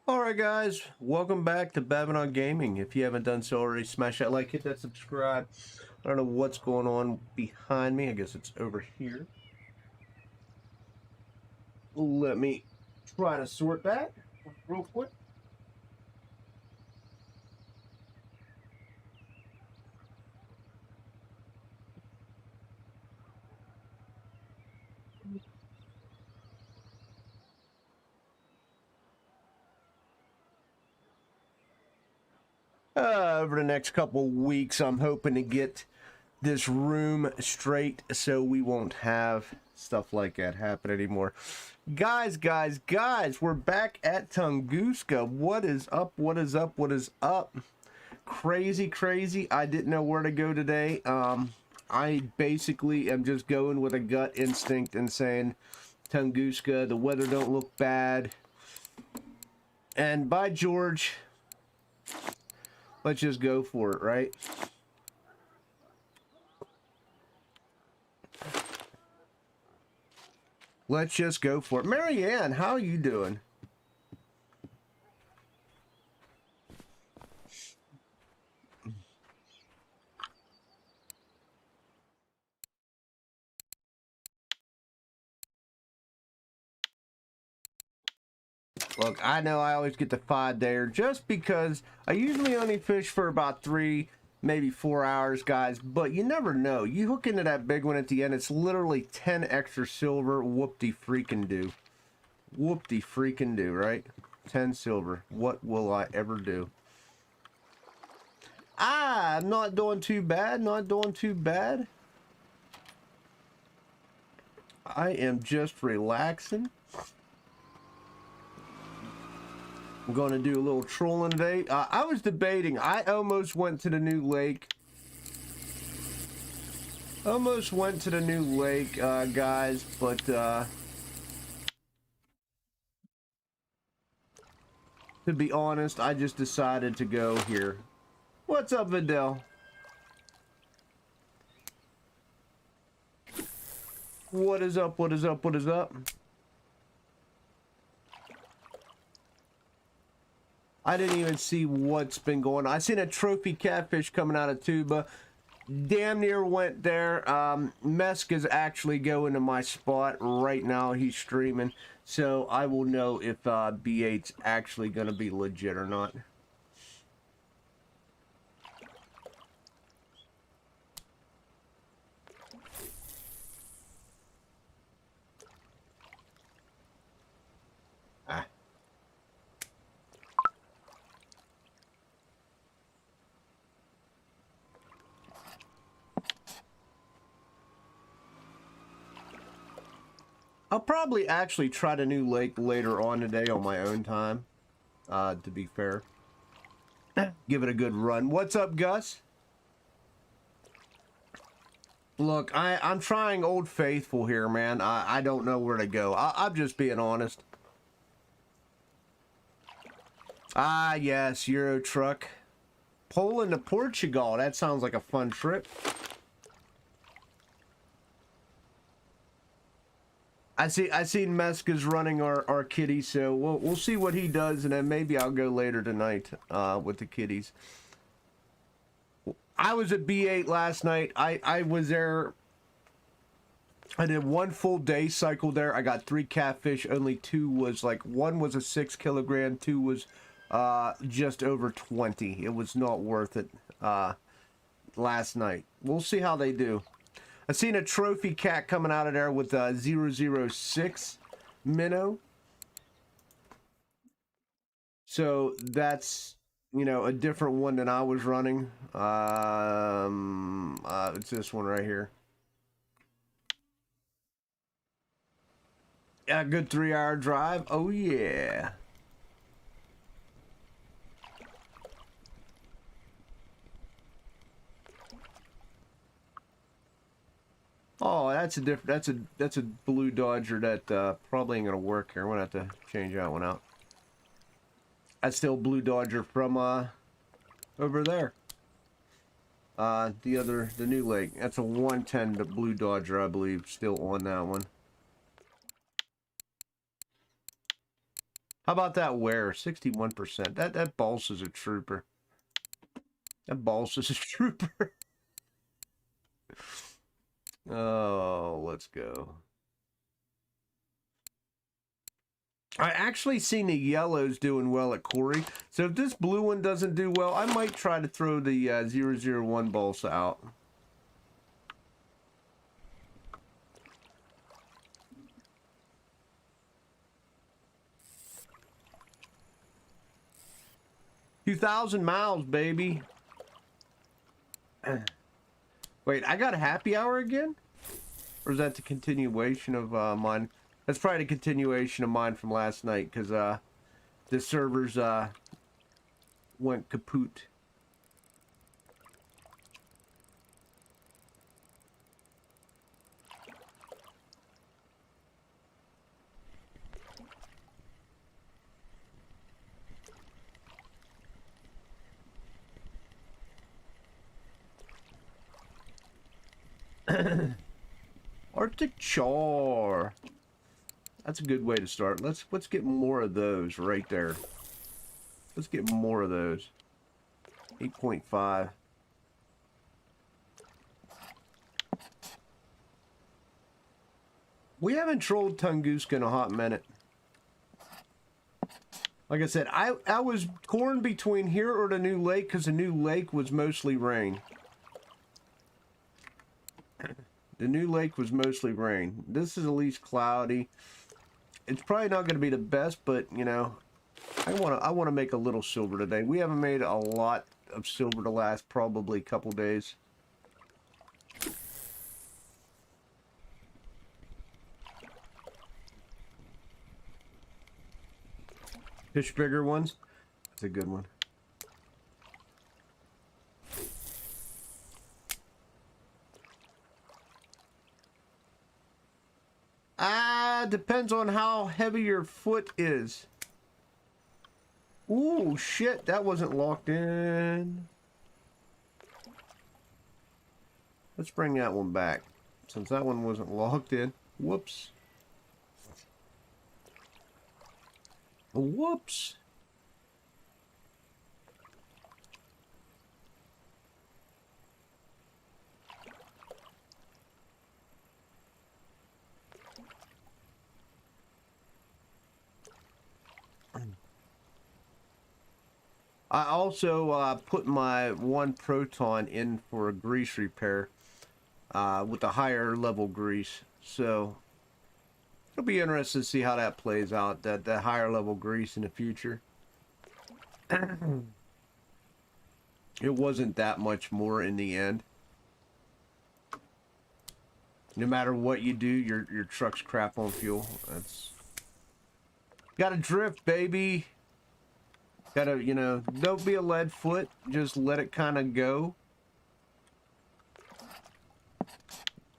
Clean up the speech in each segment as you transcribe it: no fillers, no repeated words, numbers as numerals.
Alright guys, welcome back to Babylon Gaming. If you haven't done so already, smash that like, hit that subscribe. I don't know what's going on behind me. I guess it's over here. Let me try to sort that real quick. Over the next couple weeks, I'm hoping to get this room straight so we won't have stuff like that happen anymore. Guys, we're back at Tunguska. What is up? What is up? What is up? Crazy. I didn't know where to go today. I basically am just going with a gut instinct and saying Tunguska, the weather don't look bad. And by George, let's just go for it, right? Let's just go for it. Marianne, how are you doing? Look, I know I always get the 5-dayer just because I usually only fish for about 3, maybe 4 hours, guys, but you never know. You hook into that big one at the end, it's literally 10 extra silver. Whoop-de-freaking-do. Whoop-de-freaking-do, right? 10 silver. What will I ever do? I'm not doing too bad, not doing too bad. I am just relaxing. I'm going to do a little trolling today. I was debating. I almost went to the new lake. Guys, but to be honest, I just decided to go here. What's up, Vidal? What is up? What is up? What is up? I didn't even see what's been going on. I seen a trophy catfish coming out of Tuba. Damn near went there. Mesk is actually going to my spot right now. He's streaming. So I will know if B8's actually going to be legit or not. I'll probably actually try the new lake later on today on my own time, to be fair. Give it a good run. What's up, Gus? Look, I'm trying Old Faithful here, man. I don't know where to go. I'm just being honest. Ah, yes, Euro truck. Poland to Portugal. That sounds like a fun trip. I see Meska's running our kitty, so we'll see what he does, and then maybe I'll go later tonight with the kitties. I was at B8 last night. I was there. I did 1 full day cycle there. I got 3 catfish. Only 2 was like, 1 was a 6 kilogram, 2 was just over 20. It was not worth it last night. We'll see how they do. I seen a trophy cat coming out of there with 006 minnow. So that's, you know, a different one than I was running. It's this one right here. Yeah, good 3-hour drive. Oh yeah. Oh, that's a blue Dodger that probably ain't gonna work here. I'm gonna have to change that one out. That's still blue Dodger from over there. The new lake. That's a 110 to blue Dodger, I believe, still on that one. How about that wear? 61%. That boss is a trooper. That boss is a trooper. Oh, let's go. I actually seen the yellows doing well at Corey. So if this blue one doesn't do well, I might try to throw the 001 balsa out. $2,000 miles, baby. Wait, I got a happy hour again? Or is that the continuation of mine? That's probably the continuation of mine from last night, because the servers went kaput. Arctic char. That's a good way to start. Let's get more of those right there. Let's get more of those. 8.5. We haven't trolled Tunguska in a hot minute. Like I said, I was torn between here or the new lake, because the new lake was mostly rain. The new lake was mostly rain. This is at least cloudy. It's probably not going to be the best, but you know, I want to make a little silver today. We haven't made a lot of silver the last probably couple days. Fish bigger ones. That's a good one. Depends on how heavy your foot is. Ooh, shit, that wasn't locked in. Let's bring that one back, since that one wasn't locked in. Whoops. Whoops. I also put my one proton in for a grease repair with a higher level grease. So it'll be interesting to see how that plays out, that higher level grease in the future. It wasn't that much more in the end. No matter what you do, your truck's crap on fuel. That's gotta drift, baby. Gotta, you know, don't be a lead foot. Just let it kind of go.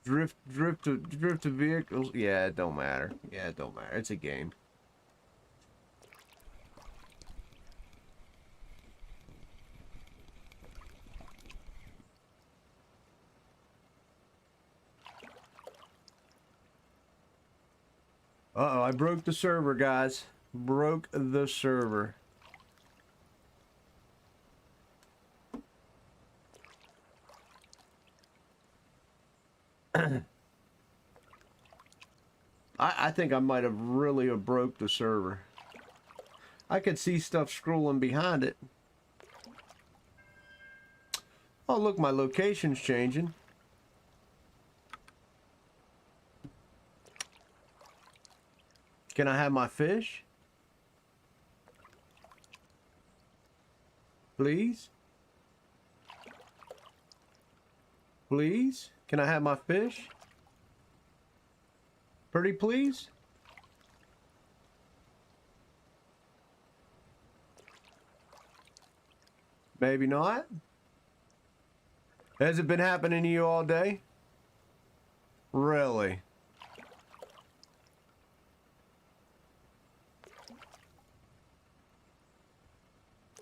Drift to vehicles. Yeah, it don't matter. Yeah, it don't matter. It's a game. Uh-oh, I broke the server, guys. Broke the server. I think I might have really broke the server. I could see stuff scrolling behind it. Oh, look, my location's changing. Can I have my fish? Please? Please? Can I have my fish? Pretty please? Maybe not. Has it been happening to you all day? Really?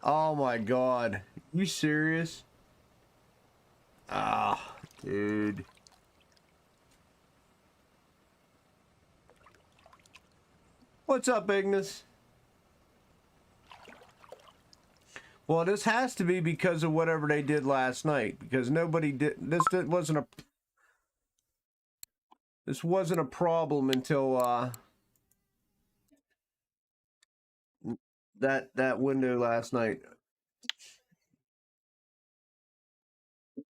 Oh my God. You serious? Ah, dude. What's up, Ignis? Well, this has to be because of whatever they did last night. Because nobody did this. This wasn't a problem until that window last night.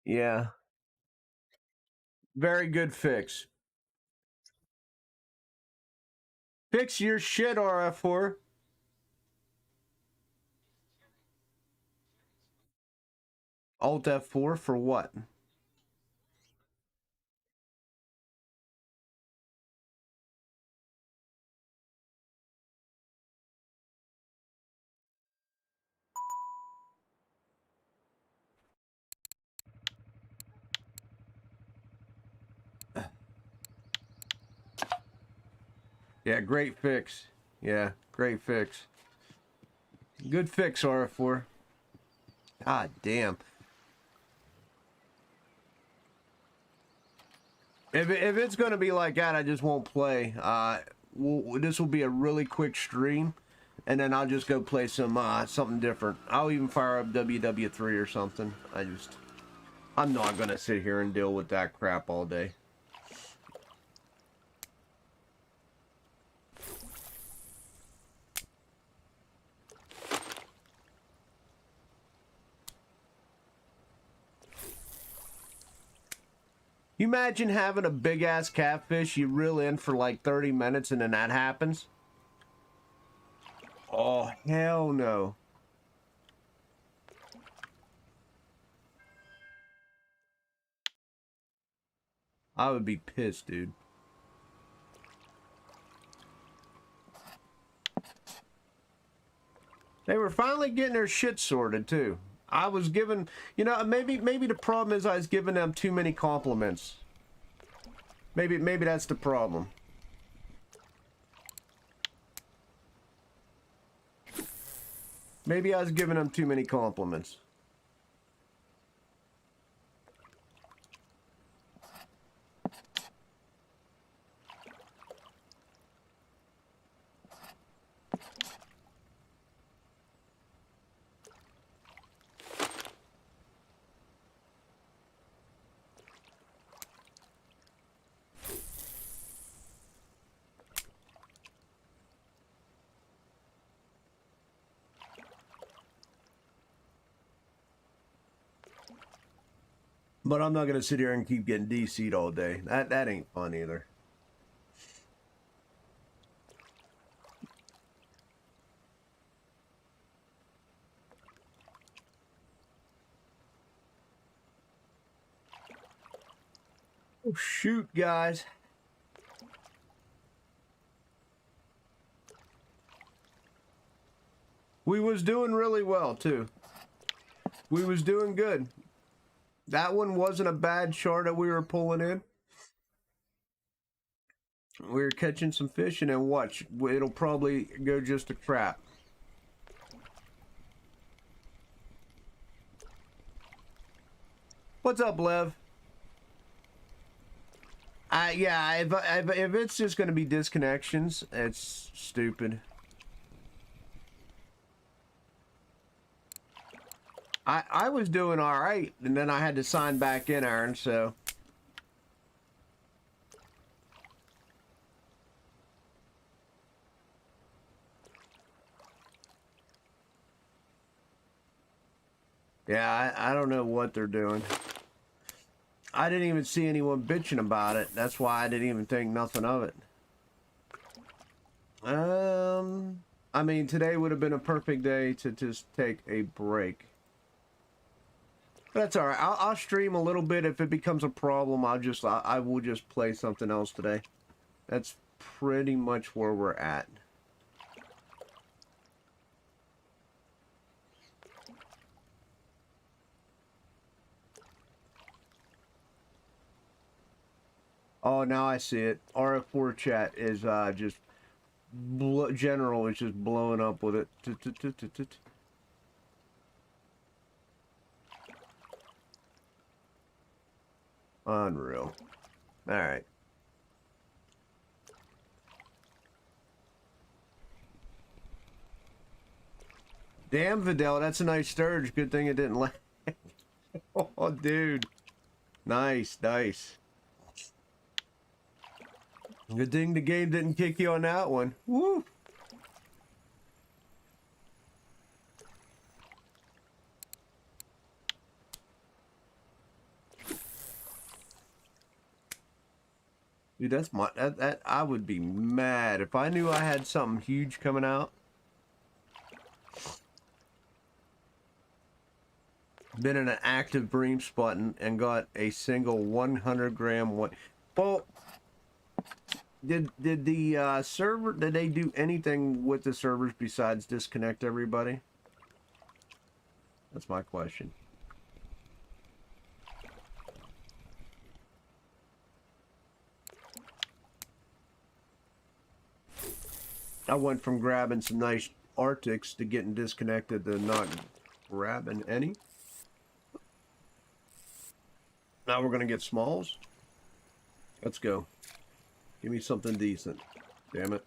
Yeah, very good fix. Fix your shit, RF4. Alt F4 for what? Yeah, great fix. Yeah, great fix. Good fix, RF4. God damn. If it's gonna be like that, I just won't play. This will be a really quick stream, and then I'll just go play some something different. I'll even fire up WW3 or something. I'm not gonna sit here and deal with that crap all day. You imagine having a big ass catfish you reel in for like 30 minutes and then that happens? Oh, hell no. I would be pissed, dude. They were finally getting their shit sorted too. I was giving, you know, maybe the problem is I was giving them too many compliments. Maybe that's the problem. Maybe I was giving them too many compliments. But I'm not gonna sit here and keep getting DC'd all day. That ain't fun either. Oh shoot, guys. We was doing really well too. We was doing good. That one wasn't a bad chart that we were pulling in. We were catching some fish, and then watch, it'll probably go just to crap. What's up, Lev? Yeah, if it's just going to be disconnections, it's stupid. I was doing all right, and then I had to sign back in, Aaron, so. Yeah, I don't know what they're doing. I didn't even see anyone bitching about it. That's why I didn't even think nothing of it. I mean, today would have been a perfect day to just take a break. But that's all right. I'll stream a little bit. If it becomes a problem, I will just play something else today. That's pretty much where we're at. Oh, now I see it. RF4 chat is just general is just blowing up with it. Unreal. All right. Damn, Vidal, that's a nice sturge. Good thing it didn't land. Oh, dude. Nice, nice. Good thing the game didn't kick you on that one. Woo! Dude, that's my that I would be mad if I knew I had something huge coming out. Been in an active bream spot and got a single 100-gram one. Well, did the server, did they do anything with the servers besides disconnect everybody? That's my question. I went from grabbing some nice Arctics to getting disconnected to not grabbing any. Now we're gonna get smalls. Let's go. Give me something decent. Damn it.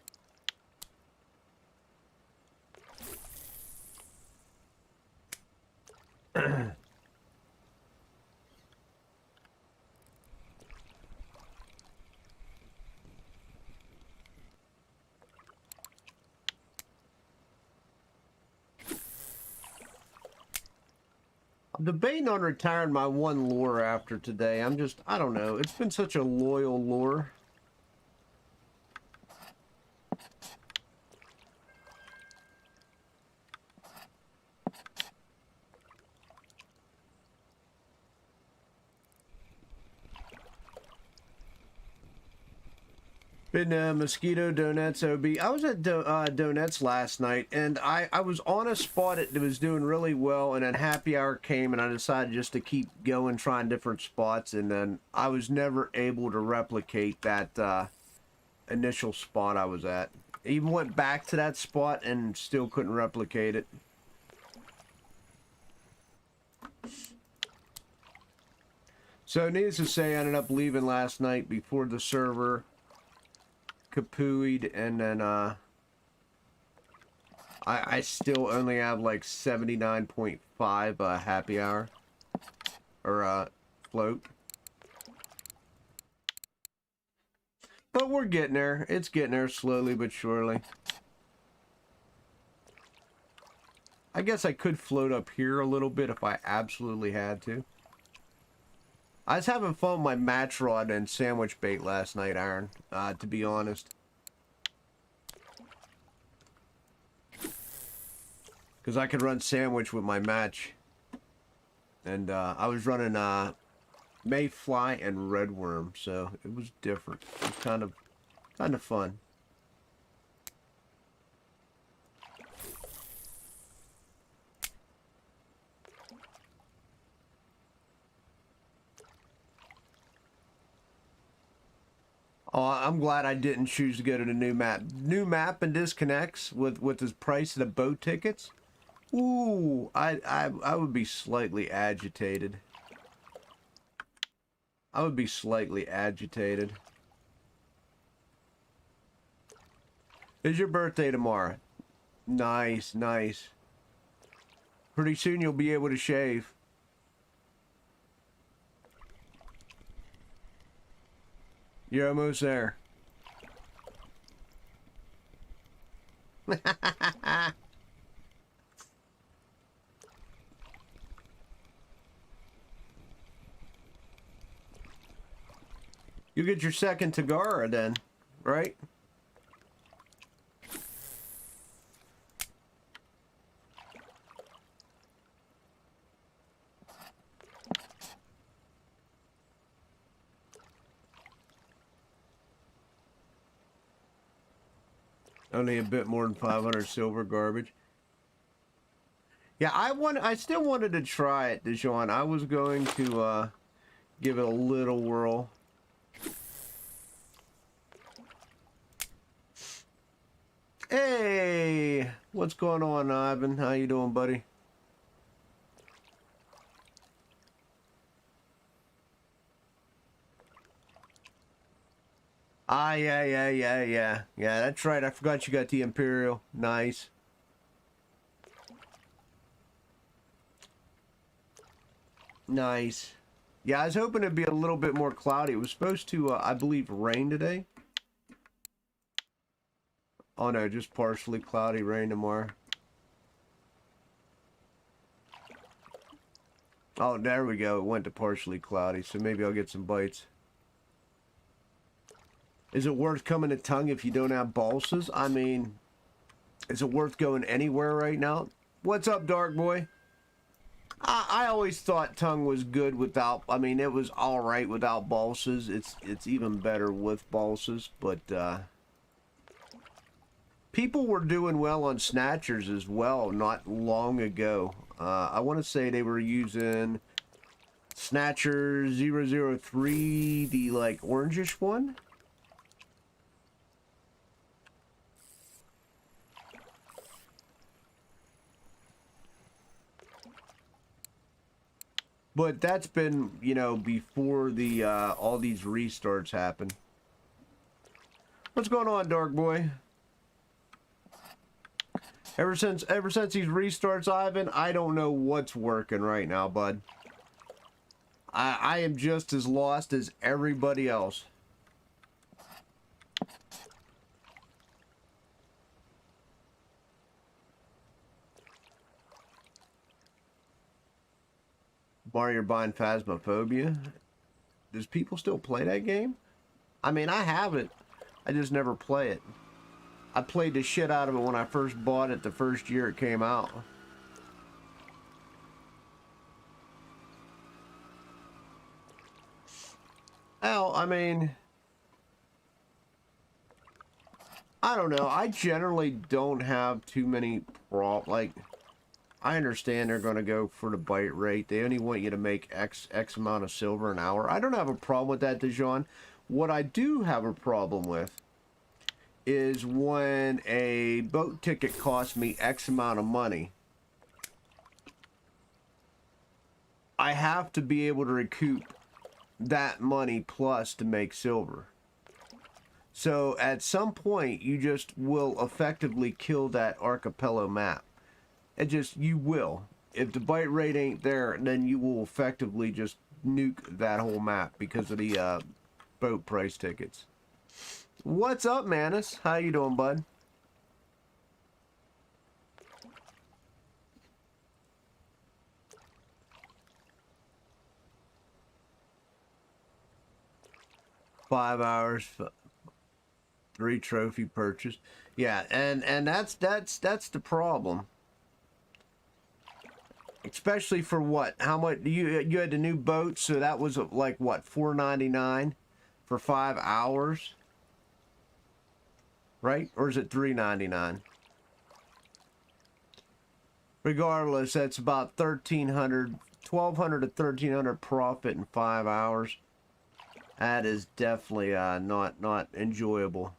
I'm debating on retiring my one lure after today. I don't know. It's been such a loyal lure. Been Mosquito Donuts OB. I was at Donuts last night, and I was on a spot that was doing really well, and then happy hour came, and I decided just to keep going, trying different spots, and then I was never able to replicate that initial spot I was at. I even went back to that spot and still couldn't replicate it. So needless to say, I ended up leaving last night before the server kapooied, and then I still only have like 79.5 happy hour or float, but we're getting there. It's getting there slowly but surely. I guess I could float up here a little bit if I absolutely had to. I was having fun with my match rod and sandwich bait last night, Aaron, to be honest. Because I could run sandwich with my match. And I was running mayfly and redworm, so it was different. It was kind of fun. Oh, I'm glad I didn't choose to go to the new map. New map and disconnects with the price of the boat tickets. Ooh, I would be slightly agitated. I would be slightly agitated. It's your birthday tomorrow. Nice, nice. Pretty soon you'll be able to shave. You're almost there. You get your second Tagara then, right? Only a bit more than 500 silver garbage. Yeah, I still wanted to try it, Dijon. I was going to give it a little whirl. Hey, what's going on, Ivan? How you doing, buddy? Ah, yeah, that's right. I forgot you got the Imperial. Nice. Nice. Yeah, I was hoping it'd be a little bit more cloudy. It was supposed to, I believe, rain today. Oh no, just partially cloudy, rain tomorrow. Oh, there we go. It went to partially cloudy, so maybe I'll get some bites. Is it worth coming to Tongue if you don't have balsas? I mean, is it worth going anywhere right now? What's up, Dark Boy? I always thought Tongue was good without, I mean, it was alright without balsas. It's even better with balsas, but people were doing well on snatchers as well not long ago. I want to say they were using Snatcher 003, the like orangish one. But that's been, you know, before the all these restarts happen. What's going on, Dark Boy? Ever since these restarts, Ivan, I don't know what's working right now, bud. I am just as lost as everybody else. Mario buying Phasmophobia. Does people still play that game? I mean, I have it. I just never play it. I played the shit out of it when I first bought it the first year it came out. Well, I mean, I don't know. I generally don't have too many like, I understand they're going to go for the bite rate. They only want you to make X amount of silver an hour. I don't have a problem with that, Dijon. What I do have a problem with is when a boat ticket costs me X amount of money, I have to be able to recoup that money plus to make silver. So at some point, you just will effectively kill that archipelago map. It just, you will. If the bite rate ain't there, then you will effectively just nuke that whole map because of the boat price tickets. What's up, Manus? How you doing, bud? Five hours, 3 trophy purchase. Yeah, and that's the problem. Especially for what? How much you had the new boat, so that was like what, $4.99 for 5 hours, right? Or is it $3.99? Regardless, that's about 1,300, 1,200 to 1,300 profit in 5 hours. That is definitely not enjoyable.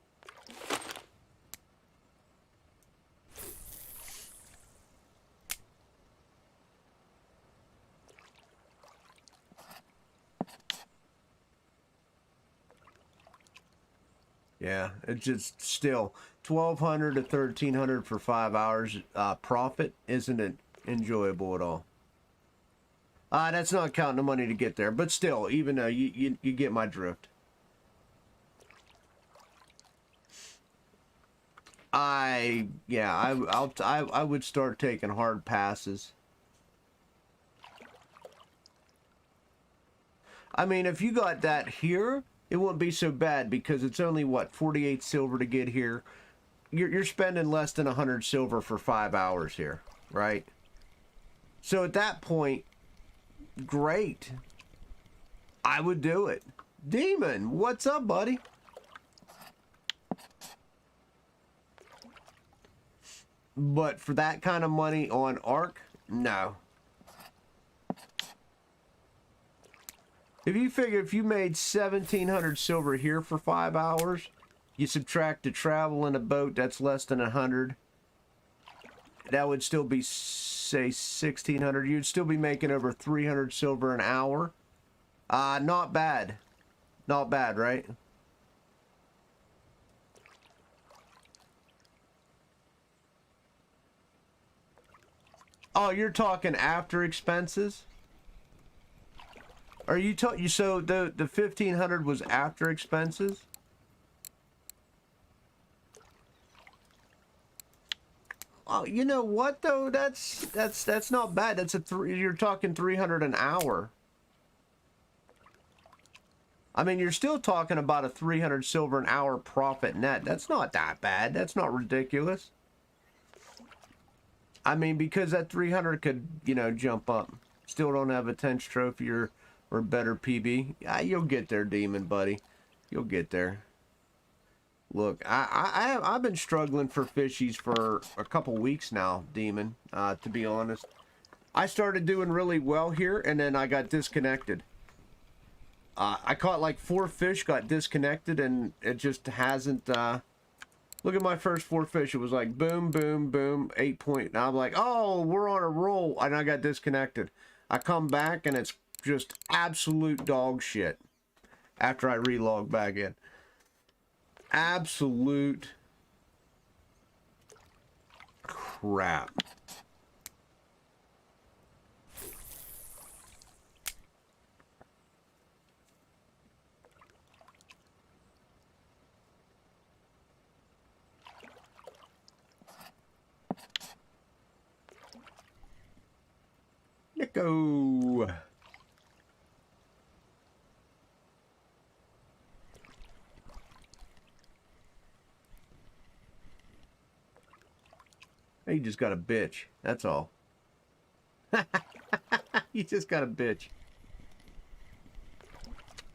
Yeah, it's just still 1,200 to 1,300 for 5 hours profit isn't it enjoyable at all. That's not counting the money to get there, but still, even though you get my drift. I would start taking hard passes. I mean, if you got that here, it wouldn't be so bad because it's only what, 48 silver to get here. You're spending less than 100 silver for 5 hours here, right? So at that point, great. I would do it. Demon, what's up, buddy? But for that kind of money on Ark, no. If you figure if you made 1,700 silver here for 5 hours, you subtract the travel in a boat, that's less than 100. That would still be, say, 1,600. You'd still be making over 300 silver an hour. Not bad. Not bad, right? Oh, you're talking after expenses? Are you so the 1,500 was after expenses? Oh, you know what though? That's not bad. That's you're talking 300 an hour. I mean, you're still talking about a 300 silver an hour profit net. That's not that bad. That's not ridiculous. I mean, because that 300 could, you know, jump up. Still don't have a 10th trophy or better PB. Yeah, you'll get there, Demon, buddy. You'll get there. Look, I've been struggling for fishies for a couple weeks now, Demon, to be honest. I started doing really well here, and then I got disconnected. I caught like 4 fish, got disconnected, and it just hasn't... Look at my first 4 fish. It was like boom, boom, boom, 8 point. And I'm like, oh, we're on a roll, and I got disconnected. I come back, and it's just absolute dog shit after I relog back in. Absolute crap. Let go. You just got a bitch. That's all. You just got a bitch.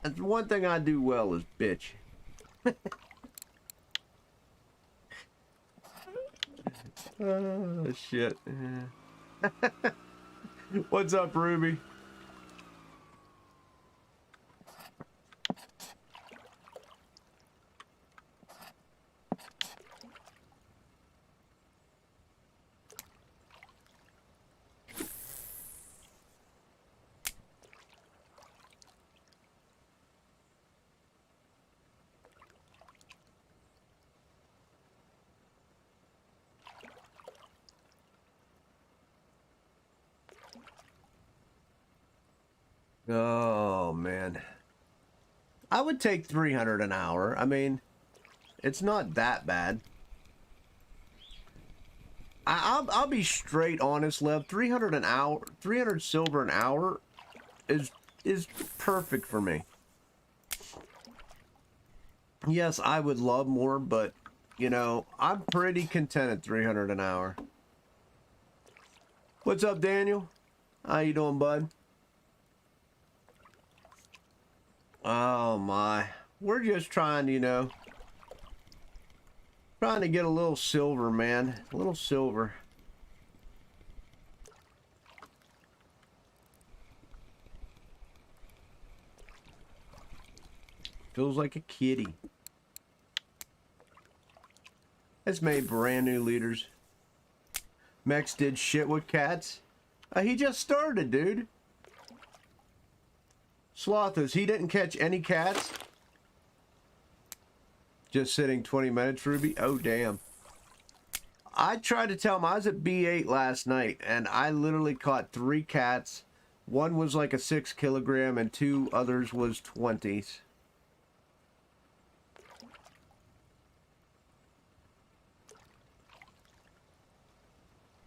That's one thing I do well is bitch. Oh, shit. What's up, Ruby? Oh, man. I would take 300 an hour. I mean, it's not that bad. I'll be straight honest, Lev. 300 an hour, 300 silver an hour is perfect for me. Yes, I would love more, but, you know, I'm pretty content at 300 an hour. What's up, Daniel? How you doing, bud? Oh my, we're just trying to, you know, trying to get a little silver, man. A little silver. Feels like a kitty. It's made brand new leaders. Mex did shit with cats. He just started, dude. Slothers, he didn't catch any cats. Just sitting 20 minutes, Ruby. Oh, damn. I tried to tell him I was at B8 last night, and I literally caught 3 cats. One was like a 6 kilogram, and 2 others was 20s.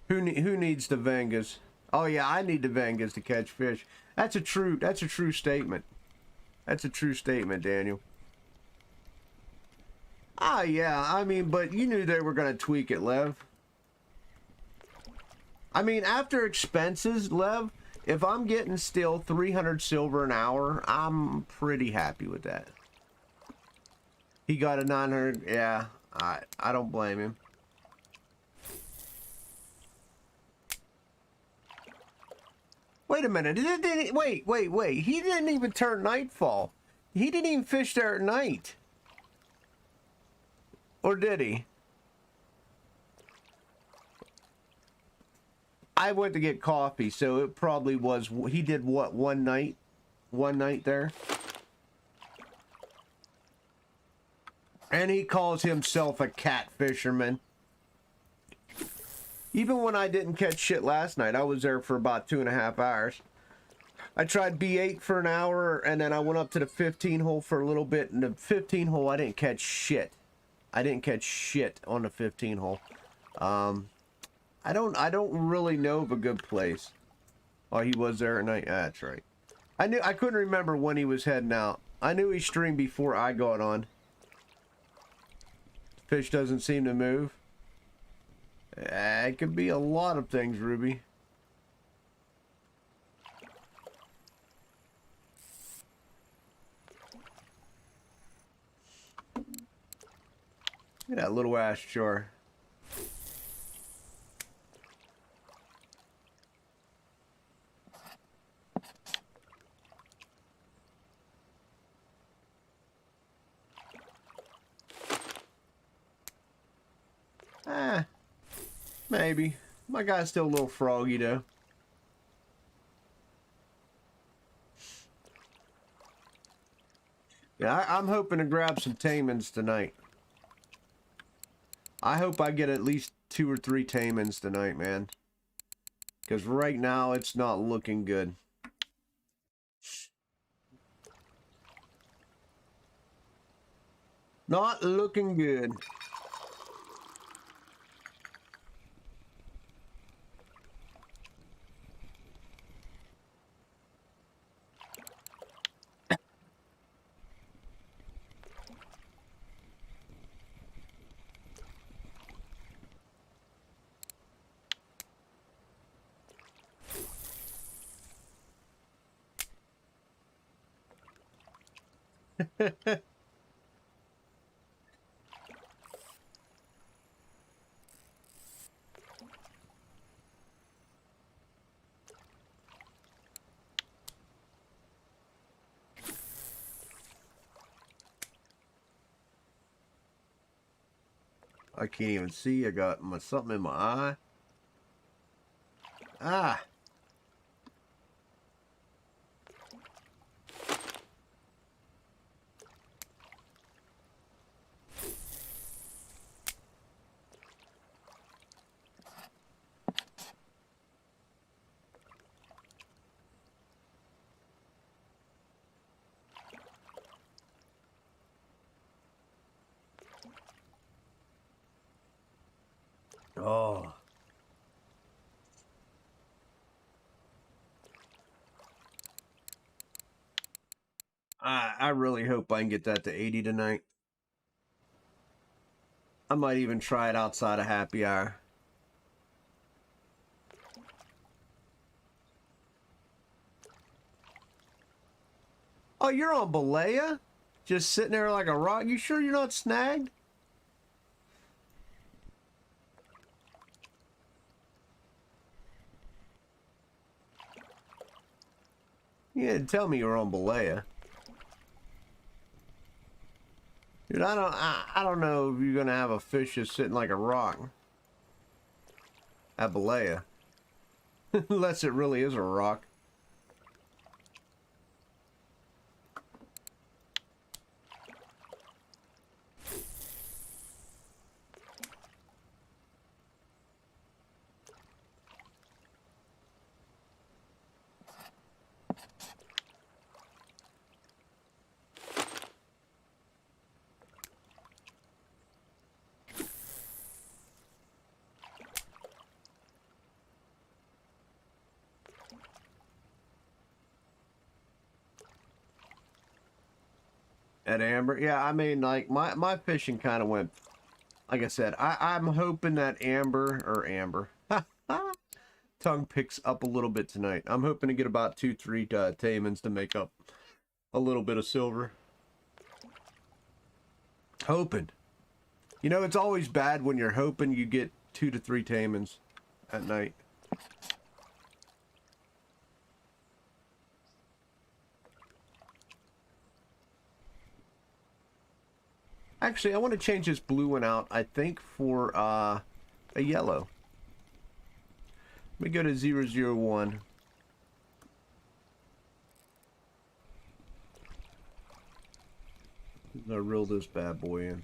Who needs the Vengas? Oh yeah, I need the Vengas to catch fish. That's a true statement. That's a true statement, Daniel. Ah, yeah, I mean, but you knew they were going to tweak it, Lev. I mean, after expenses, Lev, if I'm getting still 300 silver an hour, I'm pretty happy with that. He got a 900, yeah, I don't blame him. Wait a minute. Wait. He didn't even turn nightfall. He didn't even fish there at night. Or did he? I went to get coffee, so it probably was... He did what, one night? One night there? And he calls himself a cat fisherman. Even when I didn't catch shit last night, I was there for about 2.5 hours. I tried B8 for an hour, and then I went up to the 15 hole for a little bit, and the 15 hole, I didn't catch shit. I didn't catch shit on the 15 hole. I don't really know of a good place. Oh, he was there at night? That's right. I couldn't remember when he was heading out. I knew he streamed before I got on. Fish doesn't seem to move. It could be a lot of things, Ruby. Look at that little ass char. Maybe. My guy's still a little froggy, though. Yeah, I'm hoping to grab some tamins tonight. I hope I get at least 2 or 3 tamins tonight, man. Because right now, it's not looking good. Not looking good. I can't even see. I got something in my eye. Ah. Oh. I really hope I can get that to 80 tonight. I might even try it outside of happy hour. Oh, you're on Balea? Just sitting there like a rock? You sure you're not snagged? You didn't tell me you were on Balea. Dude, I don't know if you're gonna have a fish just sitting like a rock at Balea. Unless it really is a rock. At Amber? Yeah, I mean, like, my fishing kind of went, like I said, I'm hoping that Amber, tongue picks up a little bit tonight. I'm hoping to get about 2-3 tamins to make up a little bit of silver. Hoping. You know, it's always bad when you're hoping you get 2 to 3 tamins at night. Actually, I want to change this blue one out, I think, for a yellow. Let me go to 001. I'll reel this bad boy in.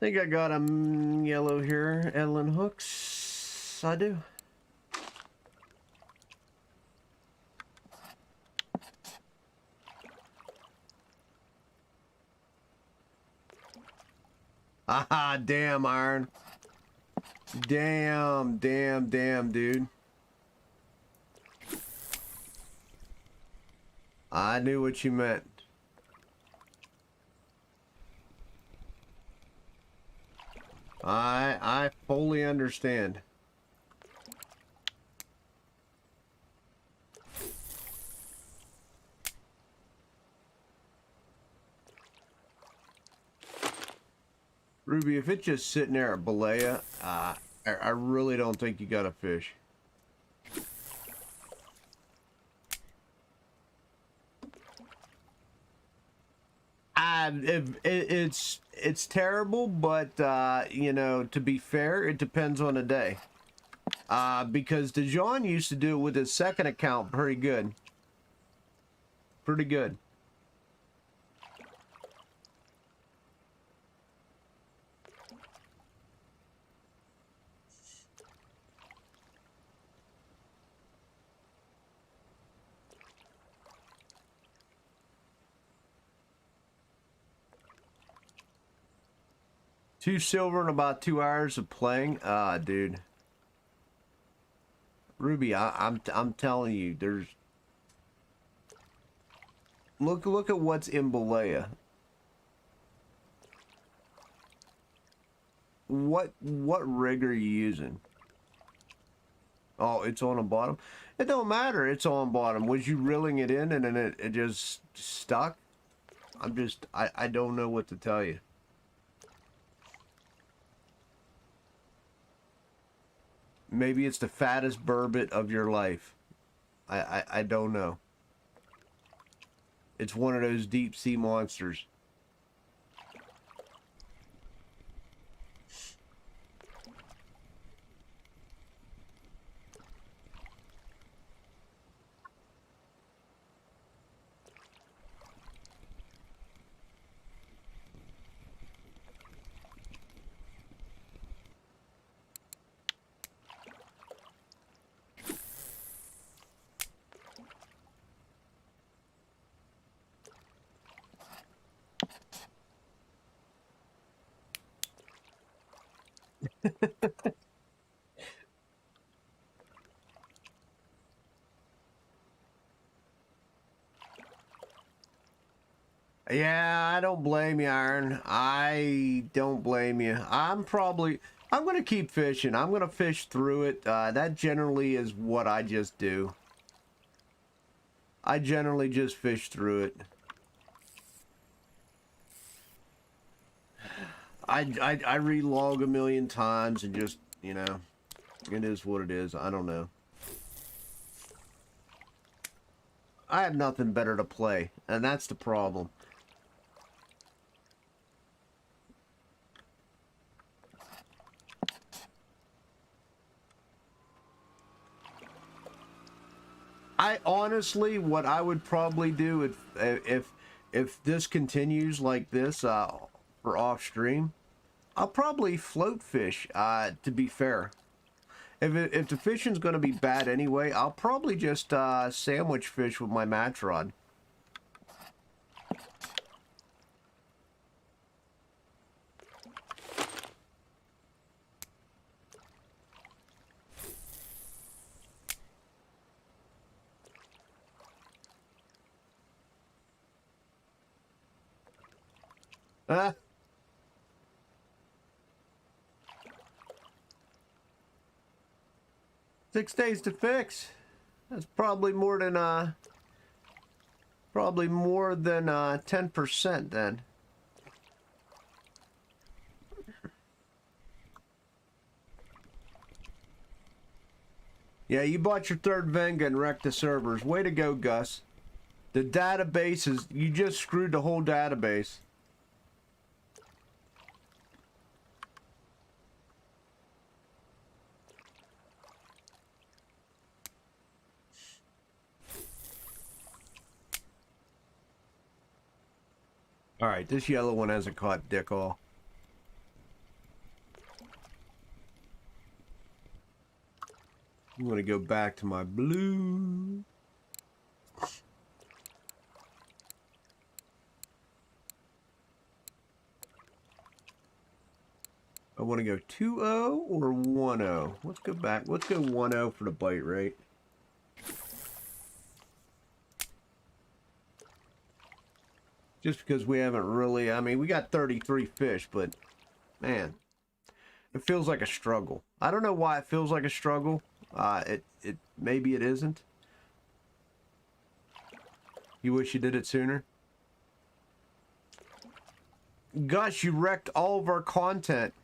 Think I got a yellow here. Edlin hooks. I do. Ah, damn, Iron. Damn, dude. I knew what you meant. I fully understand. Ruby, if it's just sitting there at Balea, I really don't think you got a fish. It's terrible, but you know, to be fair, it depends on the day. Because DeJohn used to do it with his second account pretty good. Pretty good. Two silver in about 2 hours of playing. Dude. Ruby, I'm telling you, there's look at what's in Balea. What rig are you using? Oh, it's on the bottom. It don't matter. It's on bottom. Was you reeling it in and then it just stuck? I don't know what to tell you. Maybe it's the fattest burbot of your life. I don't know. It's one of those deep sea monsters. Yeah, I don't blame you, Iron. I don't blame you. I'm gonna keep fishing. I'm gonna fish through it. That generally is what I just do. I generally just fish through it. I relog a million times and just, you know, it is what it is. I don't know. I have nothing better to play, and that's the problem. I honestly, what I would probably do if this continues like this for off stream, I'll probably float fish. To be fair, if the fishing's going to be bad anyway, I'll probably just sandwich fish with my match rod. Ah. 6 days to fix. That's probably more than 10% then. Yeah, you bought your third Venga and wrecked the servers. Way to go, Gus. The database is, you just screwed the whole database. All right, this yellow one hasn't caught dick all. I'm gonna go back to my blue. I want to go 2-0 or 1-0. Let's go back. Let's go 1-0 for the bite rate. Just because we haven't really, I mean, we got 33 fish, but man, it feels like a struggle. I don't know why it feels like a struggle. Maybe it isn't. You wish you did it sooner? Gosh, you wrecked all of our content.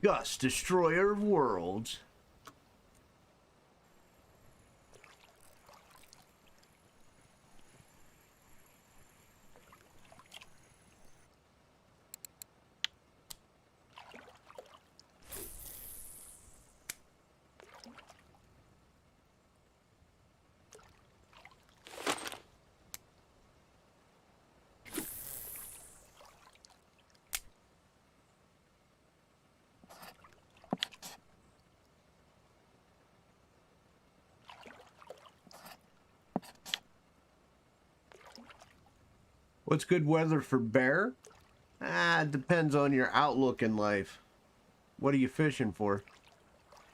Gus, destroyer of worlds. What's good weather for bear? It depends on your outlook in life. What are you fishing for?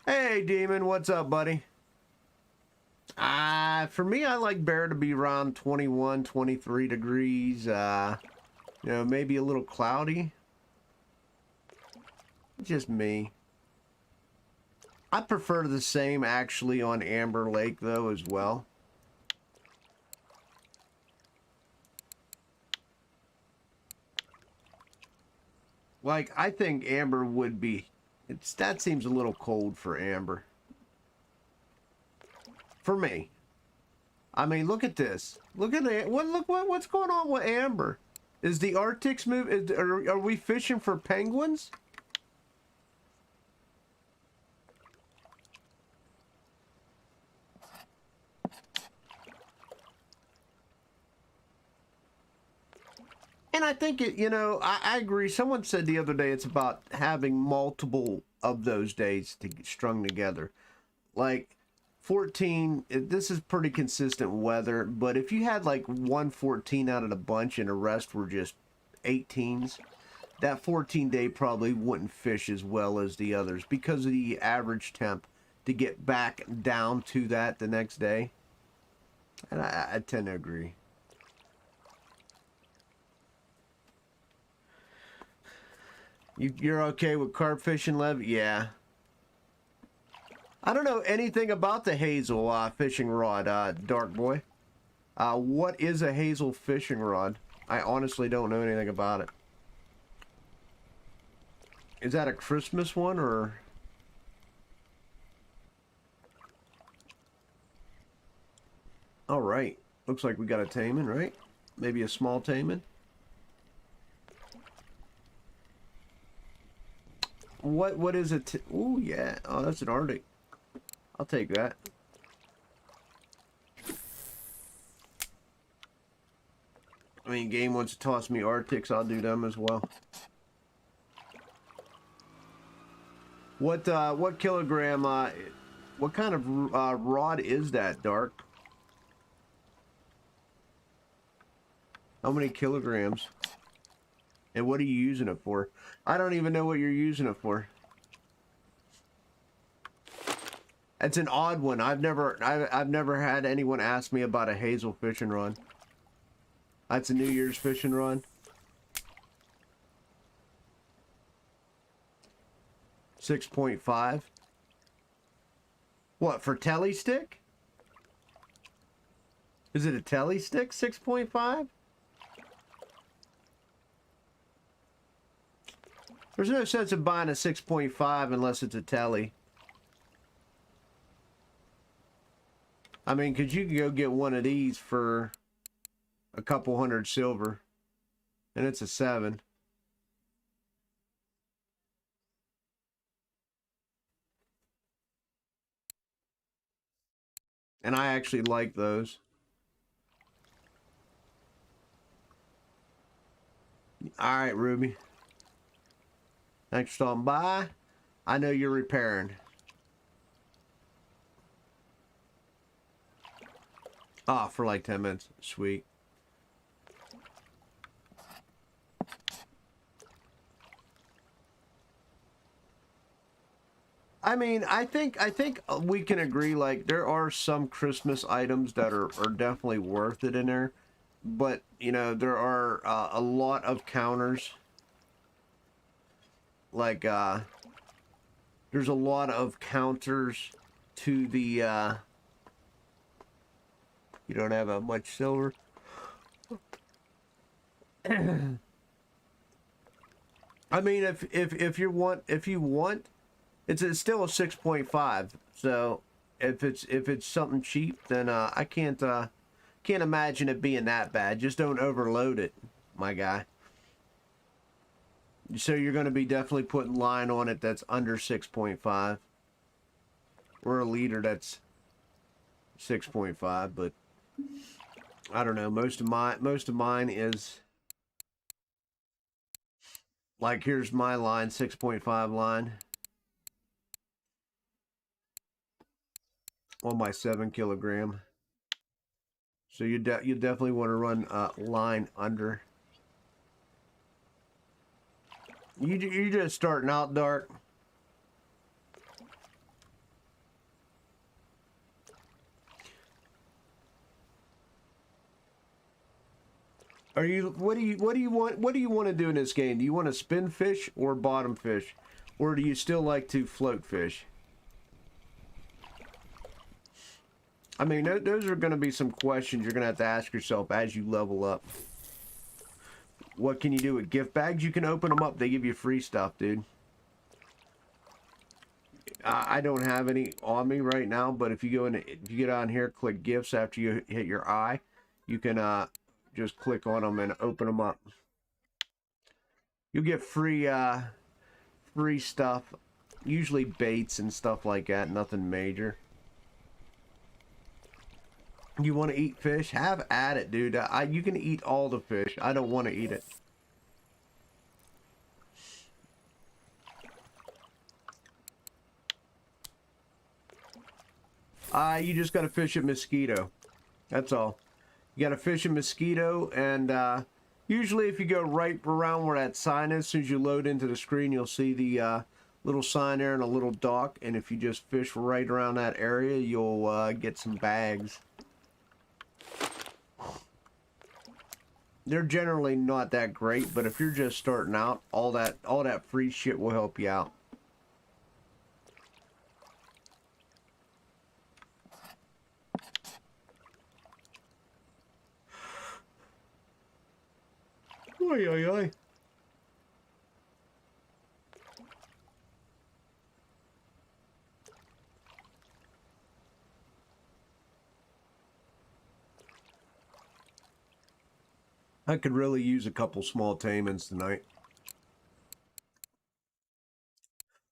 Hey, Demon, what's up, buddy? For me, I like bear to be around 21, 23 degrees. You know, maybe a little cloudy. Just me. I prefer the same, actually, on Amber Lake, though, as well. Like, I think Amber would be... that seems a little cold for Amber. For me. I mean, look at this. Look at it. What's going on with Amber? Is the Arctic's move... are we fishing for penguins? And I think, you know, I agree. Someone said the other day it's about having multiple of those days strung together. Like 14, this is pretty consistent weather, but if you had like 114 out of the bunch and the rest were just 18s, that 14-day probably wouldn't fish as well as the others because of the average temp to get back down to that the next day. And I tend to agree. You're okay with carp fishing, Lev? Yeah. I don't know anything about the hazel fishing rod, Dark Boy. What is a hazel fishing rod? I honestly don't know anything about it. Is that a Christmas one, or... Alright. Looks like we got a taimen, right? Maybe a small taimen. What is it? Oh yeah. Oh, that's an Arctic. I'll take that. I mean, game wants to toss me Arctics, I'll do them as well. What kilogram? What kind of rod is that, Dark? How many kilograms? And what are you using it for? I don't even know what you're using it for. It's an odd one. I've never had anyone ask me about a hazel fishing rod. That's a New Year's fishing rod. 6.5. What, for telly stick? Is it a telly stick? 6.5? There's no sense of buying a 6.5 unless it's a telly. I mean, because you can go get one of these for a couple hundred silver. And it's a 7. And I actually like those. All right, Ruby. Thanks for stopping by. I know you're repairing. Ah, for like 10 minutes. Sweet. I mean, I think we can agree, like, there are some Christmas items that are definitely worth it in there. But, you know, there are a lot of counters. Like, there's a lot of counters to the, you don't have much silver. I mean, if you want, it's still a 6.5. So if it's something cheap, then I can't imagine it being that bad. Just don't overload it, my guy. So you're going to be definitely putting line on it that's under 6.5, or a liter that's 6.5. But I don't know. Most of mine is like, here's my line, 6.5 line on my 7 kilogram. So you definitely want to run line under. You just starting out, Dark. Are you? What do you want? What do you want to do in this game? Do you want to spin fish or bottom fish, or do you still like to float fish? I mean, those are going to be some questions you're going to have to ask yourself as you level up. What can you do with gift bags? You can open them up. They give you free stuff, dude. I don't have any on me right now, but if you go in, if you get on here, click gifts after you hit your eye, you can just click on them and open them up. You'll get free free stuff, usually baits and stuff like that. Nothing major. You want to eat fish? Have at it, dude. You can eat all the fish. I don't want to eat it. You just got to fish a mosquito. That's all. You got to fish a mosquito, and usually if you go right around where that sign is, as soon as you load into the screen, you'll see the little sign there and a little dock. And if you just fish right around that area, you'll get some bags. They're generally not that great, but if you're just starting out, all that free shit will help you out. Oi, oi, oi. I could really use a couple small tamins tonight.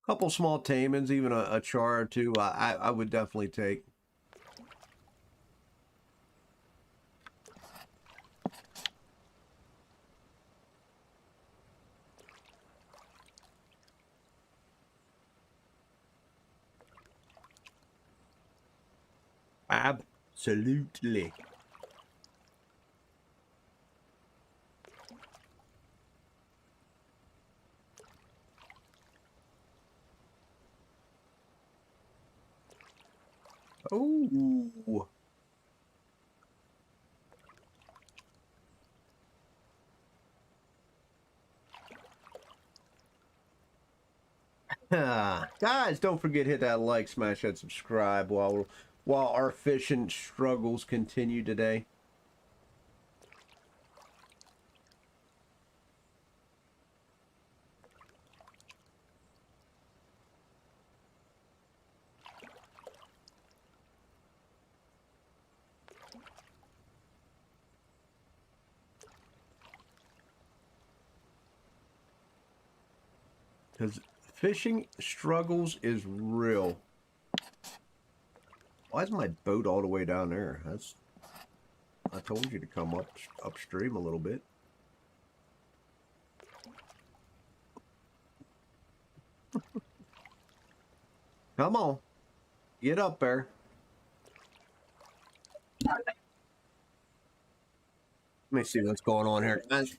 Couple small tamins, even a char or two, I would definitely take. Absolutely. Oh. Guys, don't forget to hit that like, smash that subscribe while our fishing struggles continue today. Because fishing struggles is real. Why is my boat all the way down there? I told you to come upstream a little bit. Come on. Get up there. Let me see what's going on here, guys.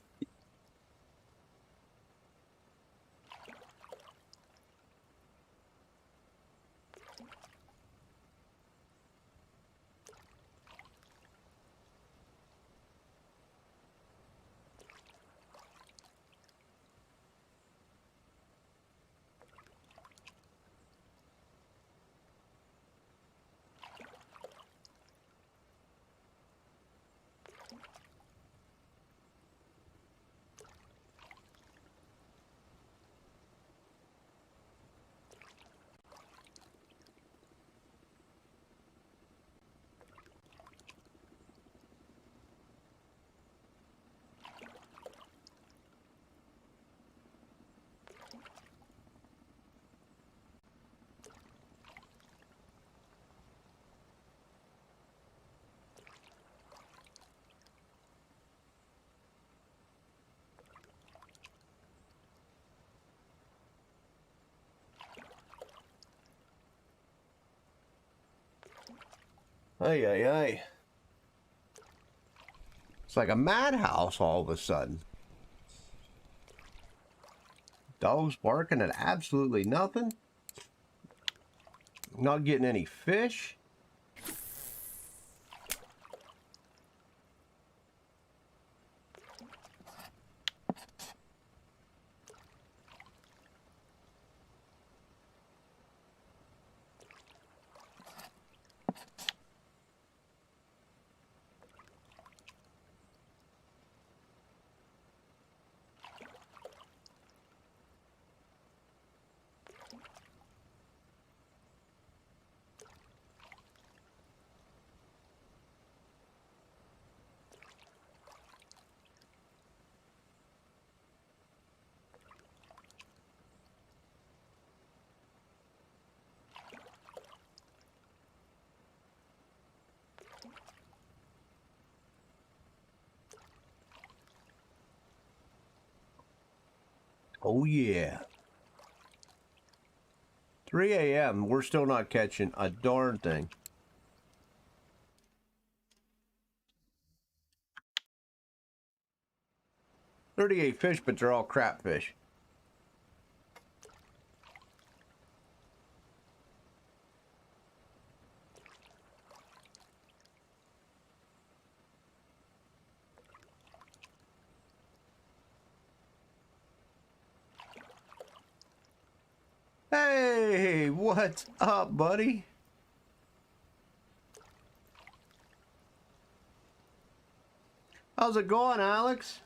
Hey, hey, hey. It's like a madhouse all of a sudden. Dogs barking at absolutely nothing. Not getting any fish. Oh yeah. 3 a.m. We're still not catching a darn thing. $38 fish, but they're all crap fish. Hey, what's up, buddy? How's it going, Alex?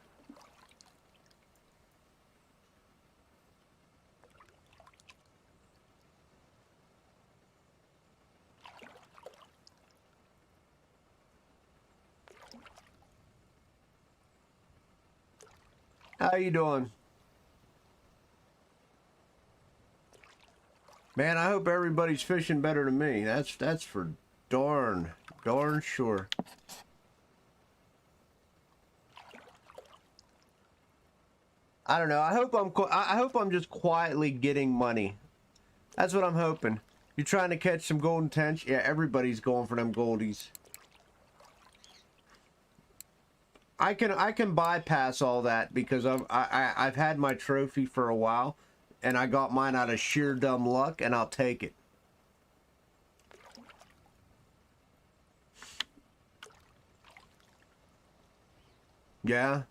How you doing? Man, I hope everybody's fishing better than me. That's for darn sure. I don't know. I hope I'm just quietly getting money. That's what I'm hoping. You're trying to catch some golden tench? Yeah, everybody's going for them goldies. I can bypass all that because I've had my trophy for a while, and I got mine out of sheer dumb luck, and I'll take it. Yeah.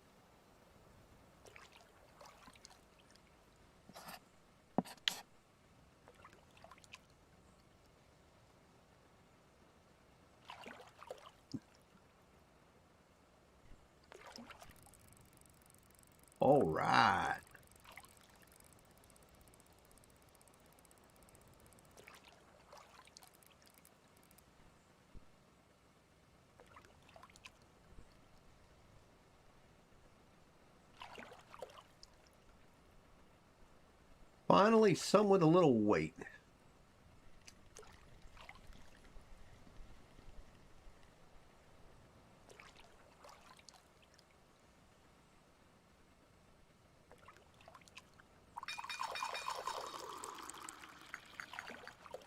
All right. Finally, some with a little weight.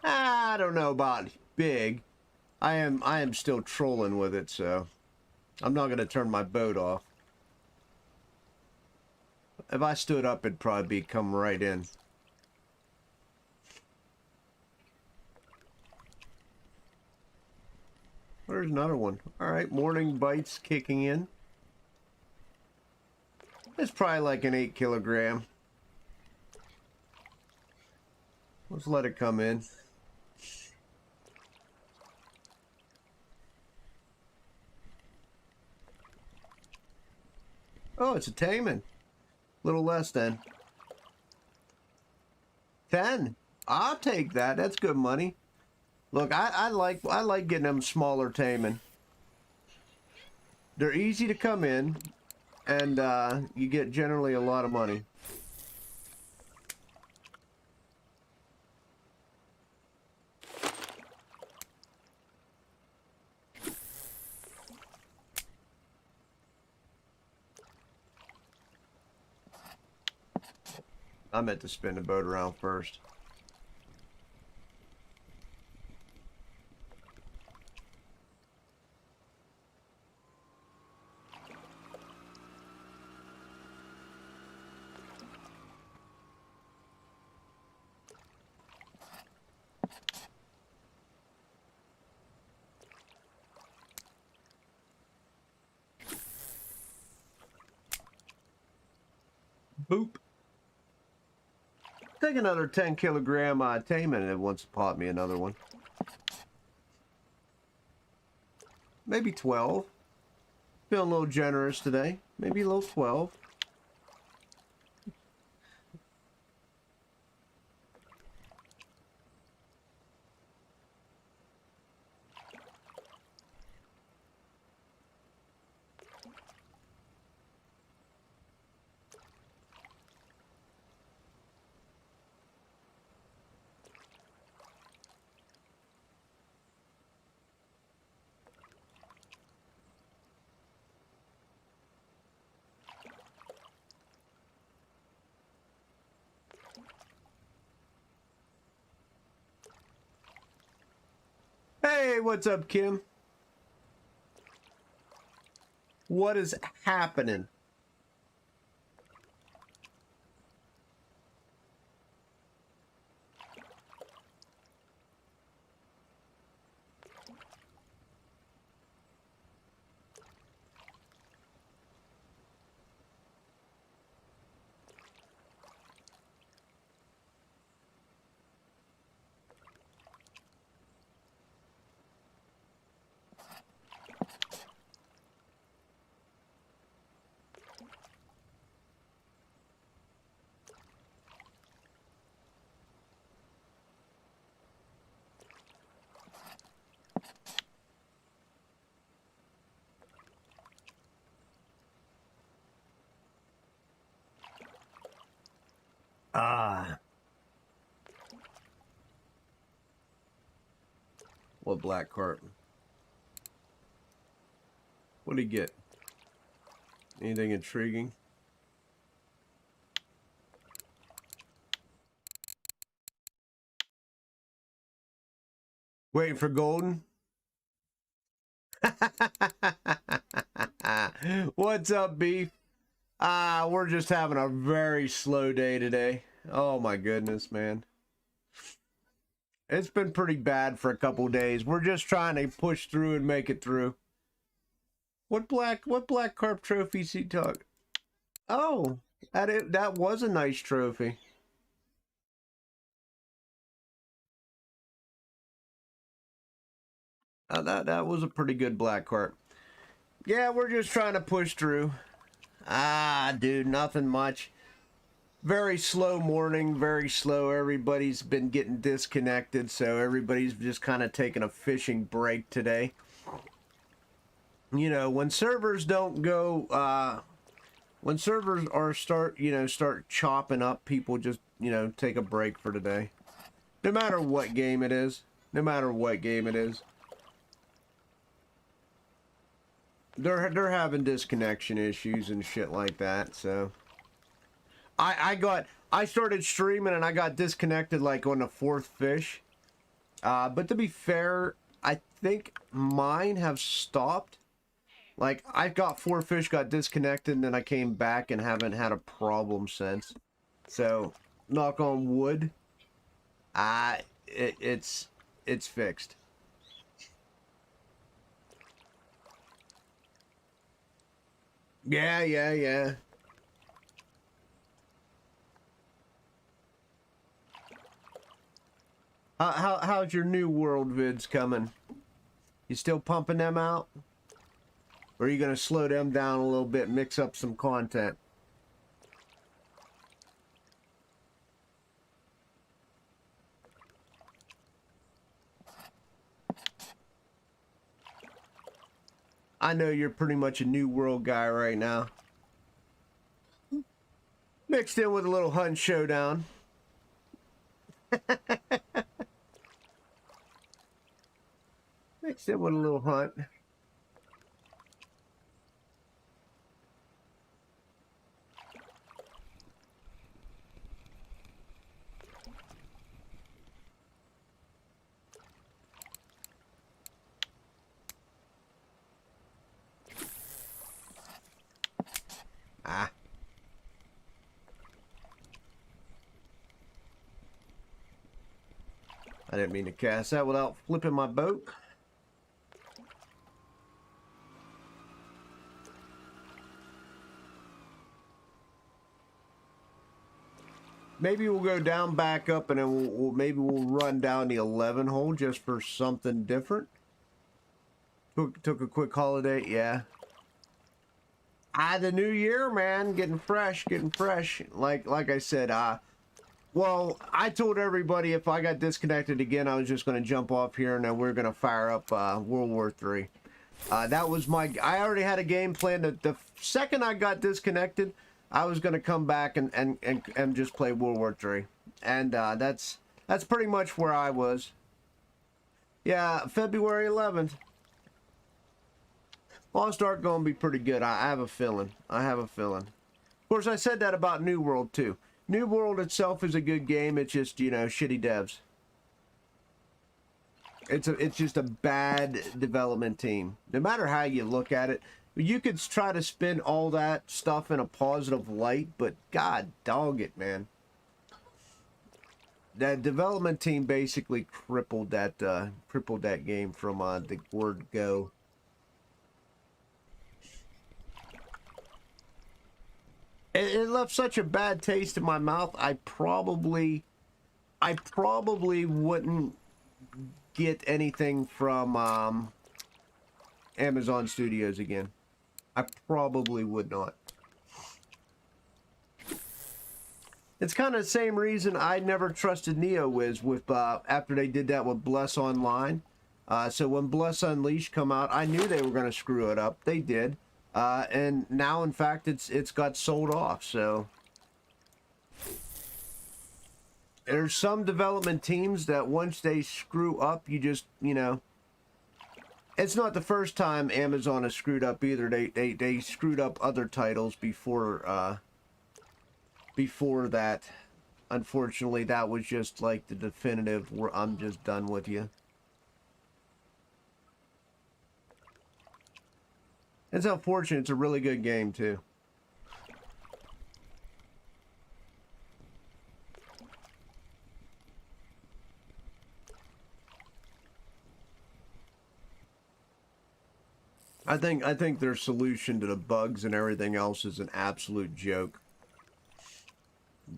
I don't know about big. I am still trolling with it, so I'm not gonna turn my boat off. If I stood up, it'd probably be come right in. There's another one. Alright, morning bites kicking in. It's probably like an 8 kilogram. Let's let it come in. Oh, it's a taimen. Little less than. thан. I'll take that. That's good money. Look, I like getting them smaller taimen. They're easy to come in, and you get generally a lot of money. I meant to spin the boat around first. Boop. Take another 10 kilogram taimen and it wants to pop me another one. Maybe 12. Feeling a little generous today. Maybe a little 12. Hey, what's up, Kim? What is happening? Ah. What black carp? What did he get? Anything intriguing? Waiting for golden? What's up, beef? We're just having a very slow day today. Oh my goodness, man. It's been pretty bad for a couple days. We're just trying to push through and make it through. What black carp trophies he took? Oh, that was a nice trophy. That was a pretty good black carp. Yeah, we're just trying to push through. Dude, nothing much. Very slow morning, very slow. Everybody's been getting disconnected, so everybody's just kind of taking a fishing break today. You know, when servers don't go, when servers start chopping up, people just, take a break for today. No matter what game it is. No matter what game it is. They're having disconnection issues and shit like that, so I started streaming and I got disconnected like on the 4th fish. But to be fair, I think mine have stopped. Like, I got 4 fish, got disconnected, and then I came back and haven't had a problem since. So, knock on wood, it's fixed. Yeah. How's your New World vids coming? You still pumping them out? Or are you going to slow them down a little bit and mix up some content? I know you're pretty much a New World guy right now. Mixed in with a little Hunt Showdown. Mixed in with a little Hunt. Ah. I didn't mean to cast that without flipping my boat. Maybe we'll go down, back up, and then maybe we'll run down the 11 hole just for something different. Took a quick holiday, yeah. The new year, man, getting fresh. Like I said, well, I told everybody if I got disconnected again, I was just going to jump off here and then we're going to fire up World War III. That was I already had a game plan. The second I got disconnected, I was going to come back and just play World War III. And that's pretty much where I was. Yeah, February 11th. Lost Ark going to be pretty good. I have a feeling. Of course, I said that about New World, too. New World itself is a good game. It's just, you know, shitty devs. It's just a bad development team. No matter how you look at it, you could try to spin all that stuff in a positive light, but god dog it, man. That development team basically crippled that game from the word go. It left such a bad taste in my mouth. I probably wouldn't get anything from Amazon Studios again. I probably would not. It's kind of the same reason I never trusted NeoWiz with after they did that with Bless Online. So when Bless Unleashed come out, I knew they were going to screw it up. They did. And now, in fact, it's got sold off. So there's some development teams that once they screw up, you just, you know, it's not the first time Amazon has screwed up either. They screwed up other titles before that. Unfortunately, that was just like the definitive where I'm just done with you. It's unfortunate. It's a really good game, too. I think their solution to the bugs and everything else is an absolute joke.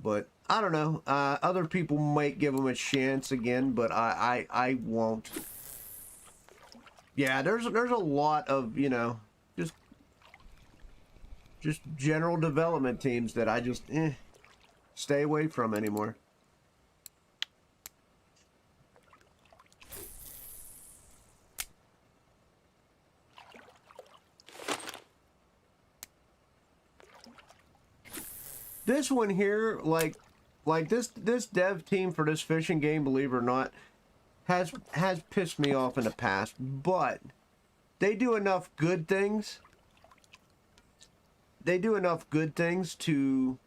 But I don't know. Other people might give them a chance again, but I won't. Yeah, there's a lot of, you know, just general development teams that I just stay away from anymore. This one here, like this dev team for this fishing game, believe it or not, has pissed me off in the past, but they do enough good things. They do enough good things to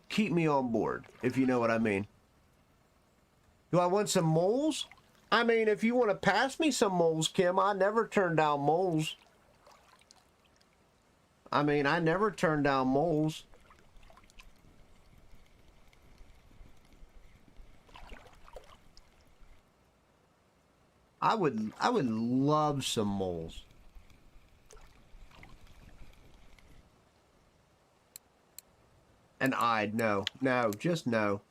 keep me on board, if you know what I mean. Do I want some moles? I mean, if you want to pass me some moles, Kim, I never turn down moles. I mean, I never turn down moles. I would love some moles. And I'd no, just no.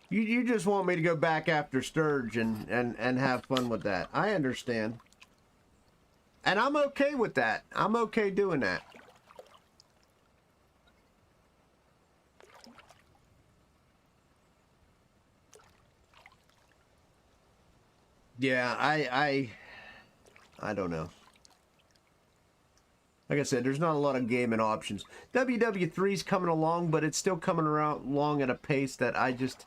You just want me to go back after Sturge and have fun with that. I understand. And I'm okay with that. I'm okay doing that. Yeah, I don't know. Like I said, there's not a lot of gaming options. WW3's coming along, but it's still coming along at a pace that I just...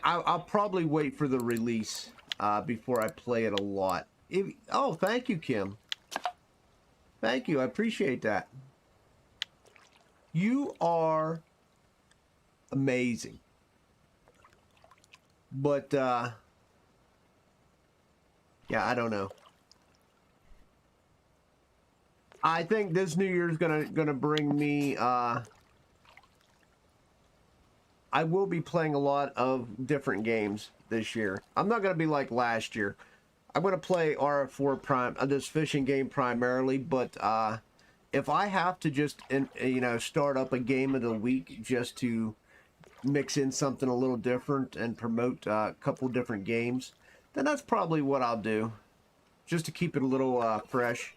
I'll probably wait for the release before I play it a lot. Oh, thank you, Kim. Thank you. I appreciate that. You are amazing. But, yeah, I don't know. I think this New Year's gonna bring me, I will be playing a lot of different games this year. I'm not gonna be like last year. I'm gonna play RF4 Prime, this fishing game primarily, but if I have to just, you know, start up a game of the week just to mix in something a little different and promote a couple different games, then that's probably what I'll do, just to keep it a little fresh.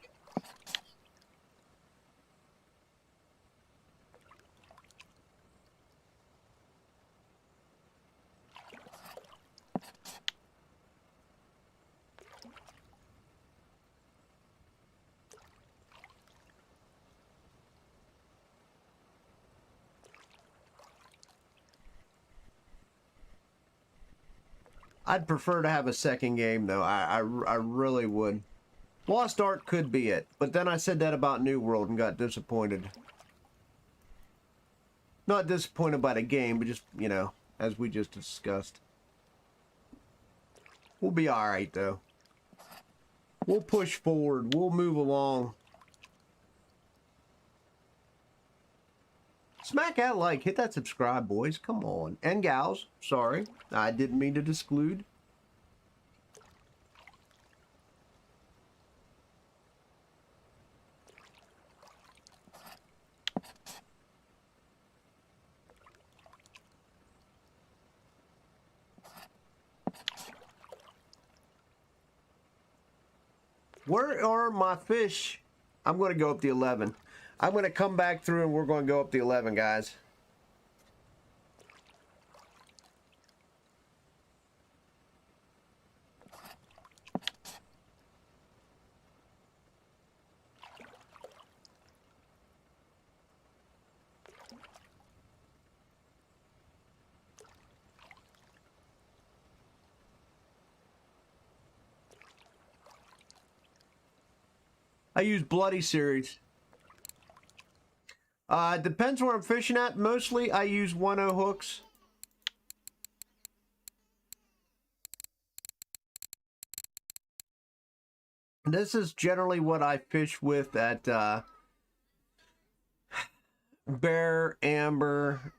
I'd prefer to have a second game, though. I really would. Lost Ark could be it, but then I said that about New World and got disappointed. Not disappointed by the game, but just, you know, as we just discussed. We'll be alright, though. We'll push forward. We'll move along. Smack that like. Hit that subscribe, boys. Come on. And gals. Sorry. I didn't mean to exclude. Where are my fish? I'm going to go up the 11. I'm going to come back through and we're going to go up the 11, guys. I use Bloody Series. Depends where I'm fishing at. Mostly I use 1/0 hooks. This is generally what I fish with at Bear, Amber,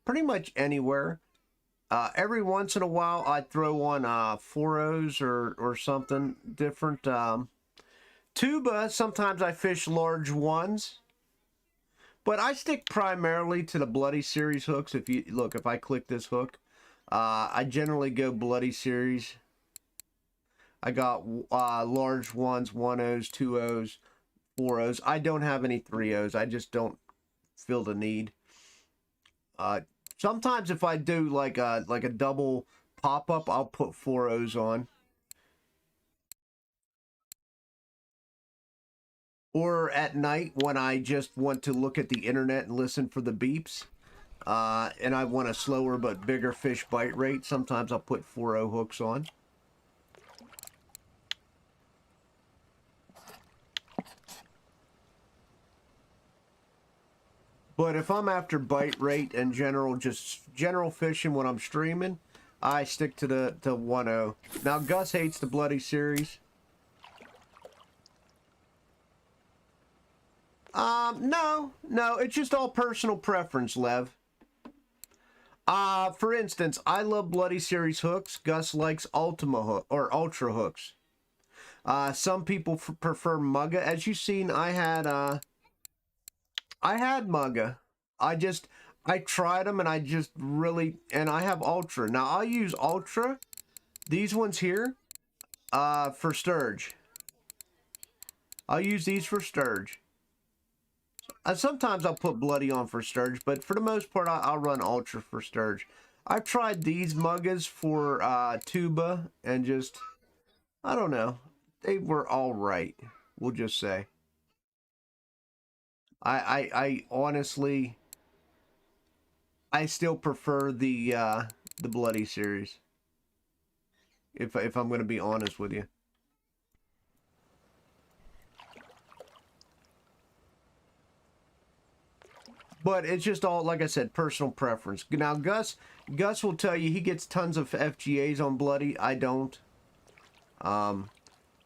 pretty much anywhere. Every once in a while I throw on 4/0s or something different. Tuba, sometimes I fish large ones. But I stick primarily to the Bloody Series hooks. If you look, if I click this hook, I generally go Bloody Series. I got large ones, 1/0s, 2/0s, 4/0s. I don't have any 3/0s. I just don't feel the need. Sometimes if I do like a double pop-up, I'll put 4/0s on. Or at night when I just want to look at the internet and listen for the beeps, and I want a slower but bigger fish bite rate, sometimes I'll put 4.0 hooks on. But if I'm after bite rate and just general fishing when I'm streaming, I stick to the 1.0. Now Gus hates the Bloody Series. No, it's just all personal preference, Lev. For instance, I love Bloody Series hooks. Gus likes Ultima hook or Ultra hooks. Some people prefer Mugga. As you've seen, I had Mugga. I tried them and I just really, and I have Ultra. Now I'll use Ultra, these ones here, for sturge. I'll use these for sturge. Sometimes I'll put Bloody on for sturge, but for the most part, I'll run Ultra for sturge. I've tried these Muggas for tuba and just, I don't know. They were all right, we'll just say. I honestly, I still prefer the Bloody Series. If I'm going to be honest with you. But it's just all, like I said, personal preference. Now, Gus will tell you he gets tons of FGAs on Bloody. I don't.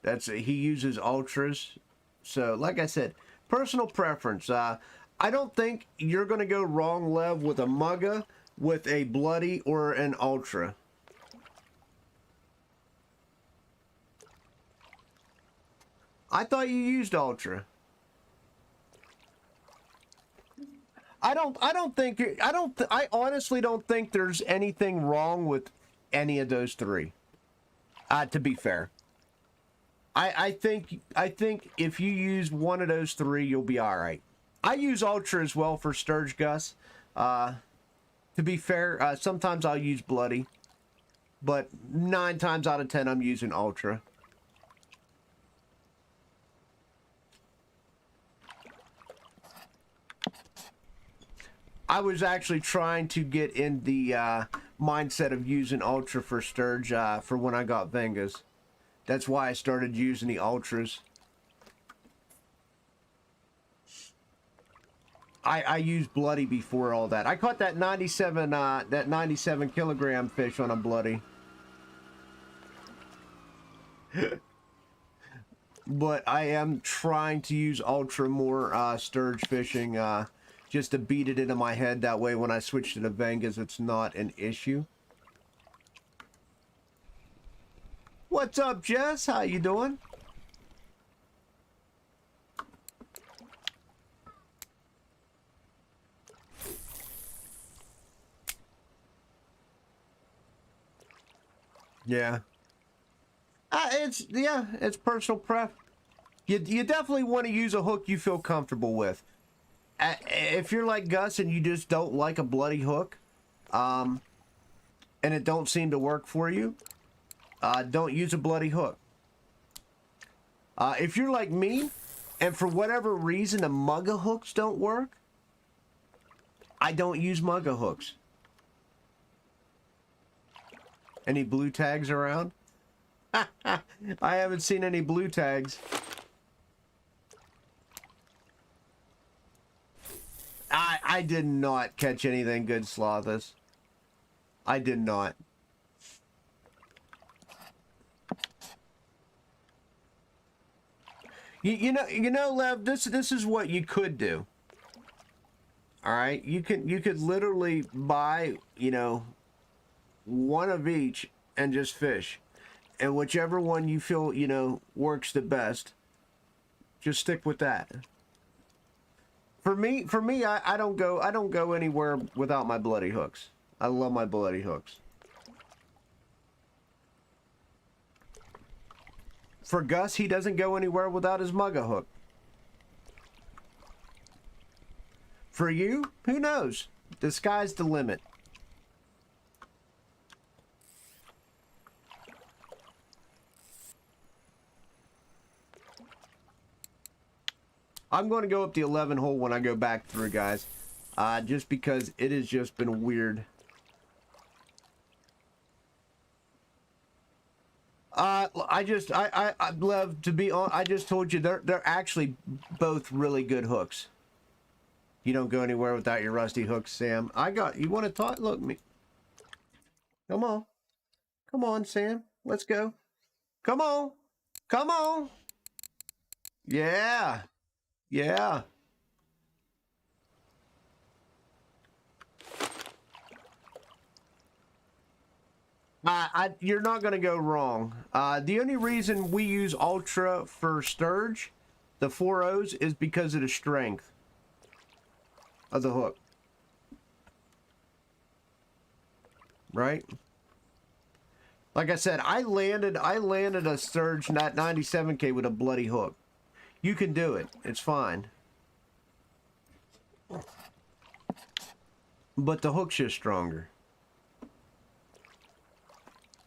He uses Ultras. So, like I said, personal preference. I don't think you're going to go wrong, Lev, with a Mugga, with a Bloody, or an Ultra. I thought you used Ultra. I honestly don't think there's anything wrong with any of those three. To be fair. I think if you use one of those three, you'll be all right. I use Ultra as well for sturge, Gus. To be fair, sometimes I'll use Bloody, but 9 times out of 10, I'm using Ultra. I was actually trying to get in the mindset of using Ultra for sturge for when I got Vengas. That's why I started using the Ultras. I used Bloody before all that. I caught that 97 kilogram fish on a Bloody. But I am trying to use Ultra more sturge fishing, just to beat it into my head. That way when I switch to the Vengas, it's not an issue. What's up, Jess? How you doing? Yeah. It's personal pref. You definitely want to use a hook you feel comfortable with. If you're like Gus and you just don't like a Bloody hook, and it don't seem to work for you, don't use a Bloody hook. If you're like me, and for whatever reason the Mugga hooks don't work, I don't use Mugga hooks. Any blue tags around? I haven't seen any blue tags. I did not catch anything good, Slothus. I did not. You know, Lev, this is what you could do. All right, you could literally buy, you know, one of each and just fish, and whichever one you feel, you know, works the best, just stick with that. For me, I don't go anywhere without my Bloody hooks. I love my Bloody hooks. For Gus, he doesn't go anywhere without his Mugga hook. For you, who knows? The sky's the limit. I'm going to go up the 11 hole when I go back through, guys. just because it has just been weird. I'd love to be on. I just told you they're actually both really good hooks. You don't go anywhere without your rusty hooks, Sam. You want to talk? Look, me. Come on. Come on, Sam. Let's go. Come on. Come on. Yeah. Yeah. You're not going to go wrong. The only reason we use Ultra for Sturge, the 4.0s, is because of the strength of the hook. Right? Like I said, I landed a Sturge at 97K with a bloody hook. You can do it. It's fine. But the hook's just stronger.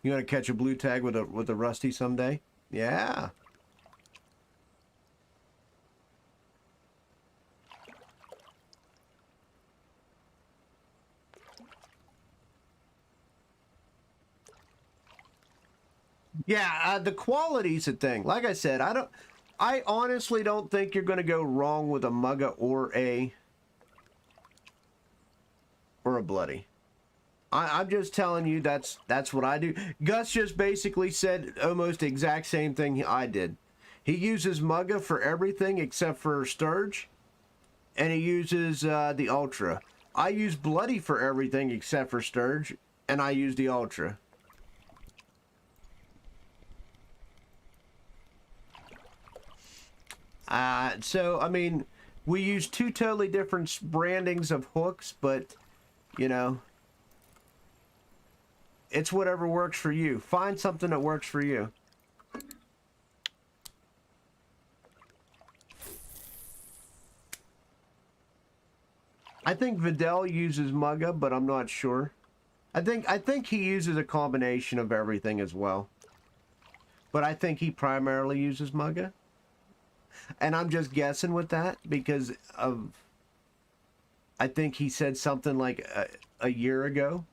You want to catch a blue tag with a rusty someday? Yeah. Yeah, the quality's a thing. Like I said, I honestly don't think you're going to go wrong with a mugga or a bloody. I'm just telling you that's what I do. Gus just basically said almost the exact same thing I did. He uses mugga for everything except for Sturge, and he uses the Ultra. I use bloody for everything except for Sturge, and I use the Ultra. So, I mean, we use two totally different brandings of hooks, but, you know, it's whatever works for you. Find something that works for you. I think Vidal uses mugga, but I'm not sure. I think he uses a combination of everything as well. But I think he primarily uses mugga. And I'm just guessing with that because of, I think he said something like a year ago.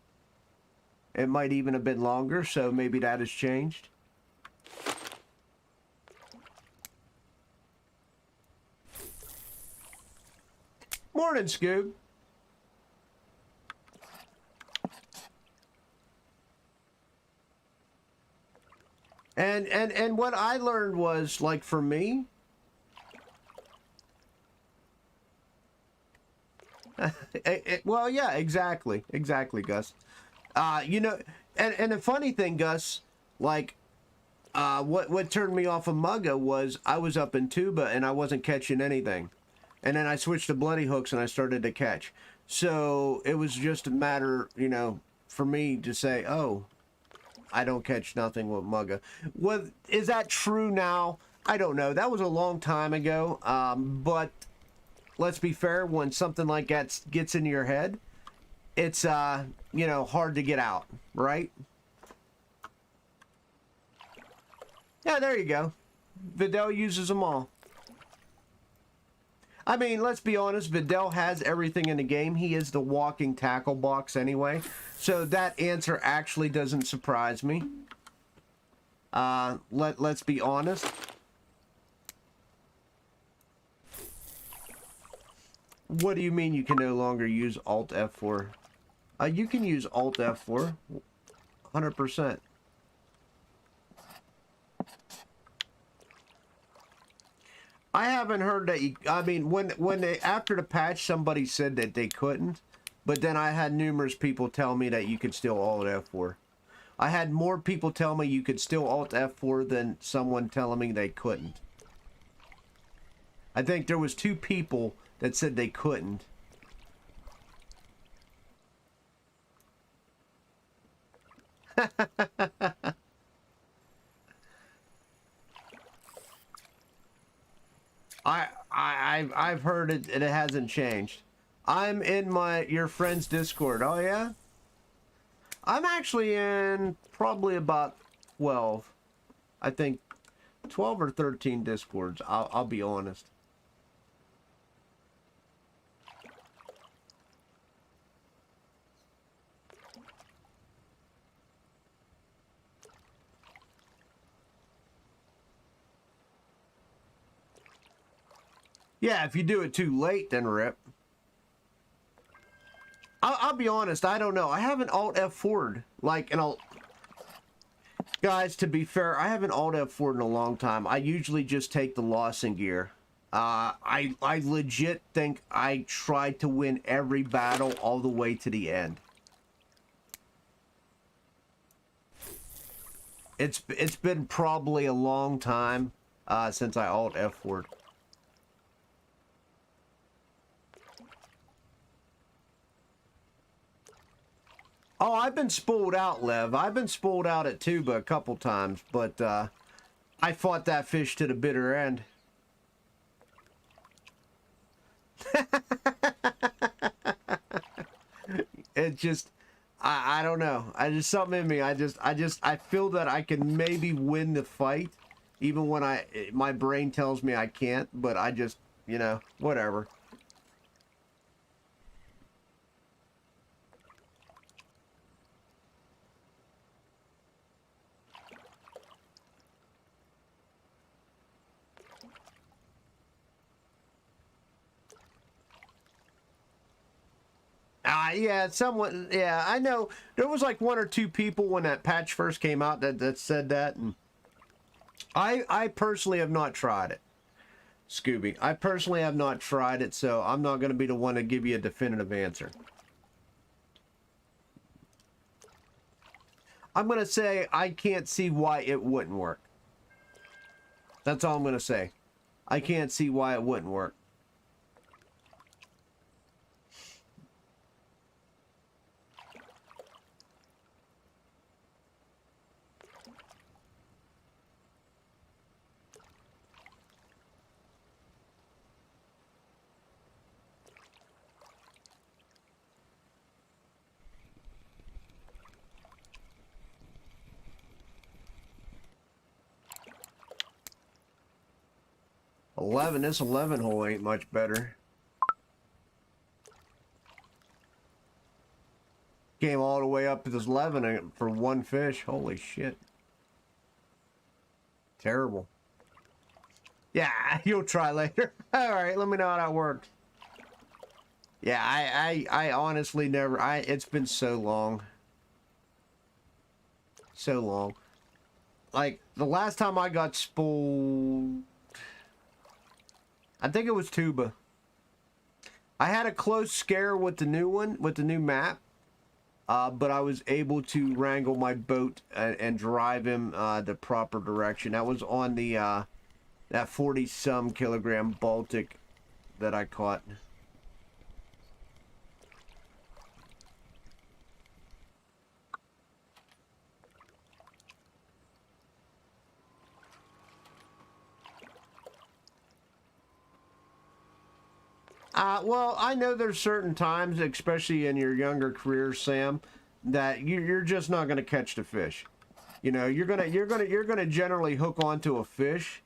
It might even have been longer, so maybe that has changed. Morning, Scoob. And what I learned was, like, for me, well, yeah, exactly, Gus. You know, and the funny thing, Gus, like, what turned me off of mugga was I was up in tuba and I wasn't catching anything, and then I switched to bloody hooks and I started to catch. So it was just a matter, you know, for me to say, oh, I don't catch nothing with mugga. What is that true now? I don't know. That was a long time ago. But let's be fair. When something like that gets into your head, it's you know, hard to get out, right? Yeah, there you go. Vidal uses them all. I mean, let's be honest, Vidal has everything in the game. He is the walking tackle box anyway. So that answer actually doesn't surprise me. Let's be honest. What do you mean you can no longer use Alt F4? You can use Alt F4, 100%. I haven't heard that you, I mean, when they, after the patch, somebody said that they couldn't, but then I had numerous people tell me that you could still Alt F4. I had more people tell me you could still Alt F4 than someone telling me they couldn't. I think there was 2 people that said they couldn't. I've heard it, and it hasn't changed. I'm in your friend's Discord. Oh yeah? I'm actually in probably about 12. I think 12 or 13 Discords. I'll be honest. Yeah, if you do it too late, then rip. I'll be honest, I don't know. I haven't Alt F4'd like in a... Guys, to be fair, I haven't Alt F4'd in a long time. I usually just take the Lawson gear. I legit think I tried to win every battle all the way to the end. It's been probably a long time since I Alt F4'd. Oh, I've been spooled out, Lev. I've been spooled out at Tuba a couple times, but I fought that fish to the bitter end. It just, I don't know. I just, something in me. I feel that I can maybe win the fight, even when my brain tells me I can't. But I just, you know, whatever. Yeah, someone, yeah, I know. There was like 1 or 2 people when that patch first came out that said that, and I personally have not tried it, Scooby. I personally have not tried it, so I'm not going to be the one to give you a definitive answer. I'm going to say I can't see why it wouldn't work. That's all I'm going to say. I can't see why it wouldn't work. This 11 hole ain't much better. Came all the way up to this 11 for 1 fish. Holy shit. Terrible. Yeah, you'll try later. Alright, let me know how that works. Yeah, I honestly never, it's been so long. So long. Like, the last time I got spooled, I think it was Tuba. I had a close scare with the new one, with the new map. But I was able to wrangle my boat and drive him the proper direction. That was on the that 40-some kilogram Baltic that I caught. Well, I know there's certain times, especially in your younger career, Sam, that you're just not going to catch the fish. You know, you're gonna generally hook onto a fish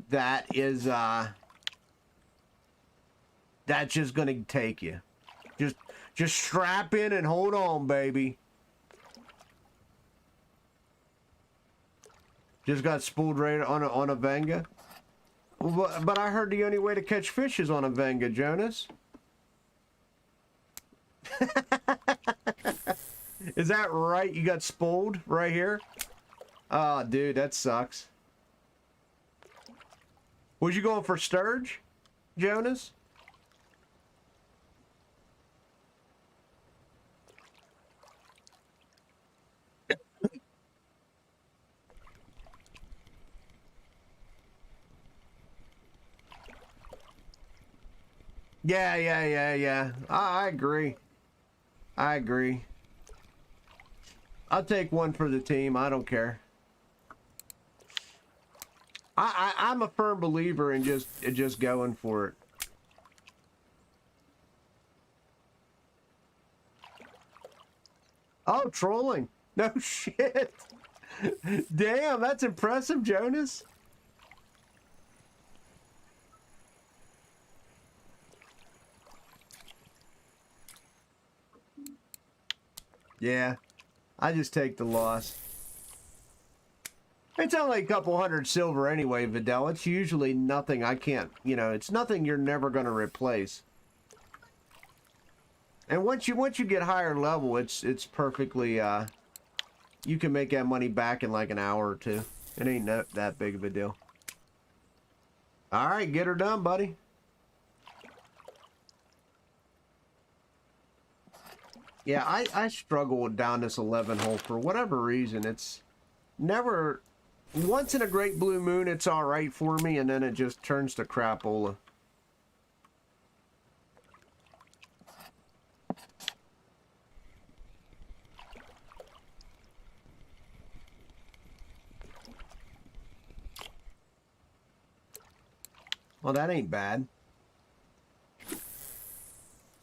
that is that's just going to take you. Just strap in and hold on, baby. Just got spooled right on a Venga. But I heard the only way to catch fish is on a Venga, Jonas. Is that right? You got spooled right here? Oh, dude, that sucks. Was you going for sturge, Jonas? Yeah. I agree. I agree. I'll take one for the team. I don't care. I'm a firm believer in just going for it. Oh, trolling. No shit. Damn, that's impressive, Jonas. Yeah, I just take the loss. It's only a couple hundred silver anyway, Vidal. It's usually nothing I can't, you know, it's nothing you're never going to replace. And once you get higher level, it's perfectly, you can make that money back in like an hour or two. It ain't that big of a deal. All right, get her done, buddy. Yeah, I struggle down this 11 hole for whatever reason. It's never, once in a great blue moon, it's all right for me, and then it just turns to crapola. Well, that ain't bad.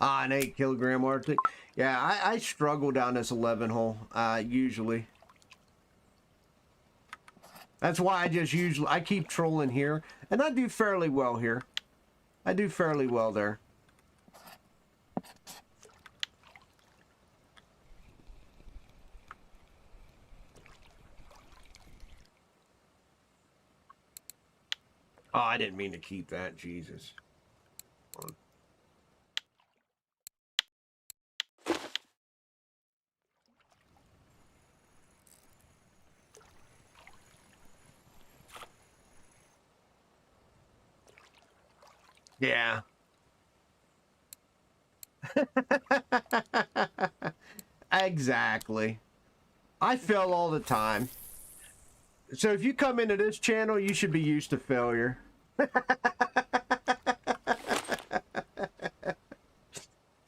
Ah, an 8 kilogram Arctic. Yeah, I struggle down this 11 hole, usually. That's why I keep trolling here. And I do fairly well here. I do fairly well there. Oh, I didn't mean to keep that, Jesus. Yeah. Exactly. I fail all the time. So if you come into this channel, you should be used to failure.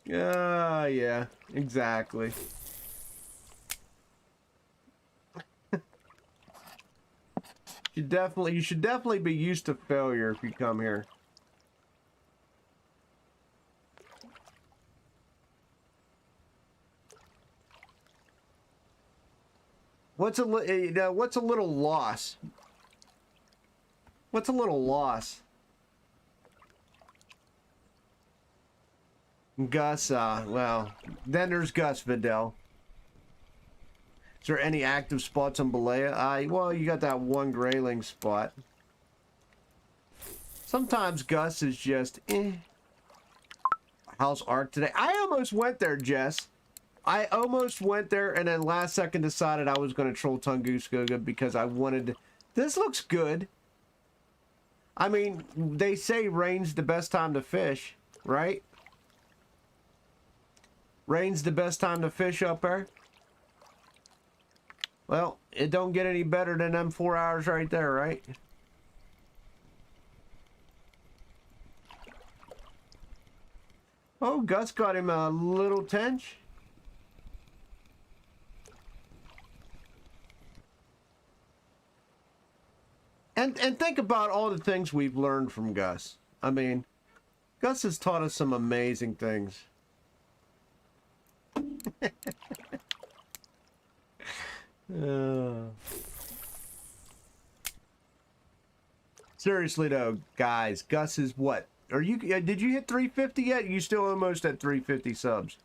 Yeah, exactly. You should definitely be used to failure if you come here. What's a little loss? What's a little loss? Gus, well, then there's Gus Vidal. Is there any active spots on Balea? Well, you got that one grayling spot. Sometimes Gus is just, How's Arc today? I almost went there, Jess. I almost went there and then last second decided I was going to troll Tunguska because I wanted to. This looks good. I mean, they say rain's the best time to fish, right? Rain's the best time to fish up there. Well, it don't get any better than them 4 hours right there, right? Oh, Gus got him a little tench. And think about all the things we've learned from Gus. I mean, Gus has taught us some amazing things. Seriously though, guys, Gus is what? Did you hit 350 yet? You still almost at 350 subs.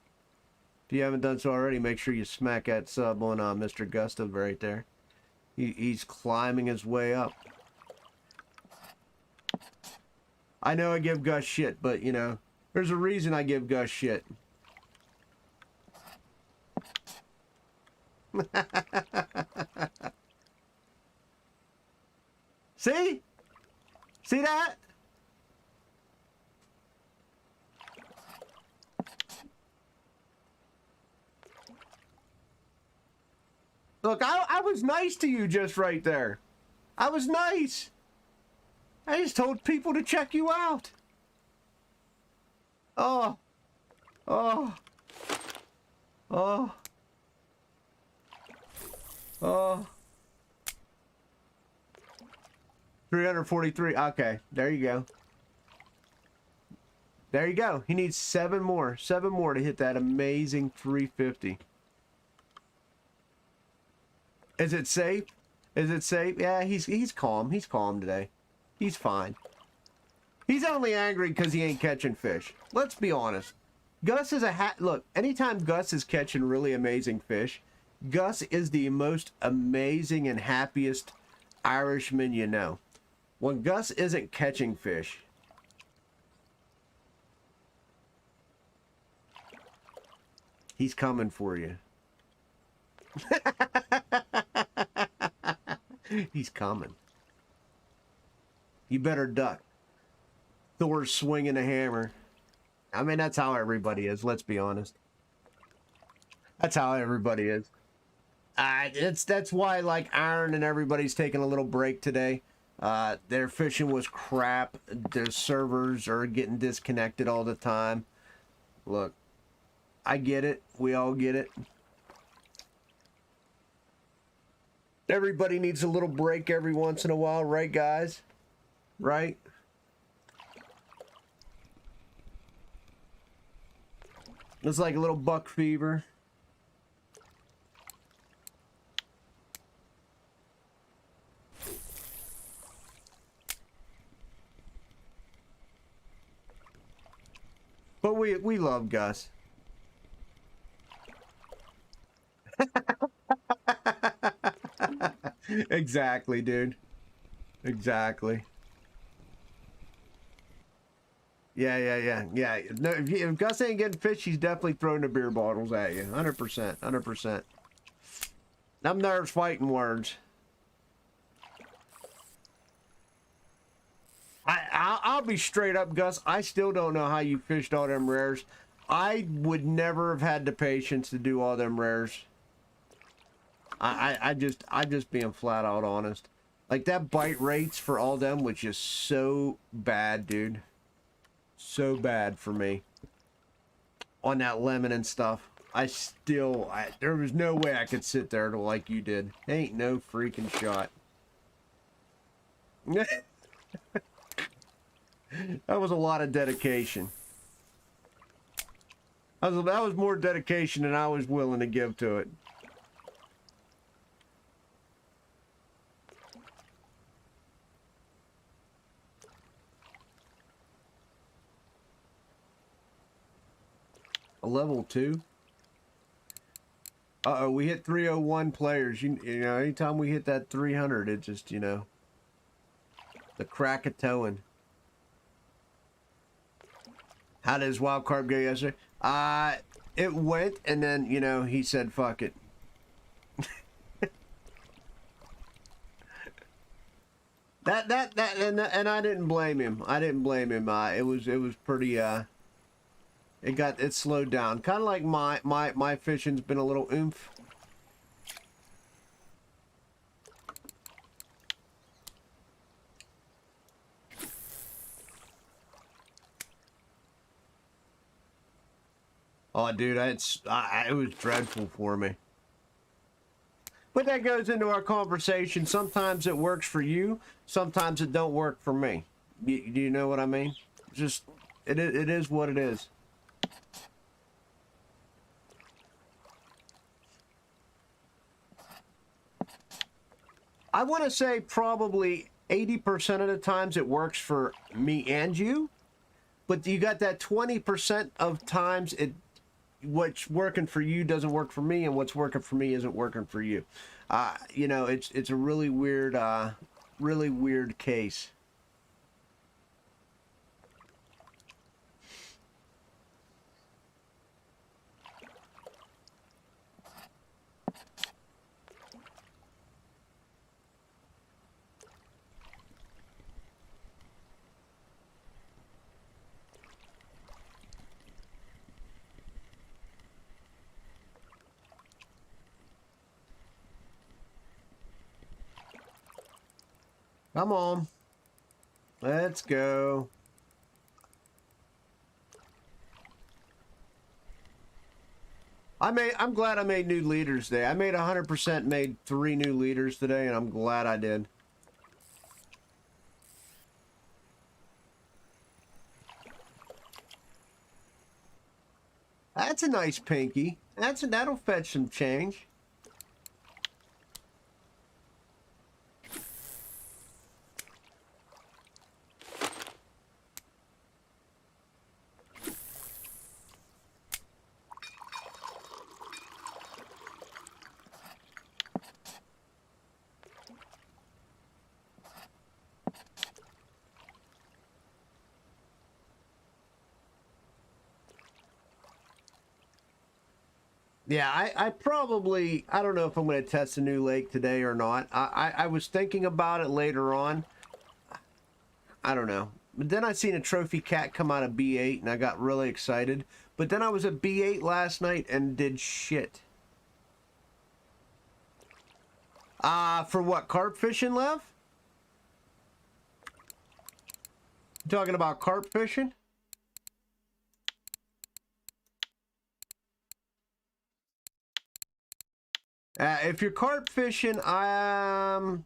If you haven't done so already, make sure you smack that sub on Mr. Gustav right there. He's climbing his way up. I know I give Gus shit, but, you know, there's a reason I give Gus shit. See? See that? Look, I was nice to you just right there. I was nice. I just told people to check you out. Oh. Oh. Oh. Oh. 343. Okay, there you go. There you go. He needs 7 more. 7 more to hit that amazing 350. Is it safe? Is it safe? Yeah, he's calm. He's calm today. He's fine. He's only angry because he ain't catching fish. Let's be honest. Gus is look, anytime Gus is catching really amazing fish, Gus is the most amazing and happiest Irishman you know. When Gus isn't catching fish, he's coming for you. He's coming. You better duck. Thor's swinging a hammer. I mean, that's how everybody is, let's be honest. That's how everybody is. That's why, like, Iron and everybody's taking a little break today. Their fishing was crap. Their servers are getting disconnected all the time. Look, I get it. We all get it. Everybody needs a little break every once in a while, right, guys? Right? It's like a little buck fever. But we love Gus. Exactly, dude. Exactly. Yeah. No, if Gus ain't getting fish, he's definitely throwing the beer bottles at you. 100%. 100%. Them nerves fighting words. I'll be straight up, Gus. I still don't know how you fished all them rares. I would never have had the patience to do all them rares. I just being flat out honest. Like, that bite rates for all them was just so bad, dude. So bad for me. On that lemon and stuff. There was no way I could sit there like you did. Ain't no freaking shot. That was a lot of dedication. That was more dedication than I was willing to give to it. A level 2? Uh-oh, we hit 301 players. You know, anytime we hit that 300, it just, you know, the Krakatoan. How did his wild card go yesterday? It went, and then, you know, he said, fuck it. And I didn't blame him. I didn't blame him. It was pretty, it slowed down. Kind of like my fishing's been a little oomph. Oh, dude, it was dreadful for me. But that goes into our conversation. Sometimes it works for you. Sometimes it don't work for me. Do you know what I mean? Just, it is what it is. I want to say probably 80% of the times it works for me and you. But you got that 20% of times what's working for you doesn't work for me, and what's working for me isn't working for you. You know, it's a really weird case. Come on. Let's go. I'm glad I made new leaders today. I made 100% made 3 new leaders today, and I'm glad I did. That's a nice pinky. That'll fetch some change. Yeah, I probably, I don't know if I'm going to test a new lake today or not. I was thinking about it later on. I don't know. But then I seen a trophy cat come out of B8 and I got really excited. But then I was at B8 last night and did shit. For what, carp fishing, Lev? You talking about carp fishing? If you're carp fishing, I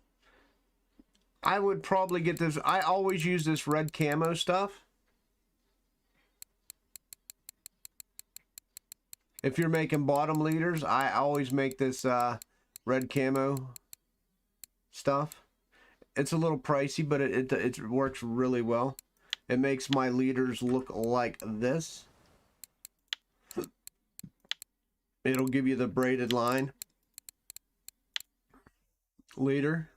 would probably get this. I always use this red camo stuff. If you're making bottom leaders, I always make this red camo stuff. It's a little pricey, but it works really well. It makes my leaders look like this. It'll give you the braided line leader.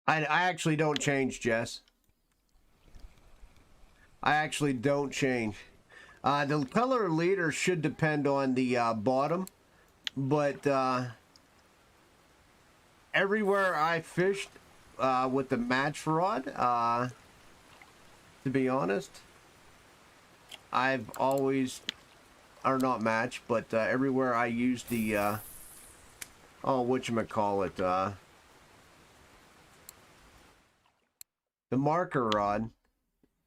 I actually don't change, Jess. I actually don't change. The color leader should depend on the bottom, but everywhere I fished with the match rod, to be honest, I've always, or not match, but everywhere I use the, oh, whatchamacallit, the marker rod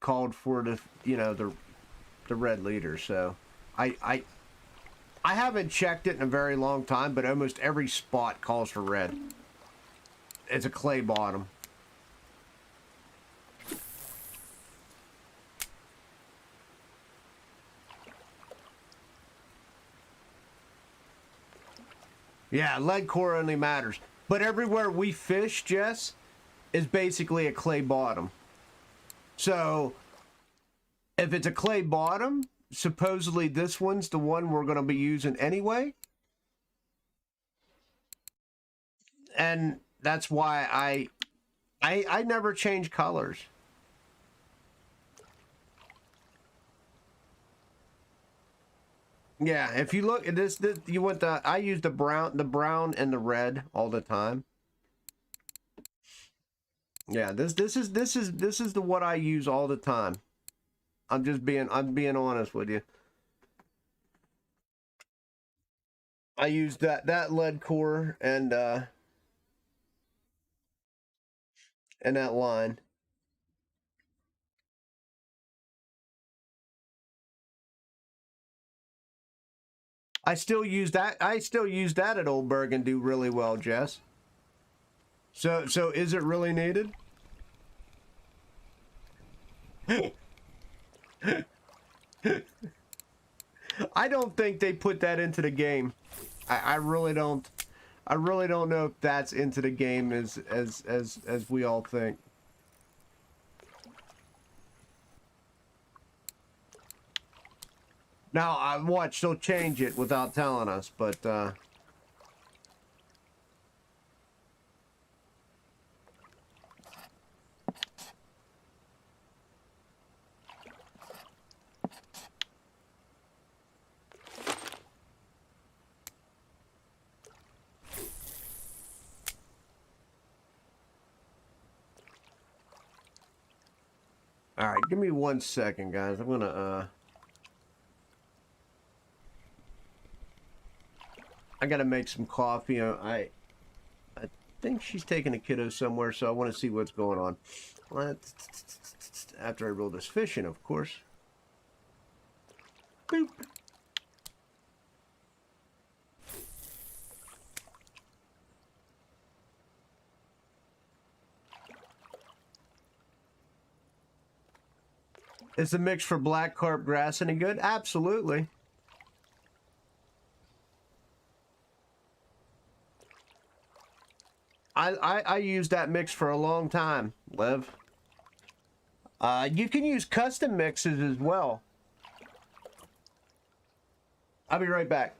called for the, you know, the red leader. So I haven't checked it in a very long time, but almost every spot calls for red. It's a clay bottom. Yeah, lead core only matters. But everywhere we fish, Jess, is basically a clay bottom. So if it's a clay bottom, supposedly this one's the one we're going to be using anyway. And that's why I never change colors. Yeah, if you look at this you want the, I use the brown and the red all the time. Yeah, this is the what I use all the time. I'm being honest with you. I use that lead core and that line. I still use that at Oldberg and do really well, Jess. So is it really needed? I don't think they put that into the game. I really don't. I really don't know if that's into the game as we all think. Now I watch they'll change it without telling us, but all right, give me 1 second, guys. I'm gonna I gotta make some coffee. I think she's taking a kiddo somewhere, so I want to see what's going on. After I roll this fish in, of course. Boop. Is the mix for black carp grass any good? Absolutely. I used that mix for a long time, Lev. You can use custom mixes as well. I'll be right back.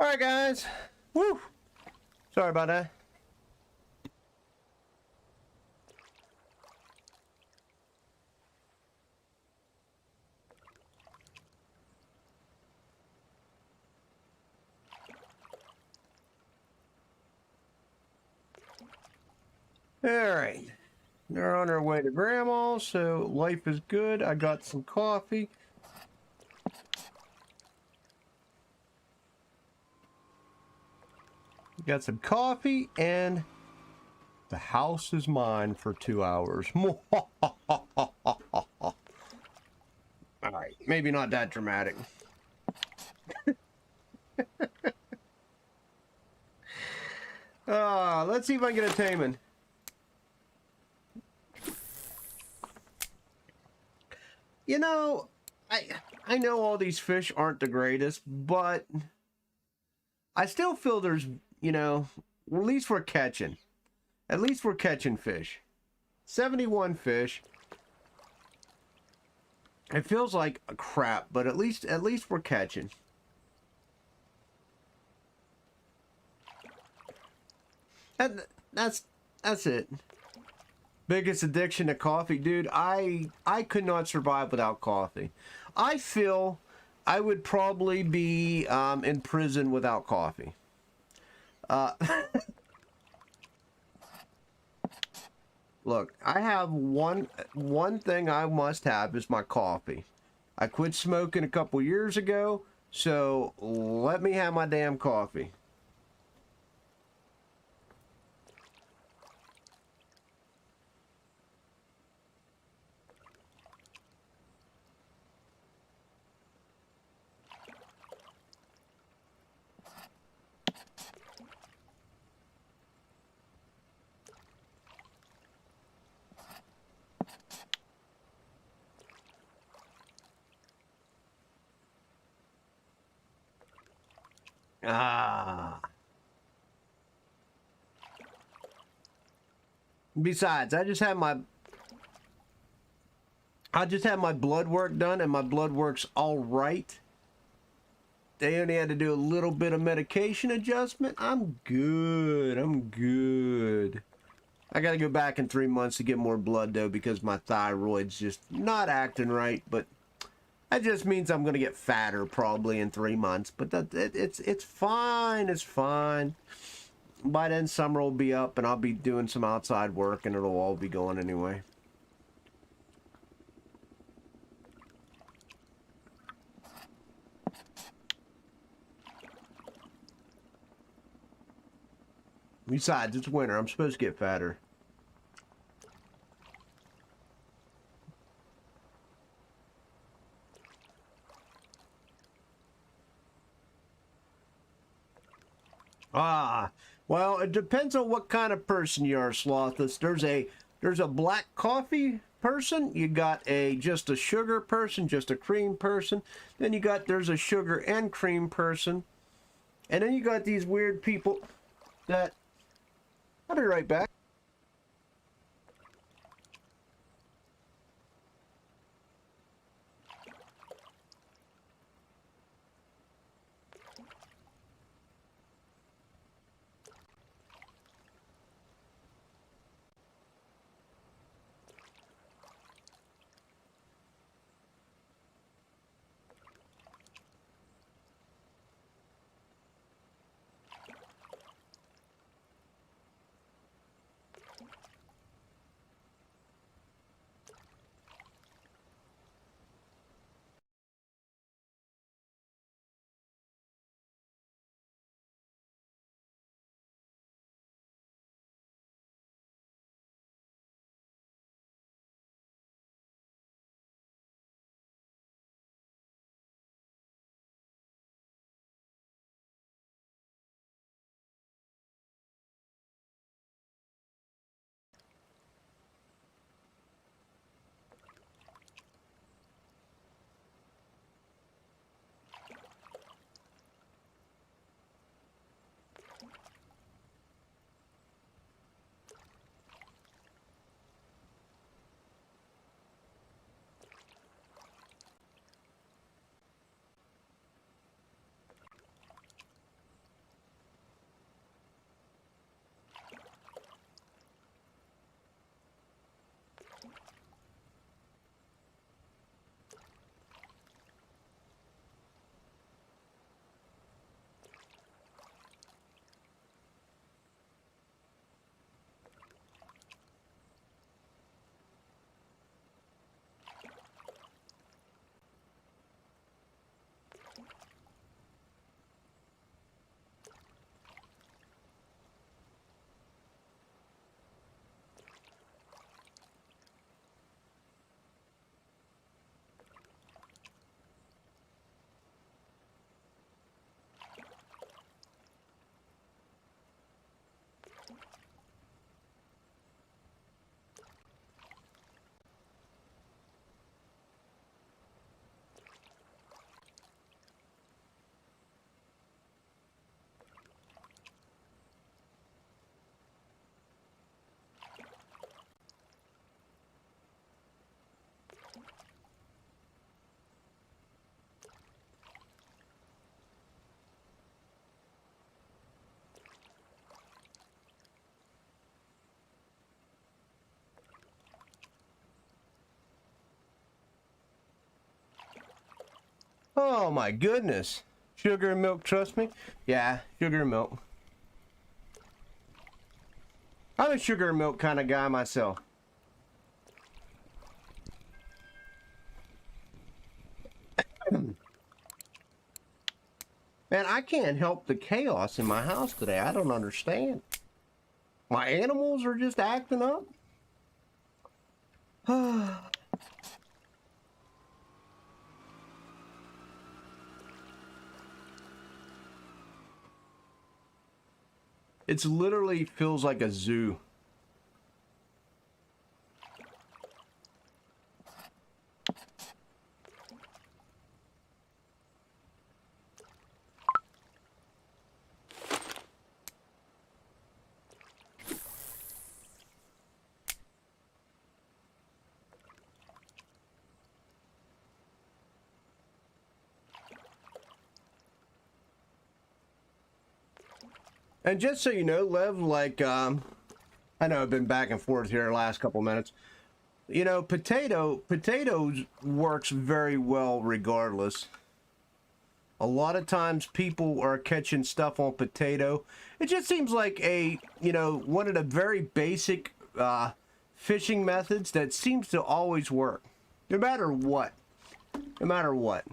All right, guys. Woo. Sorry about that. All right. They're on their way to Grandma, so life is good. I got some coffee. Got some coffee, and the house is mine for 2 hours. All right, maybe not that dramatic. Let's see if I can get a taming. You know, I know all these fish aren't the greatest, but I still feel there's, you know, at least we're catching. At least we're catching fish. 71 fish. It feels like a crap, but at least we're catching. That's it. Biggest addiction to coffee, dude. I could not survive without coffee. I feel I would probably be in prison without coffee. Look, I have one thing I must have is my coffee. I quit smoking a couple years ago, so let me have my damn coffee. Besides, I just had my blood work done, and my blood work's all right. They only had to do a little bit of medication adjustment. I'm good. I'm good. I got to go back in 3 months to get more blood, though, because my thyroid's just not acting right. But that just means I'm going to get fatter probably in 3 months. But it's fine. It's fine. By then, summer will be up, and I'll be doing some outside work, and it'll all be going anyway. Besides, it's winter. I'm supposed to get fatter. Well, it depends on what kind of person you are, Slothless. There's a black coffee person. You got just a sugar person, just a cream person. Then there's a sugar and cream person. And then you got these weird people that... I'll be right back. Oh my goodness. Sugar and milk, trust me. Yeah, sugar and milk. I'm a sugar and milk kind of guy myself. Man, I can't help the chaos in my house today. I don't understand. My animals are just acting up. It's literally feels like a zoo. And just so you know, Lev, like, I know I've been back and forth here the last couple minutes. You know, potatoes works very well regardless. A lot of times people are catching stuff on potato. It just seems like a, you know, one of the very basic fishing methods that seems to always work. No matter what. No matter what.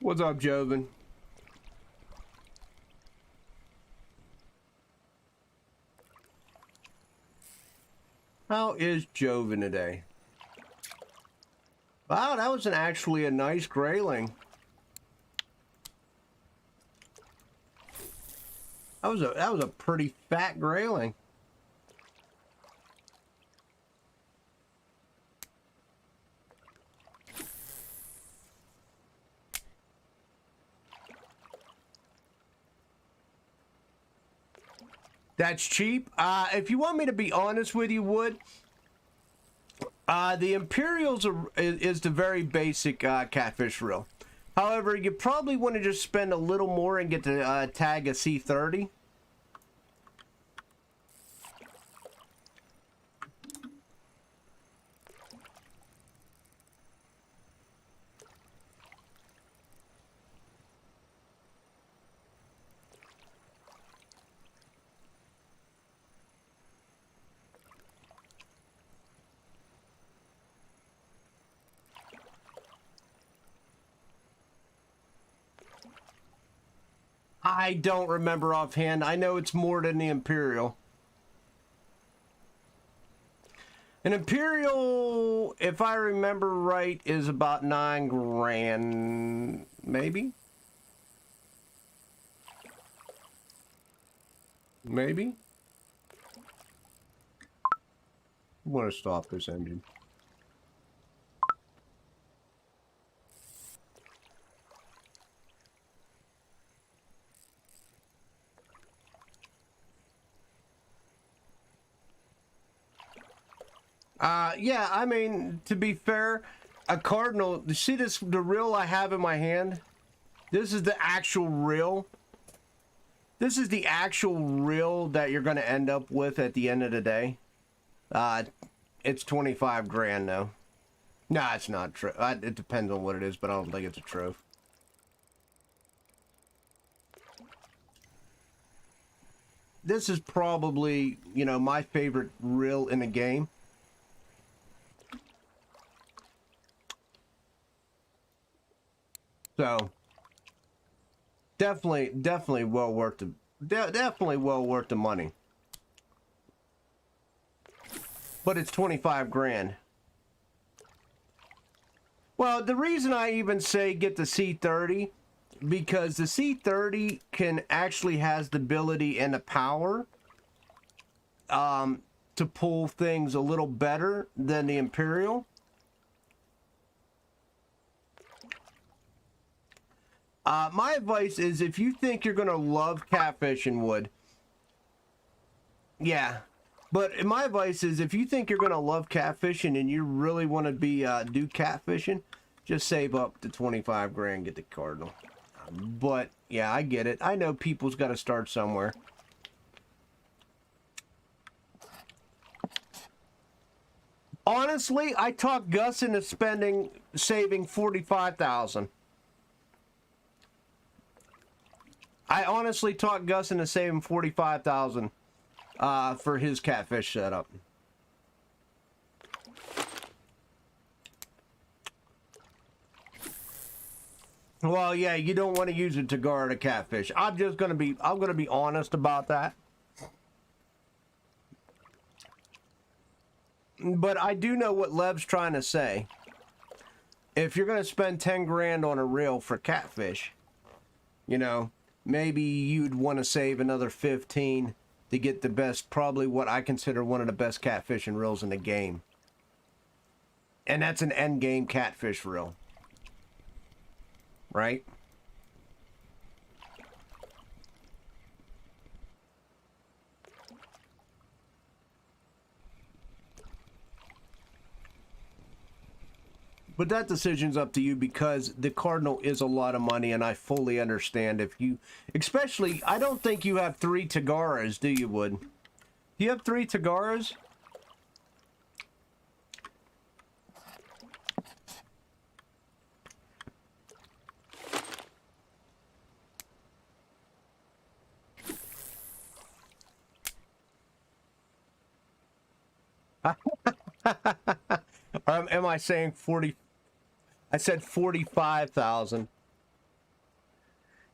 What's up, Joven? How is Joven today? Wow, that was actually a nice grayling. That was a pretty fat grayling. That's cheap. If you want me to be honest with you, Wood, the Imperials is the very basic catfish reel. However, you probably want to just spend a little more and get to tag a C30. I don't remember offhand. I know it's more than the Imperial. An Imperial, if I remember right, is about 9 grand, maybe? Maybe? I want to stop this engine. Yeah, I mean, to be fair, a cardinal, you see this, the reel I have in my hand? This is the actual reel. This is the actual reel that you're going to end up with at the end of the day. It's 25 grand though. Nah, it's not true. It depends on what it is, but I don't think it's a trove. This is probably, you know, my favorite reel in the game. So definitely well worth the definitely well worth the money. But it's 25 grand. Well, the reason I even say get the C30, because the C30 can actually has the ability and the power to pull things a little better than the Imperial. My advice is, if you think you're going to love catfishing, Wood, yeah, But my advice is, if you think you're going to love catfishing and you really want to be do catfishing, just save up to 25 grand, get the Cardinal. But yeah, I get it. I know people's got to start somewhere. Honestly, I talked Gus into saving 45,000. I honestly talked Gus into saving 45,000 for his catfish setup. Well, yeah, you don't want to use it to guard a catfish. I'm gonna be honest about that. But I do know what Lev's trying to say. If you're gonna spend 10 grand on a reel for catfish, you know, maybe you'd want to save another 15 to get the best, probably what I consider one of the best catfishing reels in the game. And that's an end game catfish reel. Right? But that decision's up to you, because the Cardinal is a lot of money, and I fully understand if you, especially, I don't think you have 3 Tagaras, do you, Wood? Do you have 3 Tagaras? Am I saying 40? I said 45,000.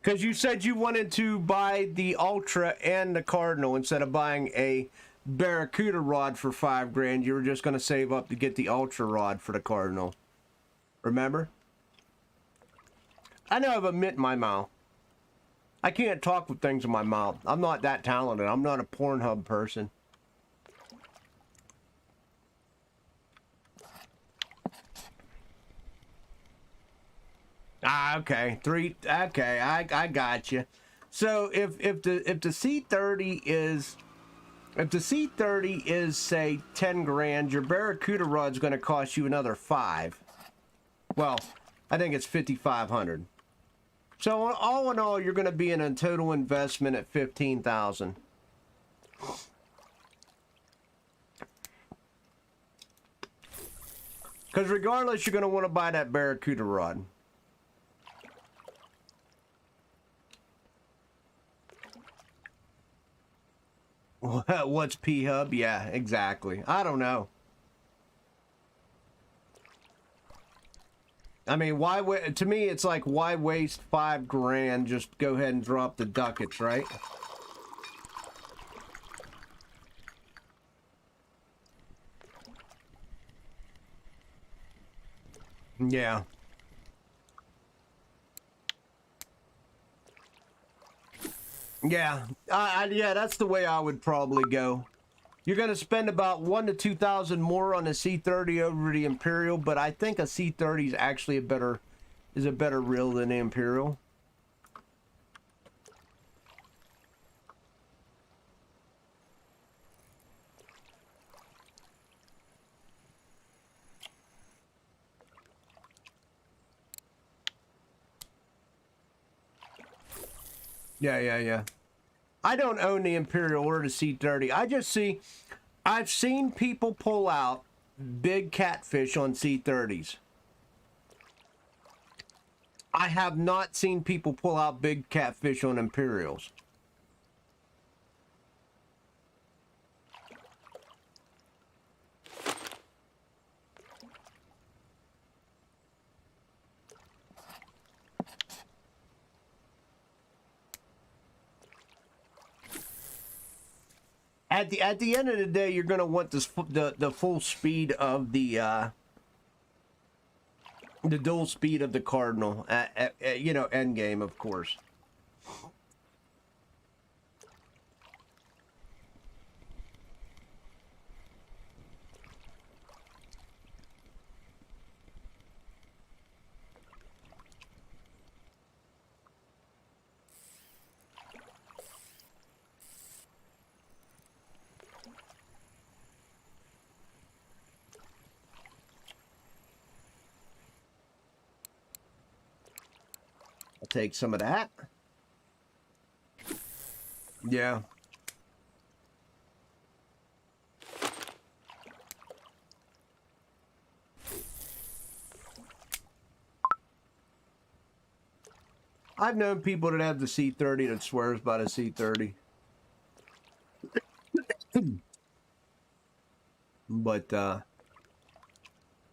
Because you said you wanted to buy the Ultra and the Cardinal instead of buying a Barracuda rod for 5 grand. You were just going to save up to get the Ultra rod for the Cardinal. Remember? I know I have a mitt in my mouth. I can't talk with things in my mouth. I'm not that talented. I'm not a Pornhub person. Ah, okay. 3. Okay, I got you. So if the C30 is, if the C30 is, say, 10 grand, your Barracuda rod's going to cost you another 5. Well, I think it's 5,500. So all in all, you're going to be in a total investment at 15,000. Because regardless, you're going to want to buy that Barracuda rod. What's P-Hub? Yeah, exactly. I don't know. I mean, why? To me, it's like, why waste 5 grand? Just go ahead and drop the ducats, right? Yeah. Yeah, yeah, that's the way I would probably go. You're going to spend about 1,000 to 2,000 more on a C30 over the Imperial, but I think a C30 is actually a better reel than the Imperial. Yeah. I don't own the Imperial or the C30. I've seen people pull out big catfish on C30s. I have not seen people pull out big catfish on Imperials. At the end of the day, you're going to want the full speed of the dual speed of the Cardinal at you know, end game, of course. take some of that. Yeah. I've known people that have the C30 that swears by the C30. But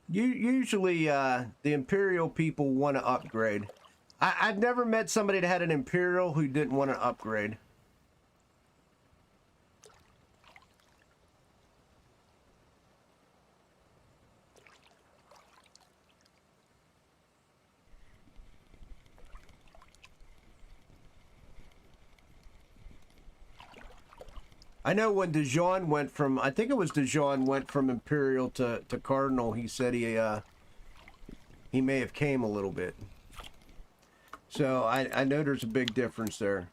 usually the Imperial people want to upgrade. I've never met somebody that had an Imperial who didn't want to upgrade. I know when Dijon went from, I think it was Dijon went from Imperial to Cardinal, he said he may have came a little bit. So I know there's a big difference there.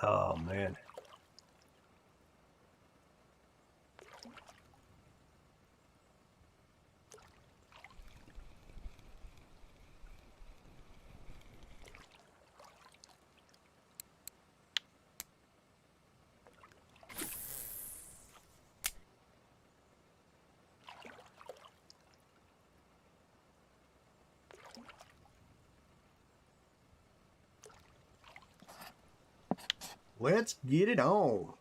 Oh, man. Let's get it on.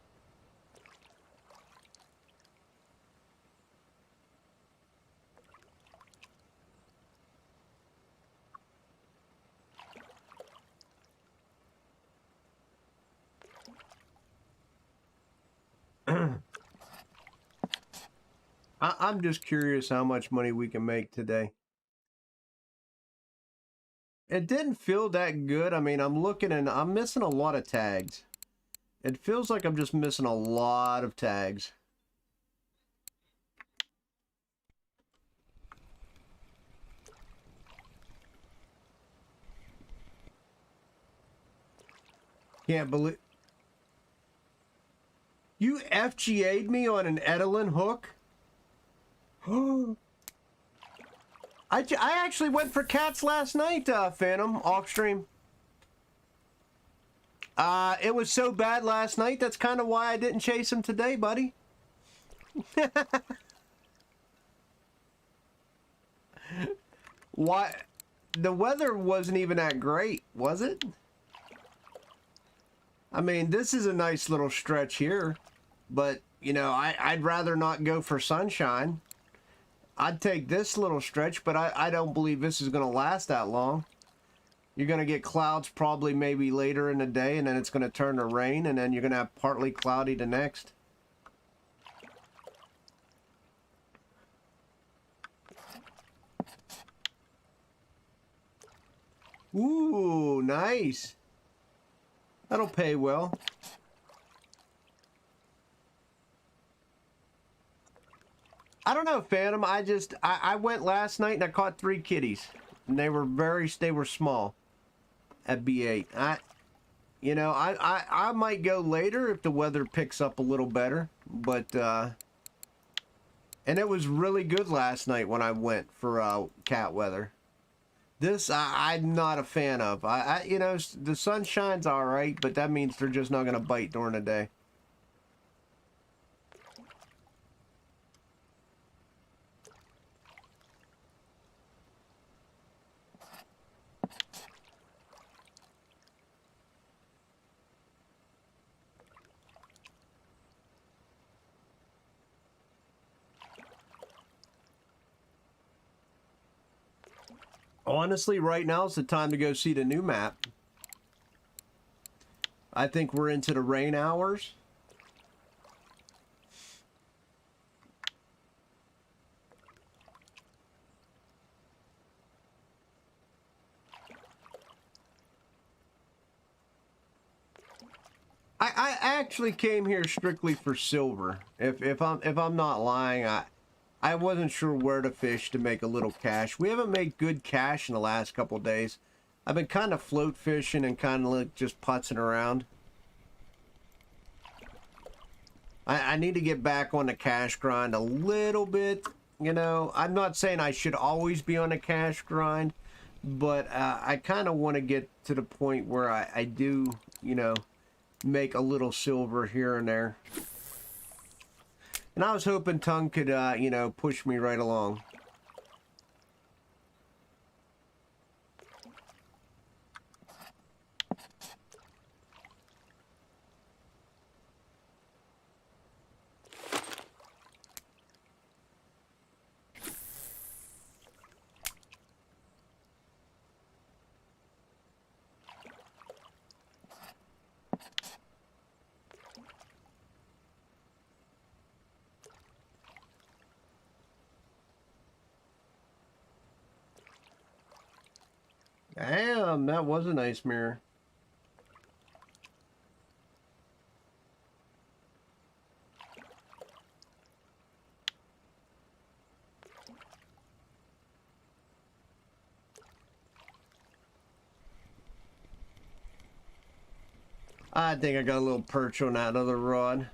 I'm just curious how much money we can make today. It didn't feel that good. I mean, I'm looking and I'm missing a lot of tags. It feels like I'm just missing a lot of tags. Can't believe... You FGA'd me on an Edelin hook? I actually went for cats last night, Phantom, off stream. It was so bad last night, that's kind of why I didn't chase him today, buddy. Why? The weather wasn't even that great, was it? I mean, this is a nice little stretch here, but, you know, I'd rather not go for sunshine. I'd take this little stretch, but I don't believe this is going to last that long. You're going to get clouds probably maybe later in the day, and then it's going to turn to rain, and then you're going to have partly cloudy the next. Ooh, nice. That'll pay well. I don't know, Phantom. I went last night and I caught 3 kitties. And they were small at B8. I might go later if the weather picks up a little better. But, and it was really good last night when I went for cat weather. This, I'm not a fan of. You know, the sun shines all right, but that means they're just not going to bite during the day. Honestly, right now is the time to go see the new map. I think we're into the rain hours. I actually came here strictly for silver. If I'm not lying, I wasn't sure where to fish to make a little cash. We haven't made good cash in the last couple days. I've been kind of float fishing and kind of like just putzing around. I need to get back on the cash grind a little bit. You know, I'm not saying I should always be on a cash grind, but I kind of want to get to the point where I do, you know, make a little silver here and there. And I was hoping Tongue could, you know, push me right along. Damn, that was a nice mirror. I think I got a little perch on that other rod.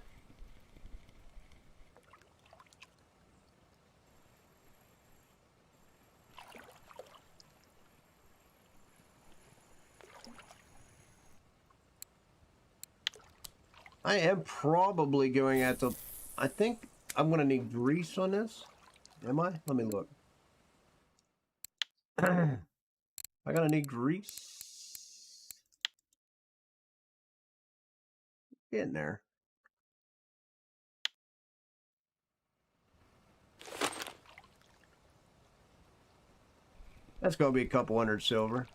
I am probably going at the... I think I'm going to need grease on this. Am I? Let me look. I gotta need grease. Get in there. That's gonna be a couple hundred silver.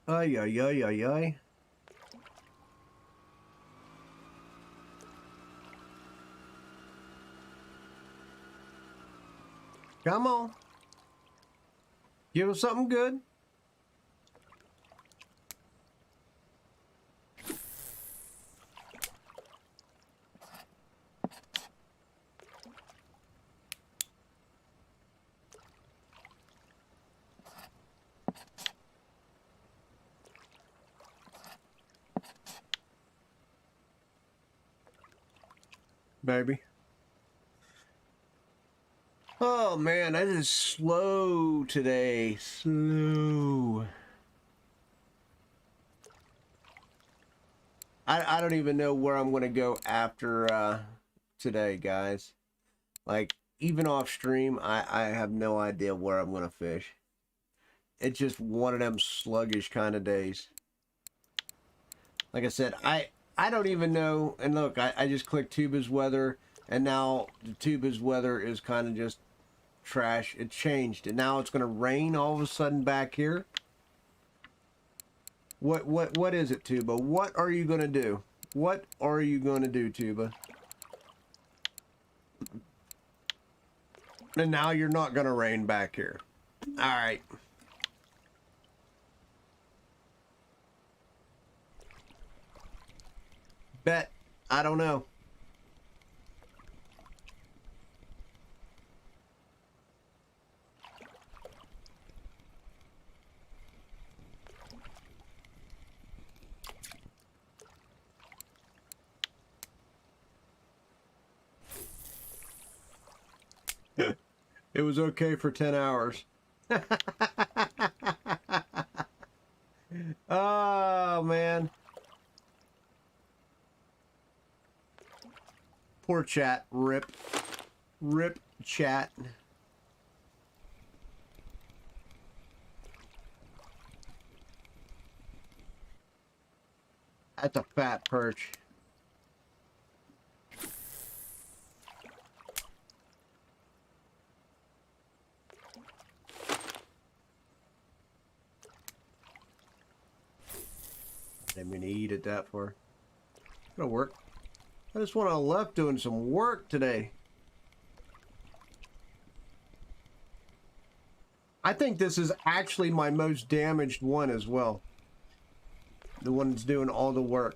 Ay, ay, ay, ay, ay. Come on. Give us something good. Baby. Oh man, that is slow today. Slow. I don't even know where I'm gonna go after today, guys. Like, even off stream, I have no idea where I'm gonna fish. It's just one of them sluggish kind of days. Like I said, I don't even know. And look, I just clicked Tuba's weather, and now the Tuba's weather is kind of just trash. It changed, and now it's going to rain all of a sudden back here. What is it, Tuba? What are you going to do? What are you going to do, Tuba? And now you're not going to rain back here. All right. Bet. I don't know. It was okay for 10 hours. poor chat. Rip. Rip chat. That's a fat perch. I didn't mean to eat it that far. It'll work. I just want to left doing some work today. I think this is actually my most damaged one as well. The one that's doing all the work.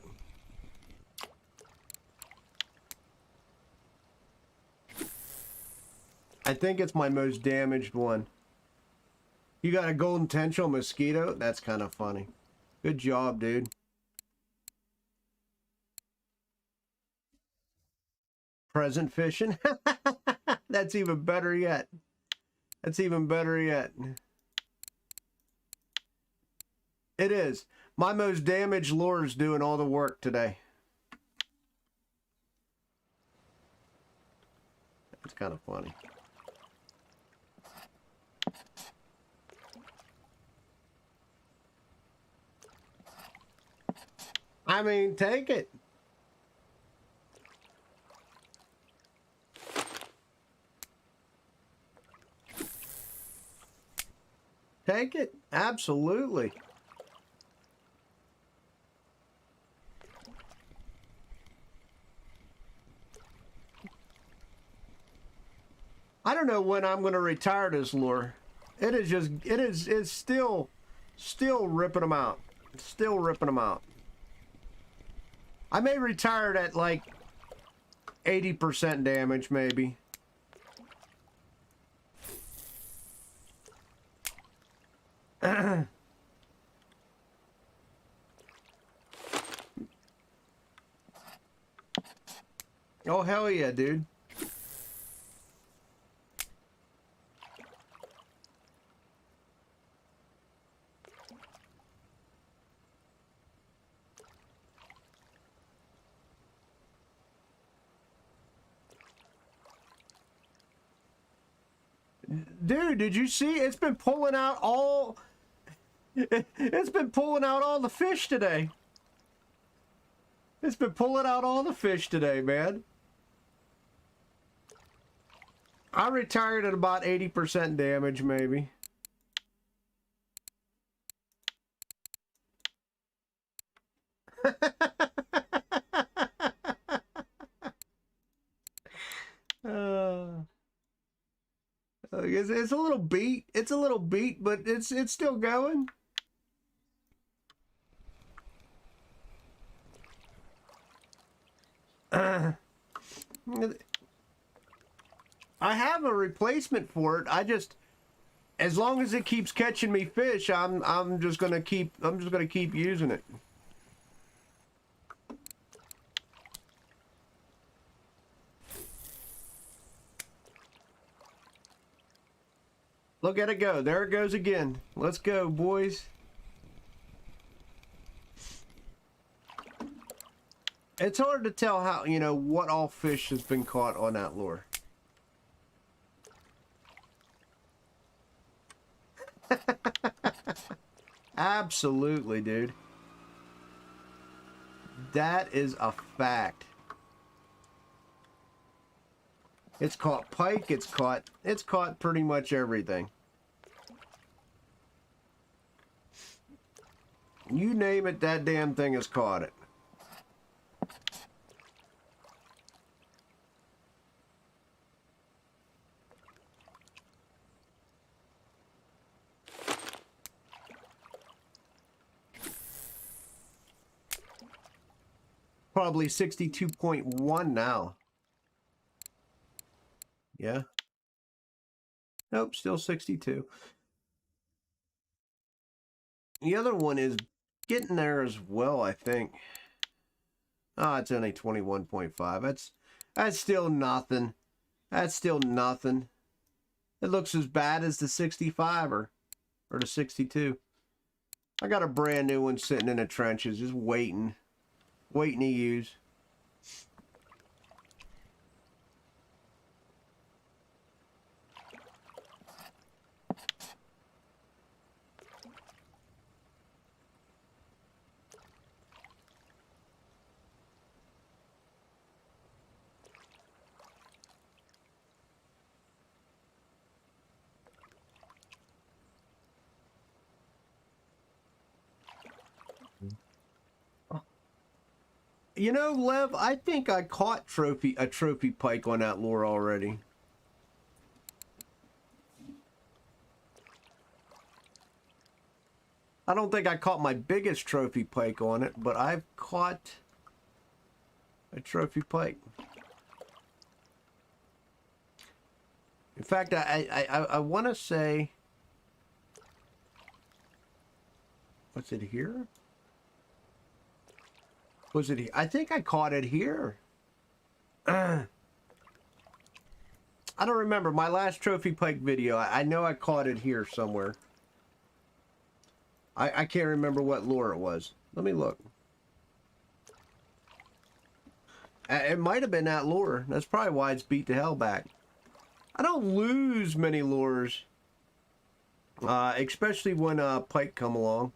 I think it's my most damaged one. You got a golden tensile mosquito? That's kind of funny. Good job, dude. Present fishing? That's even better yet. That's even better yet. It is. My most damaged lure is doing all the work today. That's kind of funny. I mean, take it. Take it. Absolutely. I don't know when I'm going to retire this lure. It is just, it's still ripping them out. Still ripping them out. I may retire it at like 80% damage, maybe. Oh, hell yeah, dude. Dude, did you see? It's been pulling out all... It's been pulling out all the fish today. It's been pulling out all the fish today, man. I retired at about 80% damage, maybe. It's a little beat. It's a little beat, but it's still going. I have a replacement for it. I just, as long as it keeps catching me fish, I'm just gonna keep using it. Look at it go. There it goes again. Let's go, boys. It's hard to tell how, you know, what all fish has been caught on that lure. Absolutely, dude. That is a fact. It's caught pike, it's caught pretty much everything. You name it, that damn thing has caught it. Probably 62.1 now. Yeah. Nope, still 62. The other one is getting there as well, I think. Ah, it's only 21.5. That's still nothing. That's still nothing. It looks as bad as the 65 or the 62. I got a brand new one sitting in the trenches, just waiting to use. You know, Lev, I think I caught a trophy pike on that lure already. I don't think I caught my biggest trophy pike on it, but I've caught a trophy pike. In fact, I want to say, what's it here? Was it here? I think I caught it here. I don't remember. My last trophy pike video, I know I caught it here somewhere. I can't remember what lure it was. Let me look. It might have been that lure. That's probably why it's beat the hell back. I don't lose many lures. Especially when pike come along.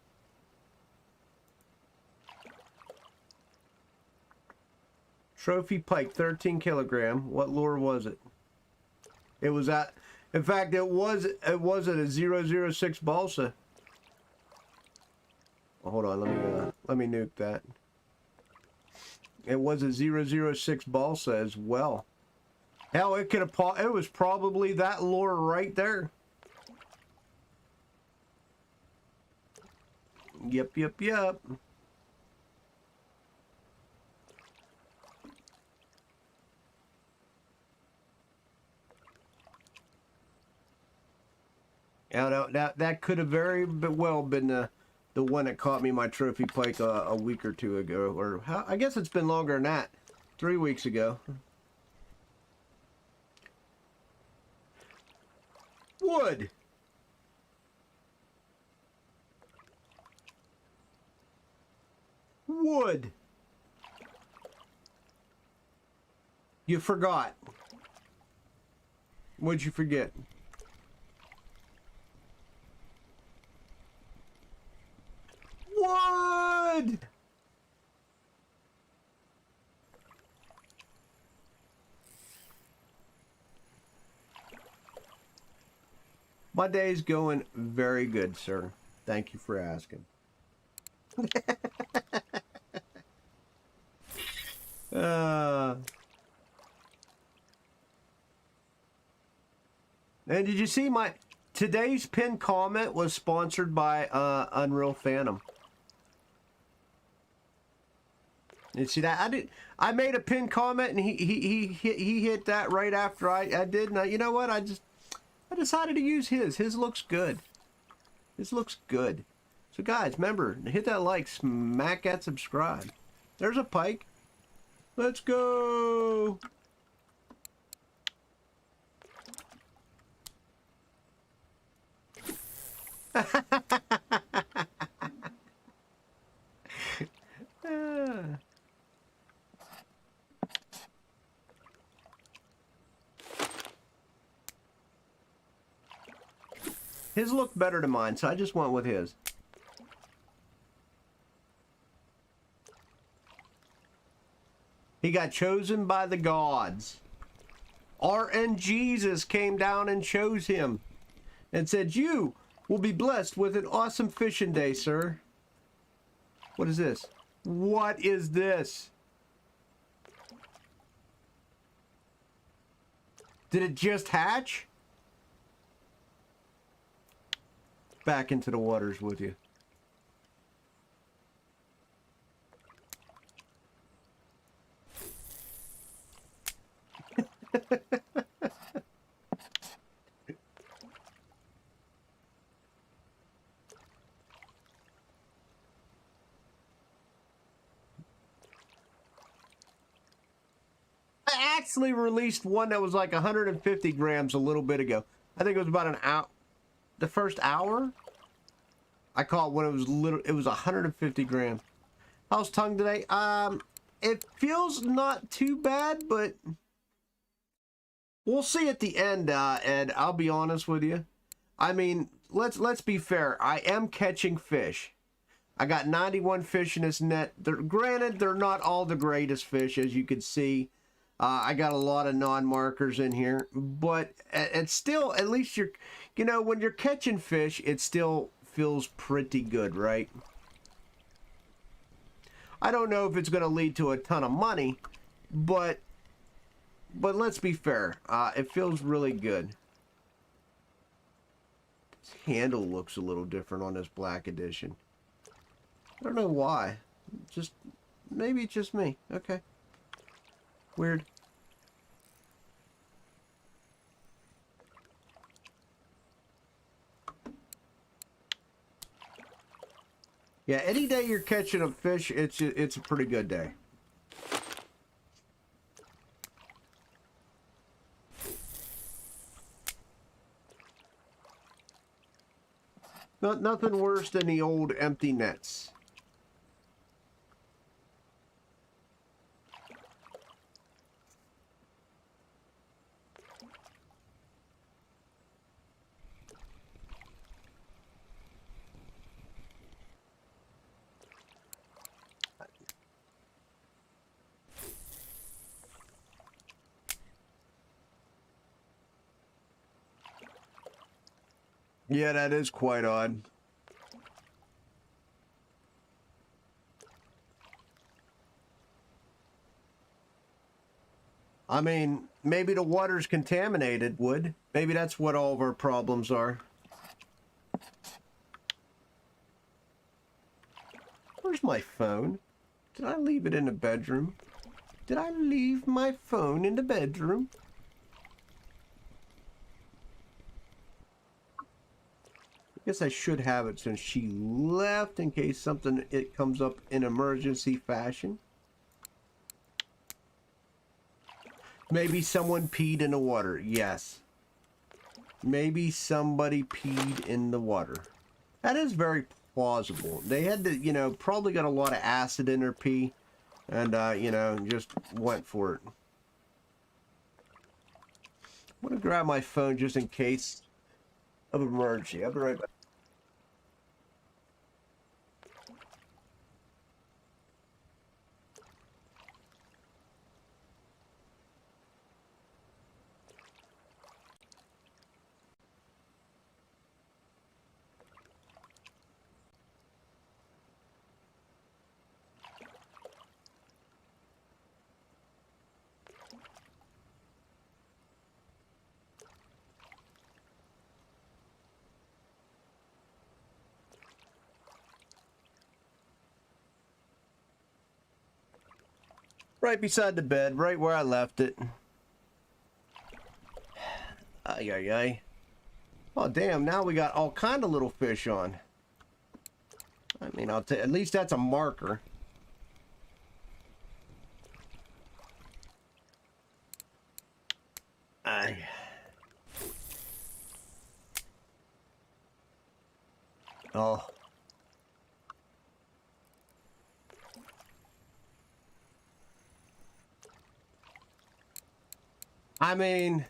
Trophy pike, 13 kilogram. What lure was it? It was at, in fact, it was at a 006 balsa. Oh, hold on, let me nuke that. It was a 006 balsa as well. Hell, it could have, it was probably that lure right there. Yep. Now, that could have very well been the one that caught me my trophy pike a week or two ago, or I guess it's been longer than that. 3 weeks ago. Wood. Wood. You forgot. What'd you forget? Wood! My day's going very good, sir. Thank you for asking. And did you see today's pinned comment was sponsored by Unreal Phantom. You see that? I made a pinned comment and he hit that right after I did. Now you know what? I decided to use his. His looks good. His looks good. So guys, remember, hit that like, smack that subscribe. There's a pike. Let's go. His looked better than mine, so I just went with his. He got chosen by the gods. RN Jesus came down and chose him and said, "You will be blessed with an awesome fishing day, sir." What is this? What is this? Did it just hatch? Back into the waters with you. I actually released one that was like 150 grams a little bit ago. I think it was about an hour. The first hour? I caught when it was little. It was 150 grams. How's tongue today? It feels not too bad, but we'll see at the end, Ed. I'll be honest with you. I mean, let's be fair. I am catching fish. I got 91 fish in this net. Granted, they're not all the greatest fish, as you can see. I got a lot of non-markers in here, but it's still, at least you know, when you're catching fish, it still feels pretty good, right? I don't know if it's going to lead to a ton of money, but let's be fair. It feels really good. This handle looks a little different on this black edition. I don't know why. Just maybe it's just me. Okay. Weird. Yeah, any day you're catching a fish, it's a pretty good day. Nothing worse than the old empty nets. Yeah, that is quite odd. I mean, maybe the water's contaminated, Wood. Maybe that's what all of our problems are. Where's my phone? Did I leave it in the bedroom? Did I leave my phone in the bedroom? I guess I should have it since she left in case it comes up in emergency fashion. Maybe someone peed in the water. Yes. Maybe somebody peed in the water. That is very plausible. They had to, you know, probably got a lot of acid in their pee and, you know, just went for it. I'm going to grab my phone just in case of emergency. I'll be right back. Right beside the bed, right where I left it. Ay, ay, ay. Oh, damn, now we got all kind of little fish on. I mean, at least that's a marker. Ay. Oh. I mean,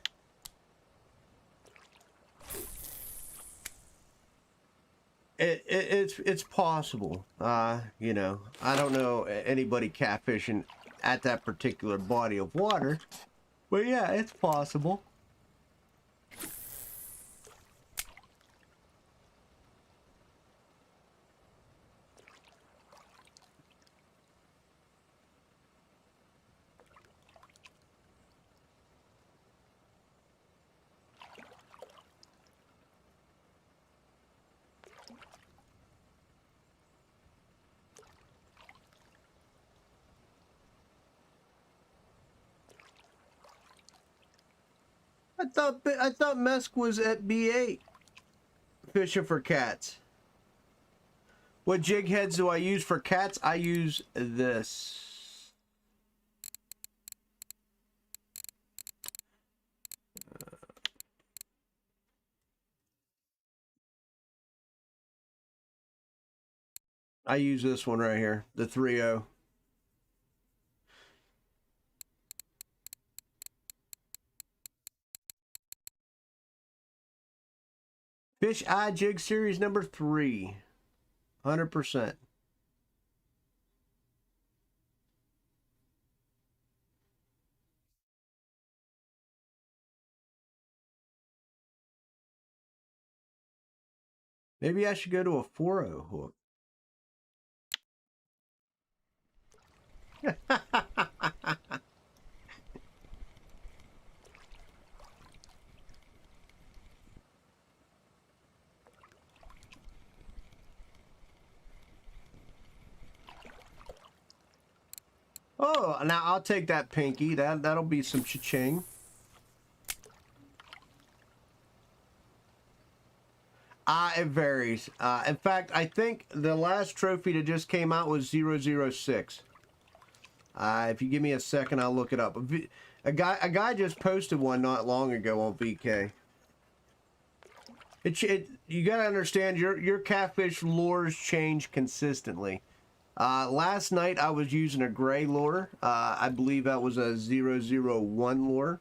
it's possible. You know, I don't know anybody catfishing at that particular body of water, but yeah, it's possible. I thought Mesk was at B8 fishing for cats. What jig heads do I use for cats? I use this. I use this one right here, the 3.0. Fish Eye Jig Series number 3. 100%. Maybe I should go to a 4.0 hook. Oh, now I'll take that pinky. That'll be some cha-ching. It varies. In fact, I think the last trophy that just came out was 006. If you give me a second, I'll look it up. A guy just posted one not long ago on VK. You gotta understand your catfish lures change consistently. Last night I was using a gray lure. I believe that was a 001 lure.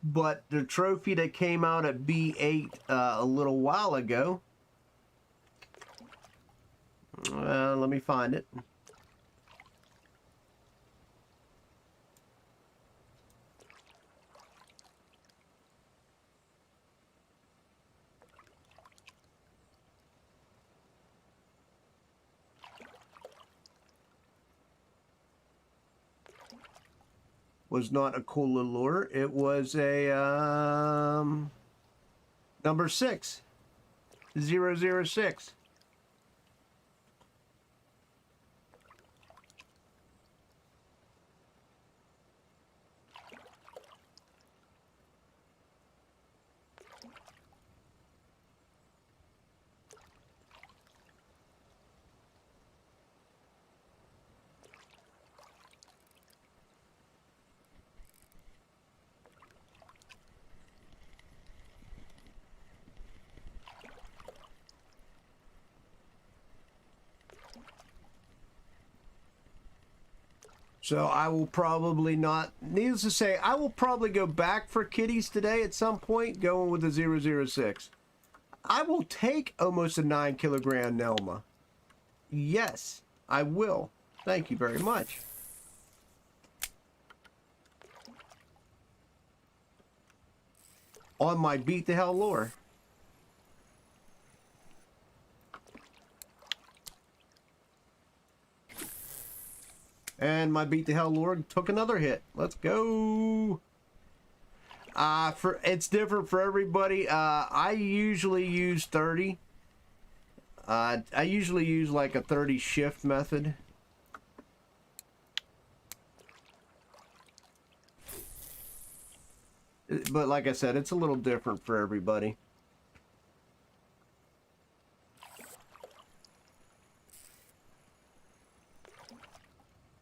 But the trophy that came out at B8 a little while ago, let me find it. Was not a cooler lure. It was a number 6, 006. So I will probably not, needless to say, I will probably go back for kitties today at some point, going with the 006. I will take almost a 9-kilogram Nelma. Yes, I will. Thank you very much. On my Beat the Hell lure. And my Beat the Hell lure took another hit. Let's go. It's different for everybody. I usually use 30. I usually use like a 30 shift method. But like I said, it's a little different for everybody.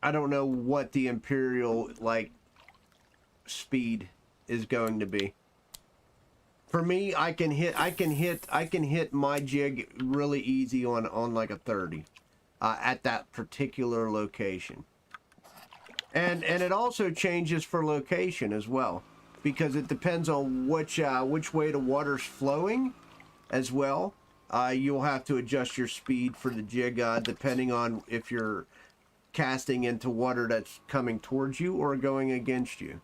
I don't know what the Imperial like speed is going to be. For me, I can hit my jig really easy on like a 30 at that particular location. And it also changes for location as well, because it depends on which way the water's flowing as well. You'll have to adjust your speed for the jig depending on if you're casting into water that's coming towards you or going against you.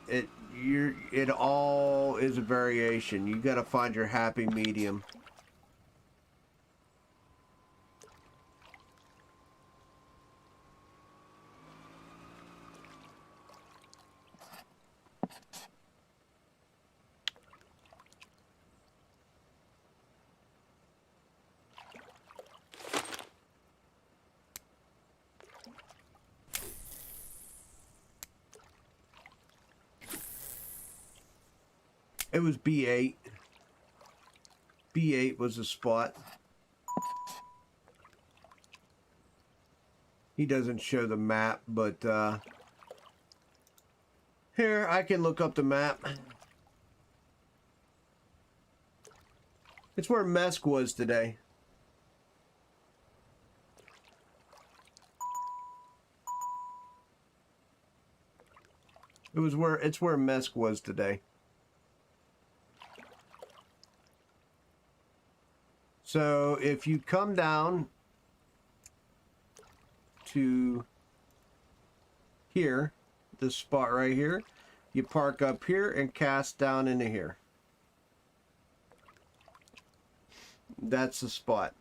It all is a variation. You got to find your happy medium. It was B8. B8 was the spot. He doesn't show the map, but here, I can look up the map. It's where Mesk was today. It's where Mesk was today. So if you come down to here, this spot right here, you park up here and cast down into here. That's the spot.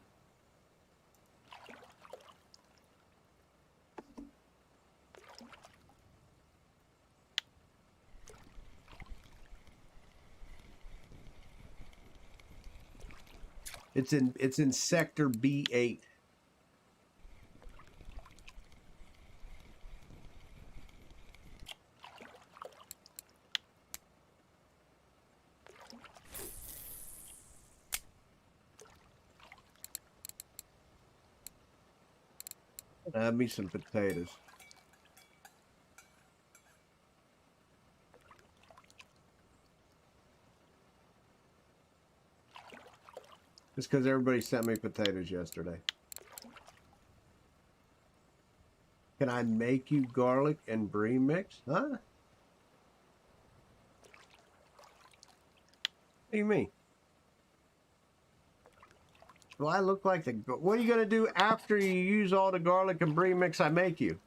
It's in sector B8. Add me some potatoes. It's because everybody sent me potatoes yesterday. Can I make you garlic and brie mix? Huh? What do you mean? Do I look like the... What are you going to do after you use all the garlic and brie mix I make you?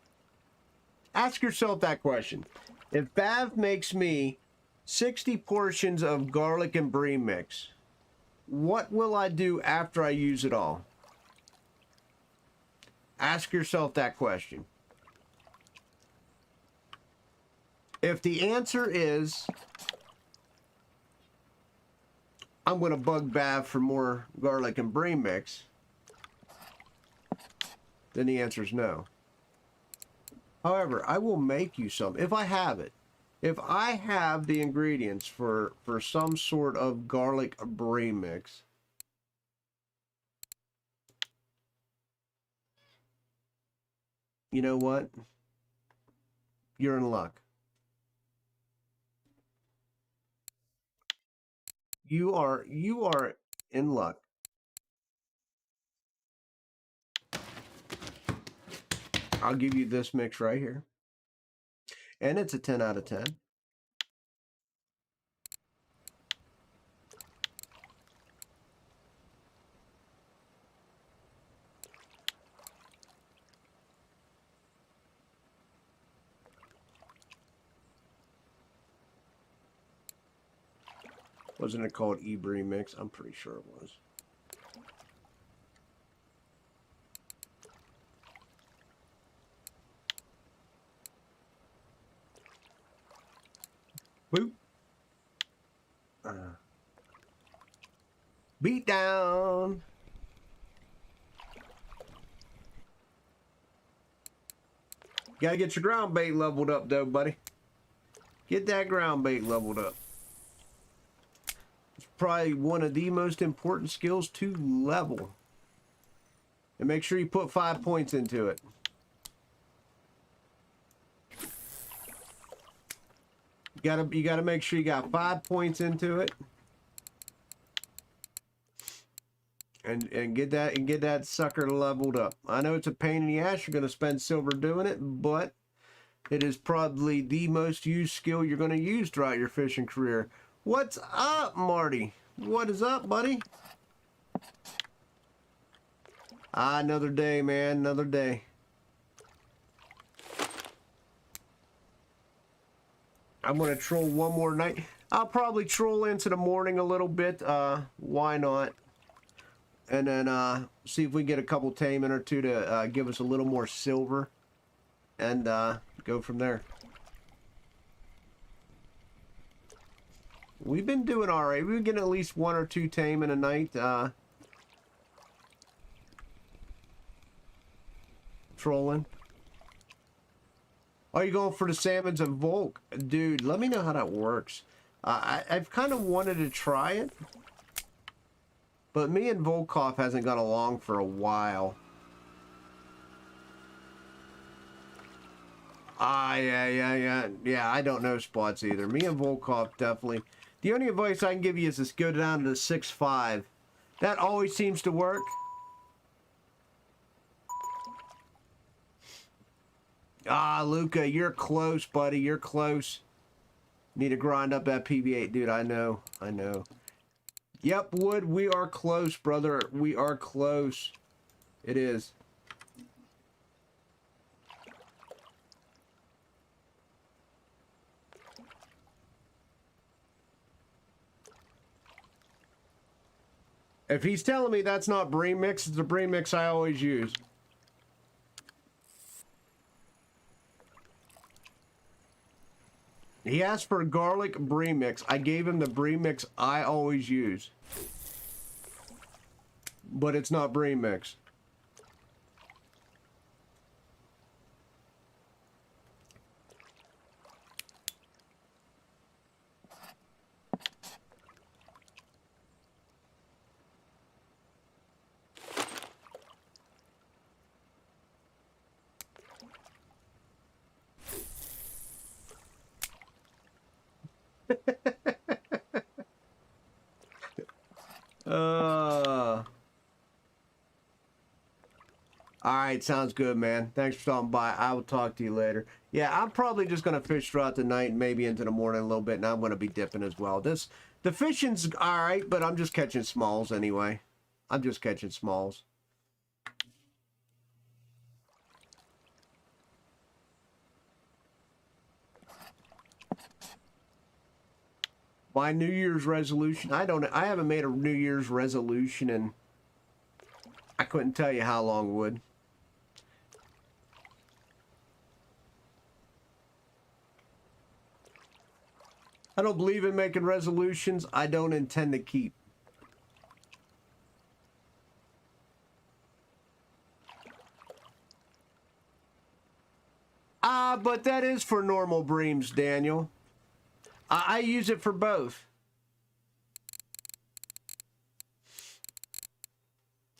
Ask yourself that question. If Bav makes me 60 portions of garlic and brie mix, what will I do after I use it all? Ask yourself that question. If the answer is, I'm going to bug Bav for more garlic and brie mix, then the answer is no. However, I will make you some if I have it. If I have the ingredients for some sort of garlic brie mix, you know what? You're in luck. You are in luck. I'll give you this mix right here. And it's a 10 out of 10. Wasn't it called E-Brie mix? I'm pretty sure it was. Boop. Beat down. Gotta get your ground bait leveled up though, buddy. Get that ground bait leveled up. It's probably one of the most important skills to level. And make sure you put 5 points into it. You gotta make sure you got 5 points into it. And get that sucker leveled up. I know it's a pain in the ass. You're gonna spend silver doing it, but it is probably the most used skill you're gonna use throughout your fishing career. What's up, Marty? What is up, buddy? Another day, man. Another day. I'm gonna troll one more night. I'll probably troll into the morning a little bit. Why not? And then see if we can get a couple tame in or two to give us a little more silver. And go from there. We've been doing alright. We've been getting at least 1 or 2 tame in a night. Trolling. Are you going for the salmons and Volk? Dude, let me know how that works. I've kind of wanted to try it. But me and Volkov hasn't got along for a while. Yeah, I don't know spots either. Me and Volkov definitely. The only advice I can give you is just go down to the 6.5. That always seems to work. Luca, you're close, buddy. You're close. Need to grind up that PB8, dude. I know. Yep, Wood, we are close, brother. We are close. It is. If he's telling me that's not brie mix, it's the brie mix I always use. He asked for a garlic brie mix. I gave him the brie mix I always use. but it's not bream mix. Alright, sounds good, man. Thanks for stopping by. I will talk to you later. Yeah, I'm probably just going to fish throughout the night and maybe into the morning a little bit, and I'm going to be dipping as well. The fishing's alright, but I'm just catching smalls anyway. I'm just catching smalls. My New Year's resolution, I haven't made a New Year's resolution and I couldn't tell you how long would. I don't believe in making resolutions I don't intend to keep. But that is for normal breams, Daniel. I use it for both.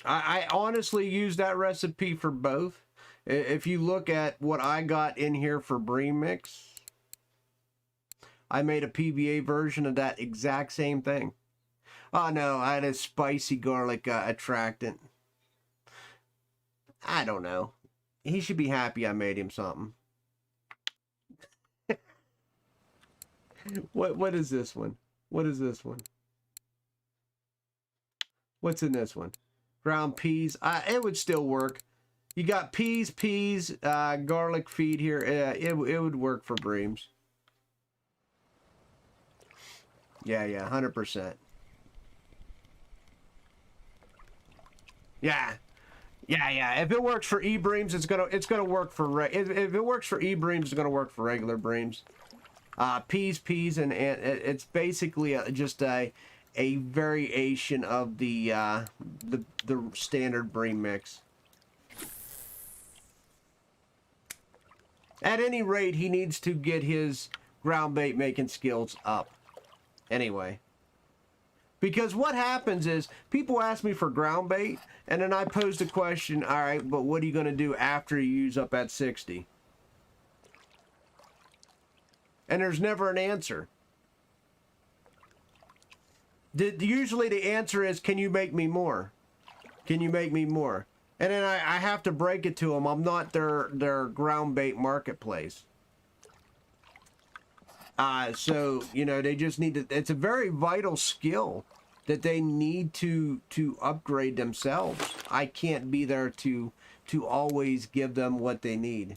I honestly use that recipe for both. If you look at what I got in here for bream mix, I made a PVA version of that exact same thing. Oh no, I had a spicy garlic attractant. I don't know. He should be happy I made him something. What is this one? What is this one? What's in this one? Ground peas. It would still work. You got peas, garlic feed here. It would work for breams. Yeah, 100%. Yeah. If it works for e-breams, it's gonna work for if it works for e-breams, it's gonna work for regular breams. Peas, and it's basically just a variation of the standard bream mix. At any rate, he needs to get his ground bait making skills up. Anyway. Because what happens is, people ask me for ground bait, and then I pose the question, alright, but what are you going to do after you use up that 60? And there's never an answer. Usually the answer is, can you make me more? Can you make me more? And then I have to break it to them, I'm not their ground bait marketplace. So, you know, they just need to, it's a very vital skill that they need to upgrade themselves. I can't be there to always give them what they need.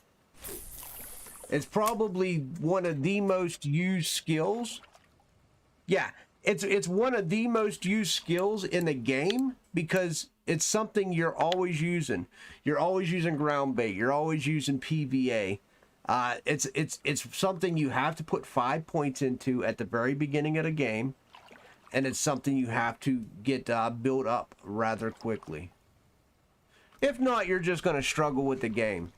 It's probably one of the most used skills. Yeah, it's one of the most used skills in the game because it's something you're always using. You're always using ground bait. You're always using PVA. It's something you have to put 5 points into at the very beginning of the game, and it's something you have to get built up rather quickly. If not, you're just going to struggle with the game.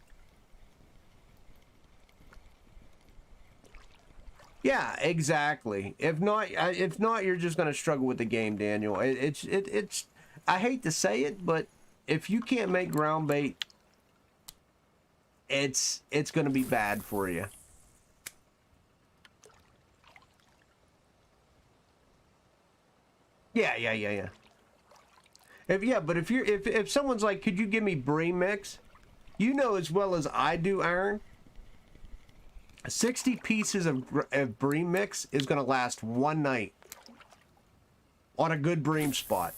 Yeah, exactly. If not, you're just going to struggle with the game, Daniel. It's. I hate to say it, but if you can't make ground bait, it's going to be bad for you. Yeah. If someone's like, could you give me bream mix? You know as well as I do, Aaron. 60 pieces of bream mix is going to last one night on a good bream spot.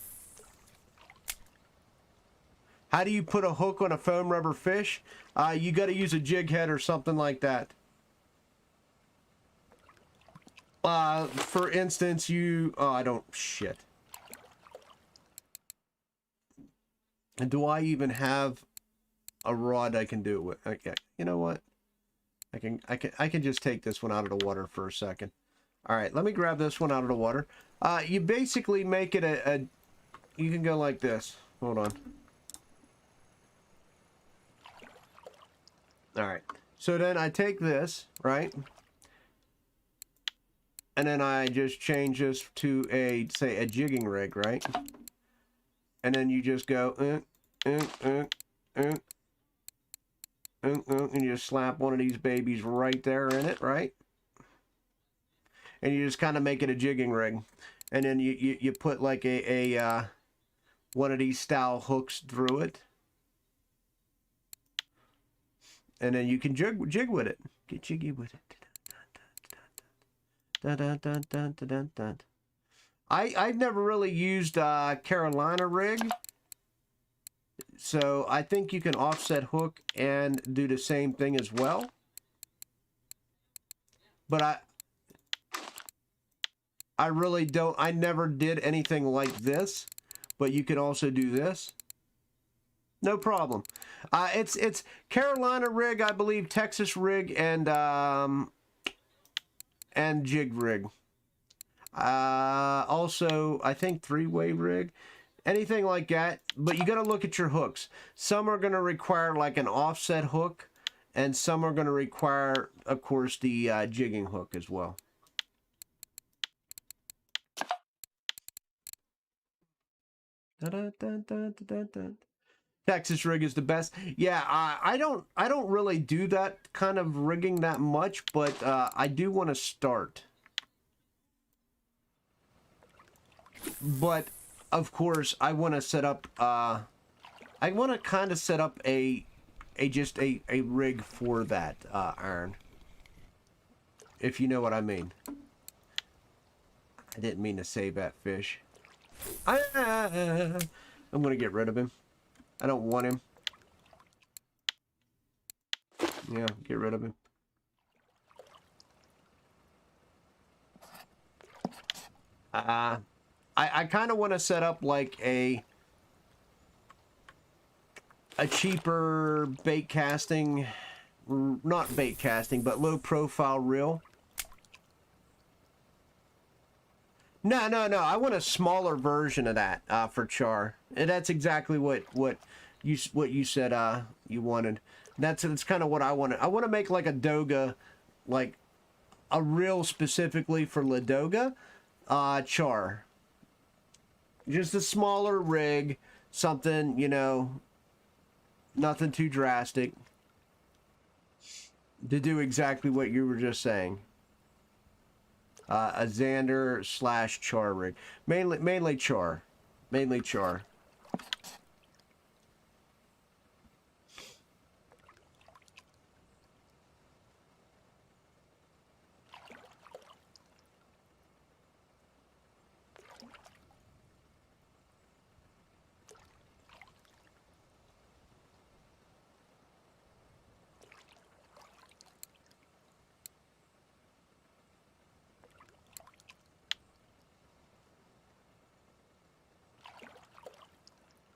How do you put a hook on a foam rubber fish? You got to use a jig head or something like that. For instance, shit. And do I even have a rod I can do it with? Okay, you know what? I can just take this one out of the water for a second. All right, let me grab this one out of the water. You basically make it you can go like this. Hold on. All right. So then I take this, right? And then I just change this to a, say, a jigging rig, right? And then you just go, and you just slap one of these babies right there in it, right? And you just kind of make it a jigging rig. And then you put like a one of these style hooks through it. And then you can jig with it. Get jiggy with it. I've never really used Carolina rig, so I think you can offset hook and do the same thing as well. But I really don't. I never did anything like this, but you can also do this. No problem. It's Carolina rig, I believe, Texas rig, and jig rig. Also, I think three-way rig, anything like that. But you got to look at your hooks. Some are going to require like an offset hook, and some are going to require, of course, the jigging hook as well. Texas rig is the best. Yeah, I don't really do that kind of rigging that much, but I do want to start. But of course, I want to set up. I want to kind of set up a rig for that iron. If you know what I mean. I didn't mean to say that fish. I'm gonna get rid of him. I don't want him. Yeah, get rid of him. I kind of want to set up like a cheaper bait casting, not bait casting, but low profile reel. No. I want a smaller version of that for char, and that's exactly what you said you wanted. That's kind of what I wanted. I want to make like a Doga, like a reel specifically for Ladoga char. Just a smaller rig, something, you know, nothing too drastic, to do exactly what you were just saying. A Xander / char rig. Mainly char. Mainly char.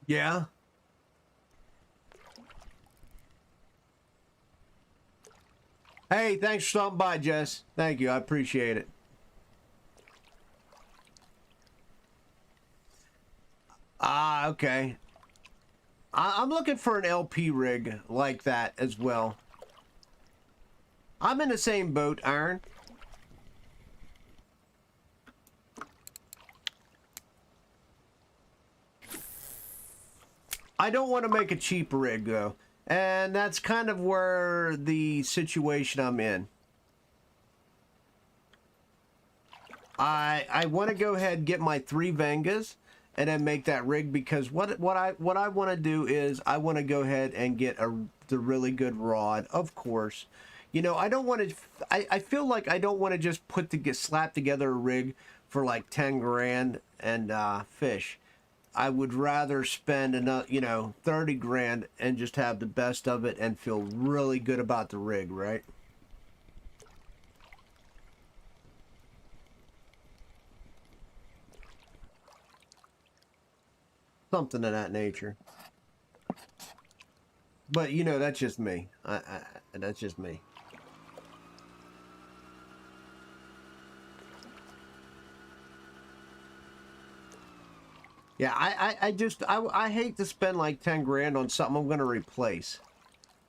Yeah. Hey, thanks for stopping by, Jess. Thank you. I appreciate it. Okay. I'm looking for an LP rig like that as well. I'm in the same boat, Iron. I don't want to make a cheap rig, though. And that's kind of where the situation I'm in. I want to go ahead and get my 3 Vengas and then make that rig, because what I want to do is I want to go ahead and get the really good rod, of course. You know, I don't want to. I feel like I don't want to just slap together a rig for like 10 grand and fish. I would rather spend another, you know, 30 grand and just have the best of it and feel really good about the rig, right? Something of that nature. But, you know, that's just me. That's just me. Yeah, I hate to spend like 10 grand on something I'm gonna replace.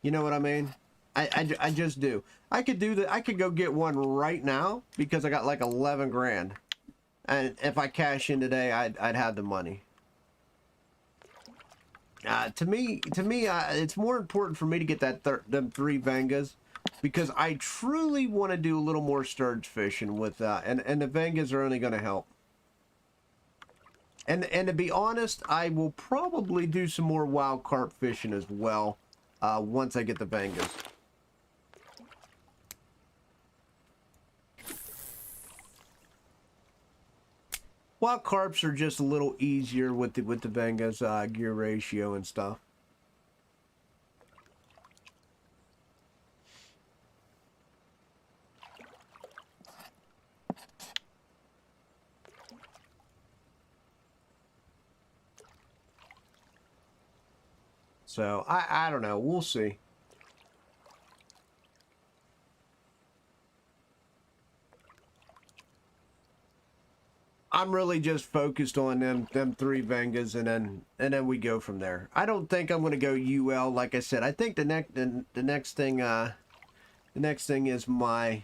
You know what I mean? I just do. I could do that. I could go get one right now because I got like 11 grand. And if I cash in today, I'd have the money. To me, it's more important for me to get them 3 Vengas because I truly want to do a little more sturge fishing with and the Vengas are only going to help. And to be honest, I will probably do some more wild carp fishing as well once I get the Vengas. Wild carps are just a little easier with the Vengas gear ratio and stuff. So I don't know. We'll see. I'm really just focused on them 3 Vengas, and then we go from there. I don't think I'm gonna go UL. Like I said, I think the next thing is my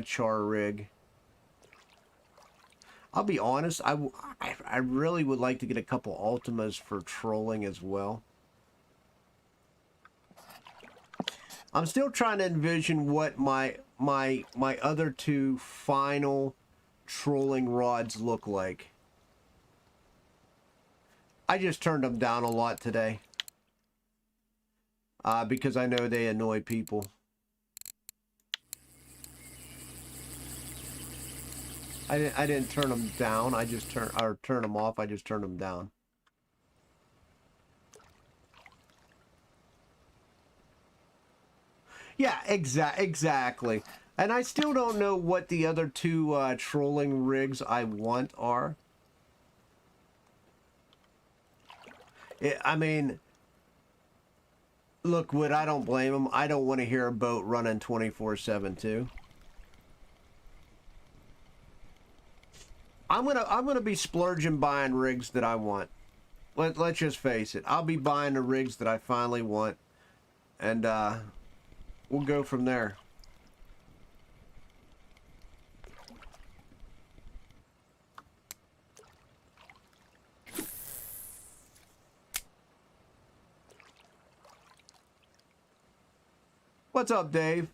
char rig. I'll be honest. I really would like to get a couple Ultimas for trolling as well. I'm still trying to envision what my other 2 final trolling rods look like. I just turned them down a lot today because I know they annoy people. I didn't turn them down. I just turn them off. I just turned them down. Yeah, exactly. And I still don't know what the other 2 trolling rigs I want are. I mean, look, Wood, I don't blame them. I don't want to hear a boat running 24/7 too. I'm gonna be splurging buying rigs that I want. Let's just face it. I'll be buying the rigs that I finally want, and we'll go from there. What's up, Dave?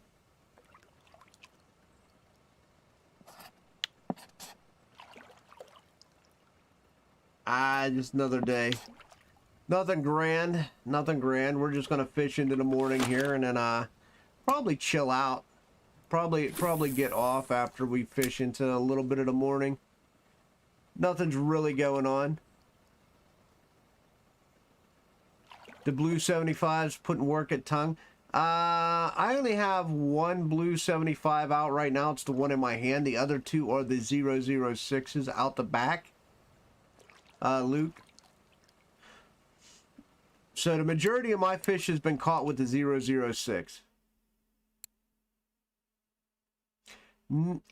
Just another day. Nothing grand. Nothing grand. We're just gonna fish into the morning here, and then probably chill out. Probably get off after we fish into a little bit of the morning. Nothing's really going on. The blue 75's putting work at tongue. I only have 1 blue 75 out right now. It's the one in my hand. The other 2 are the 006s out the back. Luke. So the majority of my fish has been caught with the 006. And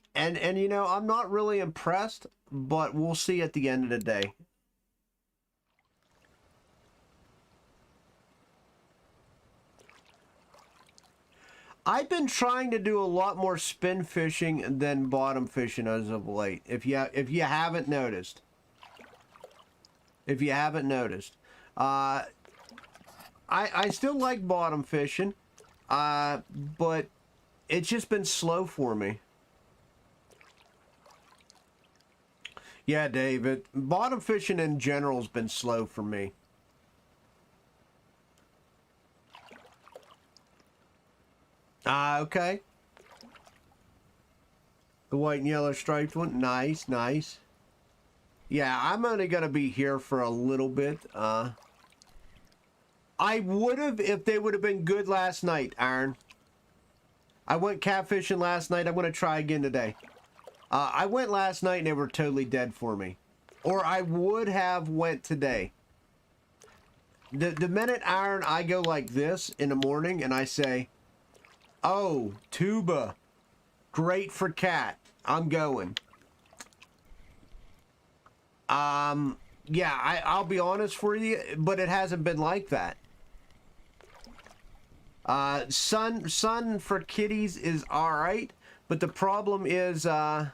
you know, I'm not really impressed, but we'll see at the end of the day. I've been trying to do a lot more spin fishing than bottom fishing as of late. If you haven't noticed. If you haven't noticed. I still like bottom fishing, but it's just been slow for me. Yeah, David. Bottom fishing in general has been slow for me. Okay. The white and yellow striped one. Nice, nice. Yeah, I'm only going to be here for a little bit. I would have if they would have been good last night, Aaron. I went catfishing last night. I'm going to try again today. I went last night and they were totally dead for me. Or I would have went today. The minute, Aaron, I go like this in the morning and I say, oh, tuba, great for cat, I'm going. yeah, I'll be honest for you, but it hasn't been like that. Sun for kitties is alright, but the problem is, the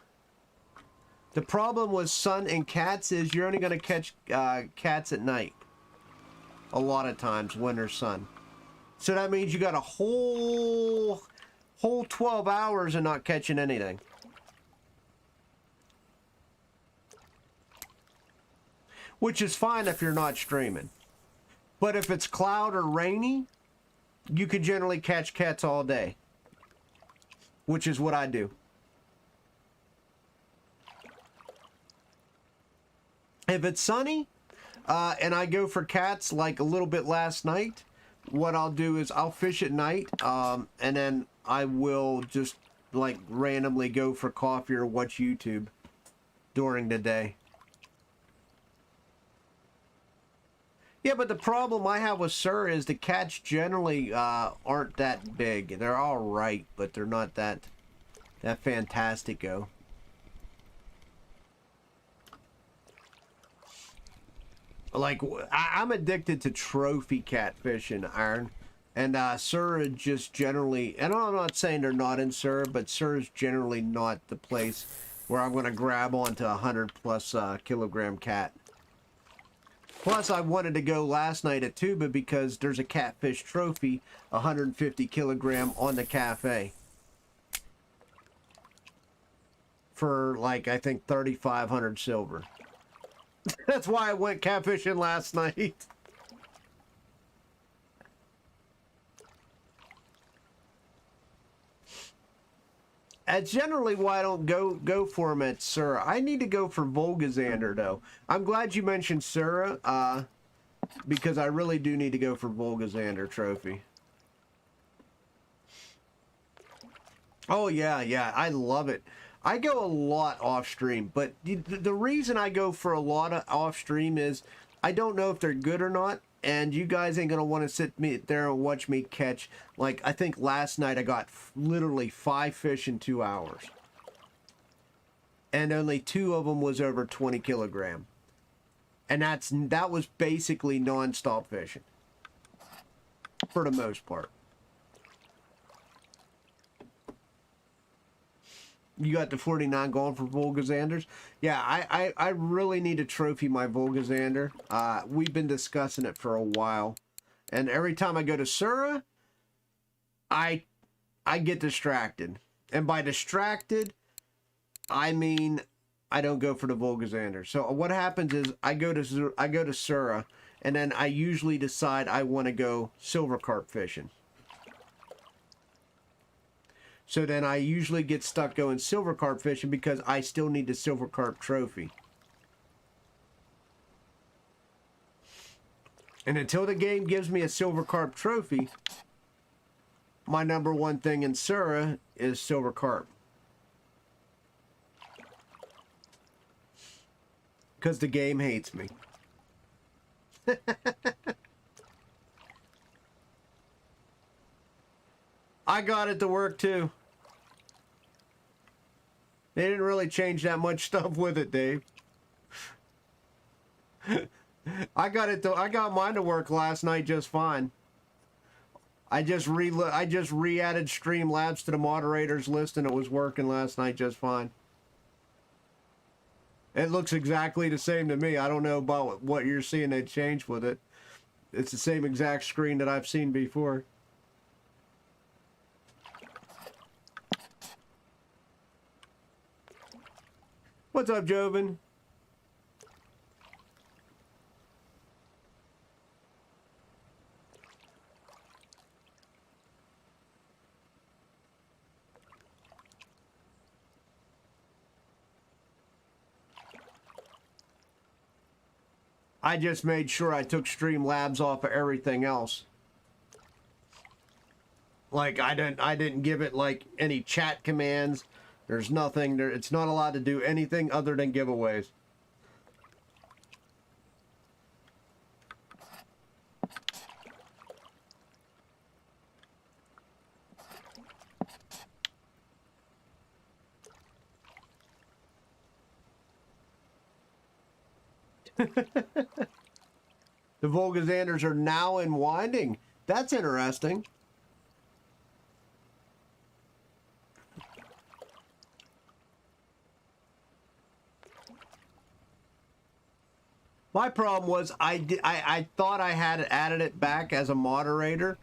problem with sun and cats is you're only going to catch cats at night. A lot of times when there's sun. So that means you got a whole 12 hours of not catching anything. Which is fine if you're not streaming. But if it's cloud or rainy, you can generally catch cats all day. Which is what I do. If it's sunny, and I go for cats like a little bit last night, what I'll do is I'll fish at night, and then I will just like randomly go for coffee or watch YouTube during the day. Yeah, but the problem I have with Sir is the cats generally aren't that big. They're all right, but they're not that fantastico. Like, I'm addicted to trophy catfishing, Iron. And Sir just generally, and I'm not saying they're not in Sir, but Sir is generally not the place where I'm going to grab onto a 100+ kilogram cat. Plus, I wanted to go last night at Tuba because there's a catfish trophy, 150 kilogram on the cafe. For like, I think 3,500 silver. That's why I went catfishing last night. That's generally why I don't go for them at Sura. I need to go for Volgazander, though. I'm glad you mentioned Sura, because I really do need to go for Volgazander trophy. Oh, yeah, I love it. I go a lot off stream, but the reason I go for a lot of off stream is I don't know if they're good or not, and you guys ain't gonna want to sit there and watch me catch. Like, I think last night I got literally 5 fish in 2 hours, and only 2 of them was over 20 kilogram, and that was basically non-stop fishing for the most part. You got the 49 going for Volgazanders? Yeah, I really need to trophy my Volgazander. We've been discussing it for a while. And every time I go to Sura, I get distracted. And by distracted, I mean I don't go for the Volgazander. So what happens is I go to Sura, and then I usually decide I want to go silver carp fishing. So then I usually get stuck going silver carp fishing because I still need the silver carp trophy. And until the game gives me a silver carp trophy, my #1 thing in Sura is silver carp. Because the game hates me. I got it to work too. They didn't really change that much stuff with it, Dave. I got mine to work last night just fine. I just re-added Streamlabs to the moderators list, and it was working last night just fine. It looks exactly the same to me. I don't know about what you're seeing they changed with it. It's the same exact screen that I've seen before. What's up, Joven? I just made sure I took Streamlabs off of everything else. Like, I didn't give it like any chat commands. There's nothing there. It's not allowed to do anything other than giveaways. The Volgazanders are now in winding. That's interesting. My problem was I thought I had added it back as a moderator.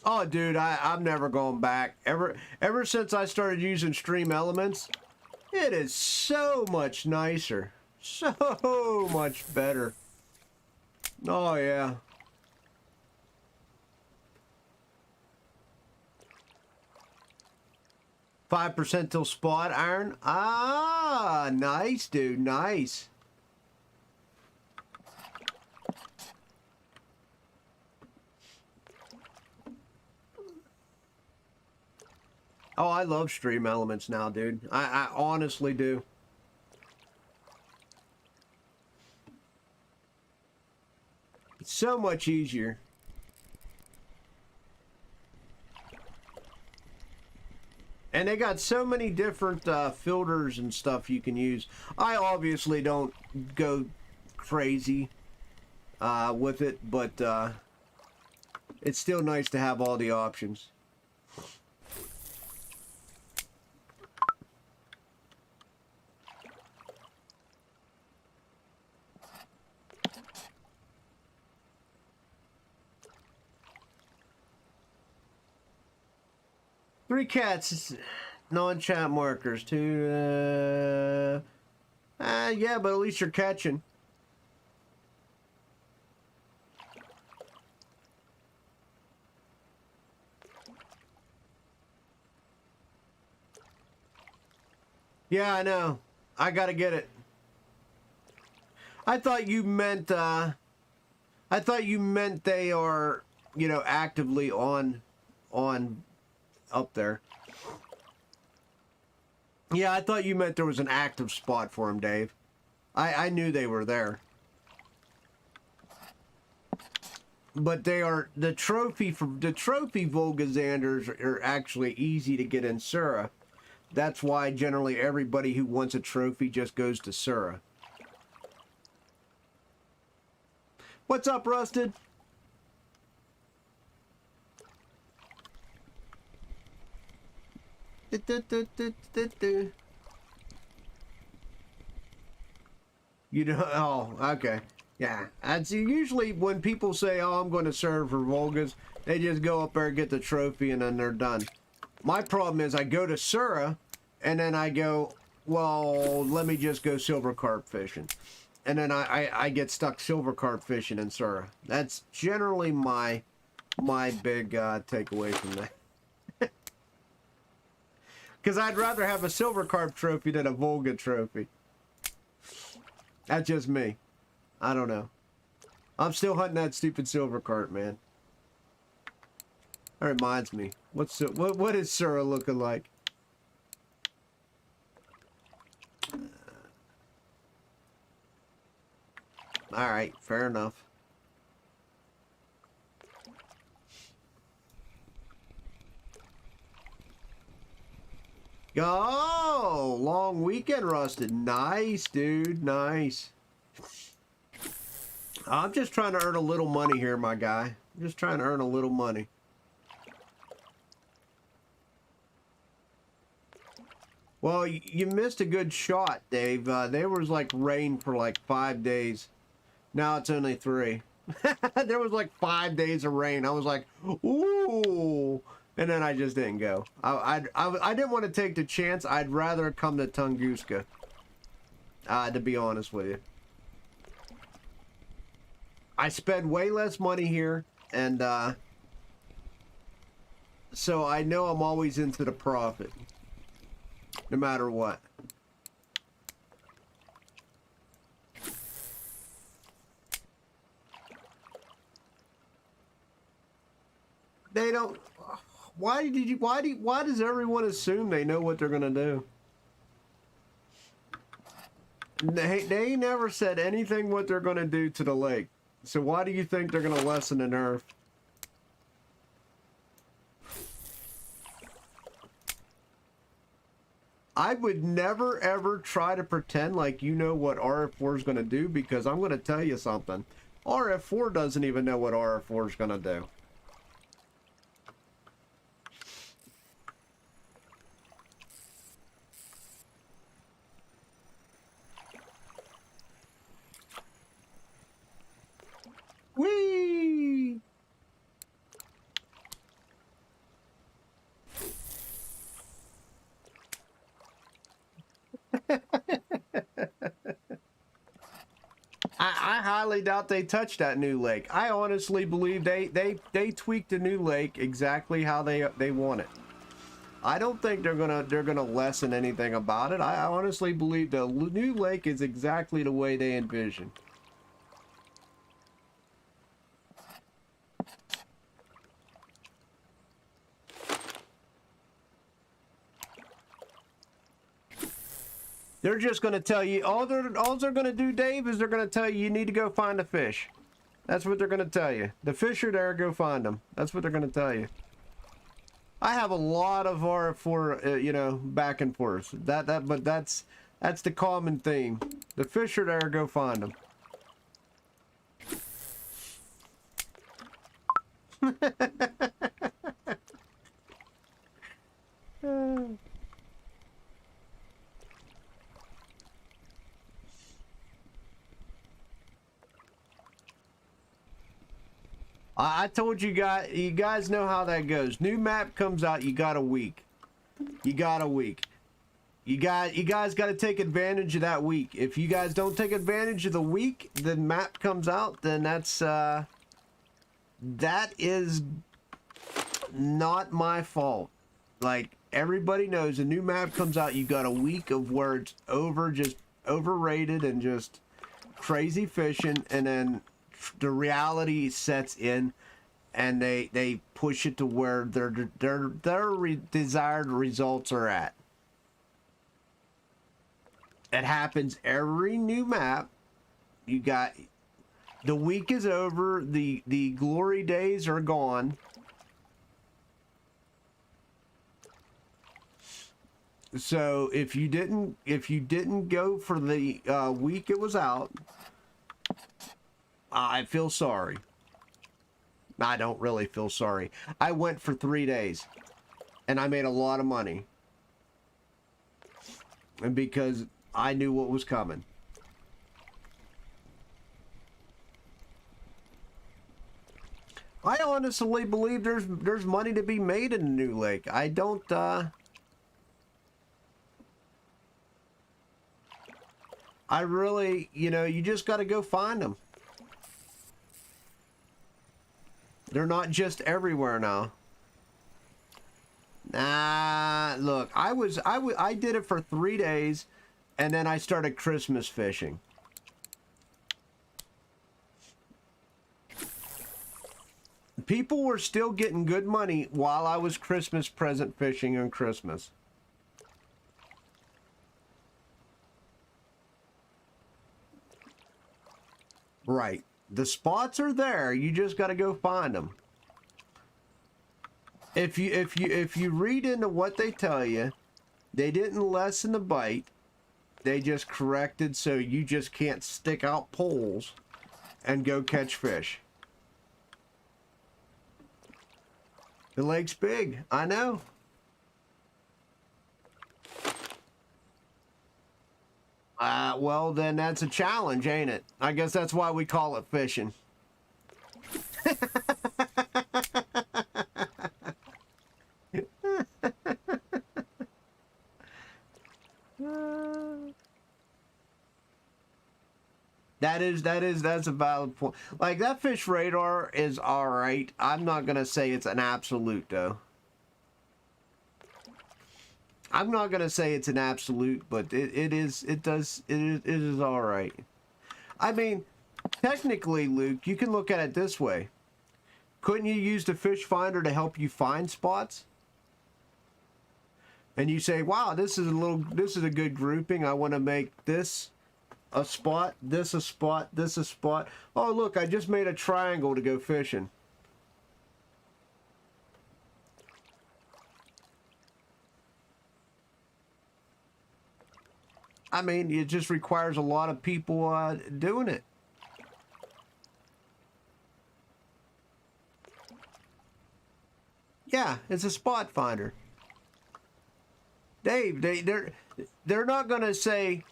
Oh, dude, I'm never going back. Ever since I started using Stream Elements, it is so much nicer. So much better. Oh, yeah. %5 till spot iron. Ah, nice, dude. Nice. Oh, I love Stream Elements now, dude. I honestly do. It's so much easier. And they got so many different filters and stuff you can use. I obviously don't go crazy with it, but it's still nice to have all the options. Three cats, non-chat markers, two, yeah, but at least you're catching. Yeah, I know. I gotta get it. I thought you meant they are, you know, actively on up there. Yeah, I thought you meant there was an active spot for him, Dave. I knew they were there. But they are the trophy Volgazanders are actually easy to get in Sura. That's why generally everybody who wants a trophy just goes to Sura. What's up, Rusted? You know, oh, okay. Yeah, I'd see usually when people say, oh, I'm going to serve for Volgas, they just go up there and get the trophy and then they're done. My problem is I go to Sura and then I go, well, let me just go silver carp fishing. And then I get stuck silver carp fishing in Sura. That's generally my big takeaway from that. Because I'd rather have a silver carp trophy than a Volga trophy. That's just me. I don't know. I'm still hunting that stupid silver carp, man. That reminds me. What is Sura looking like? Alright, fair enough. Oh, long weekend, Rusted. Nice, dude. Nice. I'm just trying to earn a little money here, my guy. I'm just trying to earn a little money. Well, you missed a good shot, Dave. There was like rain for like 5 days. Now it's only 3. There was like 5 days of rain. I was like, ooh. And then I just didn't go. I didn't want to take the chance. I'd rather come to Tunguska, to be honest with you. I spend way less money here, and so I know I'm always into the profit, no matter what. They don't. Why does everyone assume they know what they're gonna do? They never said anything what they're gonna do to the lake. So why do you think they're gonna lessen the nerf? I would never ever try to pretend like you know what RF4 is going to do, because I'm going to tell you something. RF4 doesn't even know what RF4 is going to do. Whee! I highly doubt they touched that new lake. I honestly believe they tweaked the new lake exactly how they want it. I don't think they're gonna lessen anything about it. I honestly believe the new lake is exactly the way they envisioned. They're just gonna tell you all they're gonna do, Dave, is they're gonna tell you need to go find a fish. That's what they're gonna tell you. The fish are there, go find them. That's what they're gonna tell you. I have a lot of RF4, you know, back and forth. But that's the common theme. The fish are there, go find them. I told you guys know how that goes. New map comes out, you got a week. You got a week. You guys got to take advantage of that week. If you guys don't take advantage of the week, the map comes out, then that is not my fault. Like, everybody knows, a new map comes out, you got a week of where it's just overrated and just crazy fishing, and then the reality sets in, and they push it to where their desired results are at. It happens every new map. You got, the week is over, the glory days are gone. So if you didn't go for the week it was out, I feel sorry. I don't really feel sorry. I went for 3 days and I made a lot of money. And because I knew what was coming. I honestly believe there's money to be made in the new lake. I don't I really, you know, you just got to go find them. They're not just everywhere now. Nah, look, I did it for 3 days, and then I started Christmas fishing. People were still getting good money while I was Christmas present fishing on Christmas. Right. The spots are there. You just got to go find them. If you read into what they tell you, they didn't lessen the bite. They just corrected so you just can't stick out poles and go catch fish. The lake's big. I know. Well, then that's a challenge, ain't it? I guess that's why we call it fishing. That's a valid point. Like, that fish radar is all right. I'm not gonna say it's an absolute though. I'm not gonna say it's an absolute, but it is all right. I mean, technically, Luke, you can look at it this way. Couldn't you use the fish finder to help you find spots? And you say, wow, this is a good grouping. I want to make this a spot, this a spot, this a spot. Oh, look, I just made a triangle to go fishing. I mean, it just requires a lot of people doing it. Yeah, it's a spot finder. Dave, they're not going to say,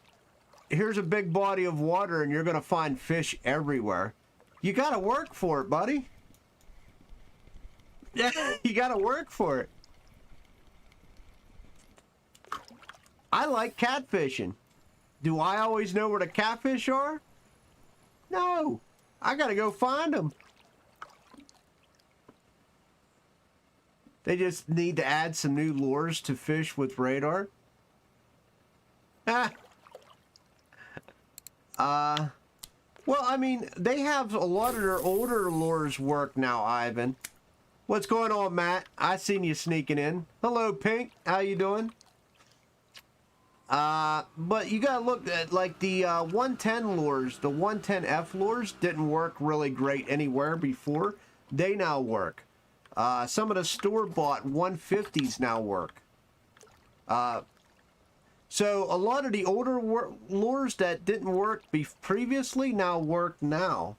here's a big body of water and you're going to find fish everywhere. You got to work for it, buddy. Yeah, you got to work for it. I like catfishing. Do I always know where the catfish are? No. I got to go find them. They just need to add some new lures to fish with radar. Well, I mean, they have a lot of their older lures work now, Ivan. What's going on, Matt? I seen you sneaking in. Hello, Pink. How you doing? But you gotta look at, like, the 110 lures, the 110F lures didn't work really great anywhere before. They now work. Some of the store-bought 150s now work. So a lot of the older lures that didn't work previously now work now.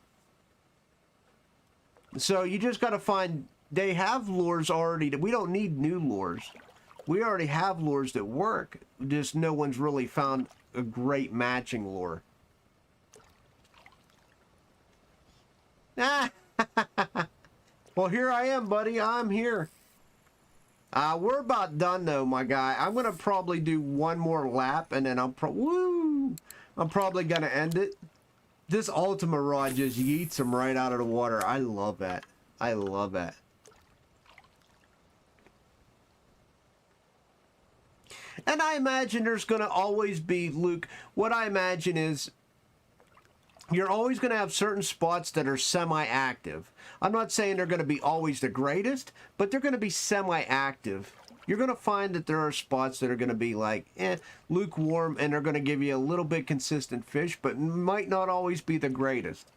So you just got to find, they have lures already. We don't need new lures. We already have lures that work. Just no one's really found a great matching lure. Well, here I am, buddy. I'm here. We're about done, though, my guy. I'm going to probably do one more lap, and then I'm probably going to end it. This Ultima rod just yeets them right out of the water. I love that. I love that. And I imagine there's going to always be, Luke, what I imagine is you're always going to have certain spots that are semi-active. I'm not saying they're going to be always the greatest, but they're going to be semi-active. You're going to find that there are spots that are going to be like, lukewarm, and they're going to give you a little bit consistent fish, but might not always be the greatest.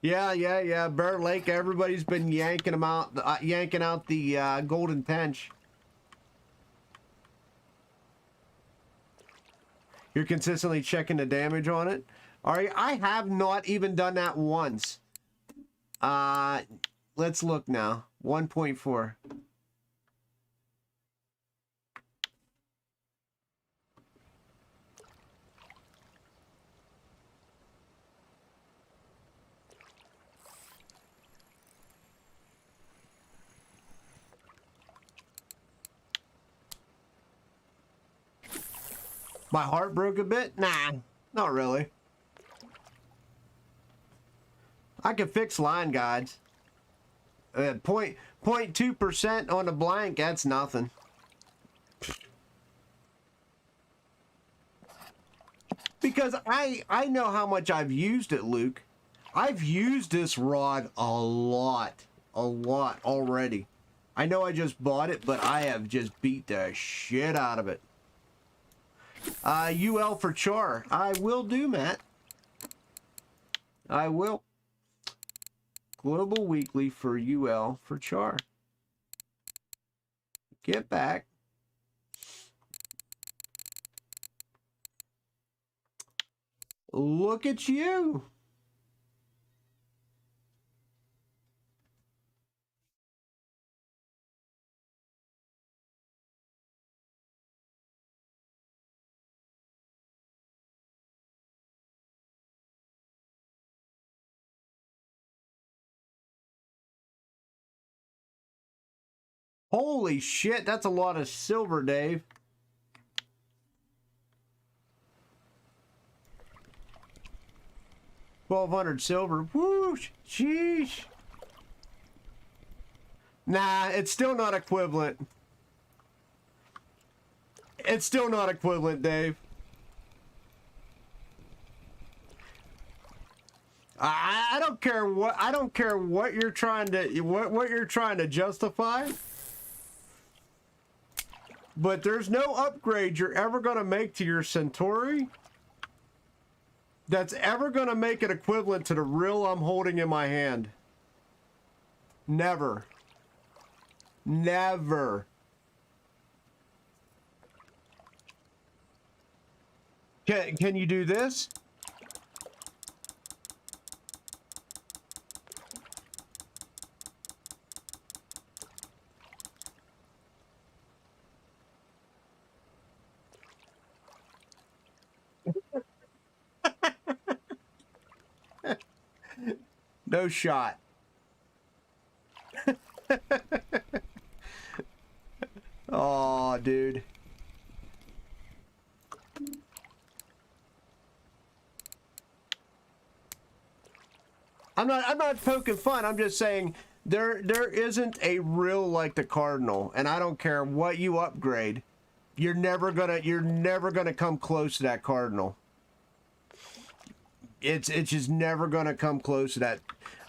Yeah. Bear Lake, everybody's been yanking them out, yanking out the golden tench. You're consistently checking the damage on it. All right, I have not even done that once. Let's look now. 1.4. My heart broke a bit? Nah, not really. I can fix line guides. 0.2% on the blank, that's nothing. Because I know how much I've used it, Luke. I've used this rod a lot already. I know I just bought it, but I have just beat the shit out of it. UL for char. I will do, Matt. I will. Global Weekly for UL for char. Get back. Look at you. Holy shit, that's a lot of silver, Dave. $1,200 silver. Whoosh, sheesh. Nah, it's still not equivalent. It's still not equivalent, Dave. I don't care what you're trying to what you're trying to justify. But there's no upgrade you're ever going to make to your Centauri that's ever going to make it equivalent to the reel I'm holding in my hand. Never. Never. Can you do this? No shot. Oh, dude. I'm not poking fun. I'm just saying there isn't a reel like the Cardinal, and I don't care what you upgrade. You're never gonna come close to that Cardinal. It's just never gonna come close to that.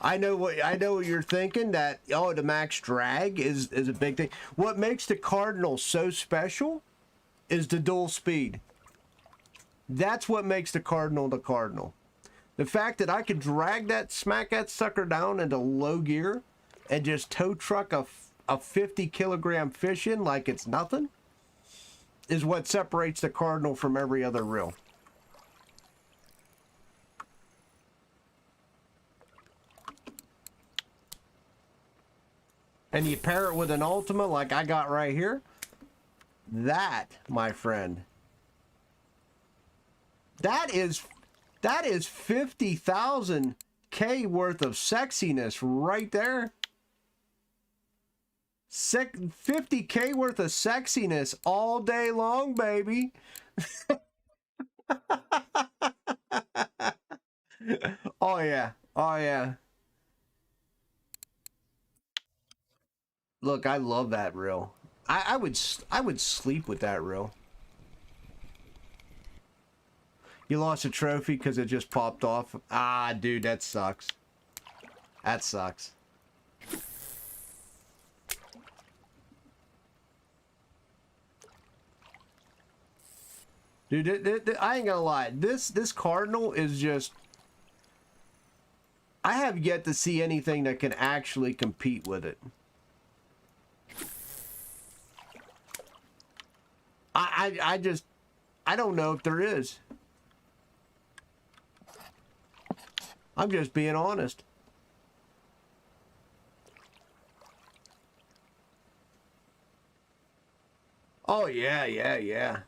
I know what you're thinking, that oh, the max drag is a big thing. What makes the Cardinal so special is the dual speed. That's what makes the Cardinal the Cardinal. The fact that I could drag that, smack that sucker down into low gear and just tow truck a 50 kilogram fish in like it's nothing is what separates the Cardinal from every other reel. And you pair it with an Ultima like I got right here. That, my friend, that is 50,000 K worth of sexiness right there. 50K worth of sexiness all day long, baby. Oh yeah. Oh yeah. Look, I love that reel. I would sleep with that reel. You lost a trophy because it just popped off. Ah, dude, that sucks. That sucks. Dude, I ain't gonna lie. This Cardinal is just... I have yet to see anything that can actually compete with it. I don't know if there is. I'm just being honest. Oh, yeah.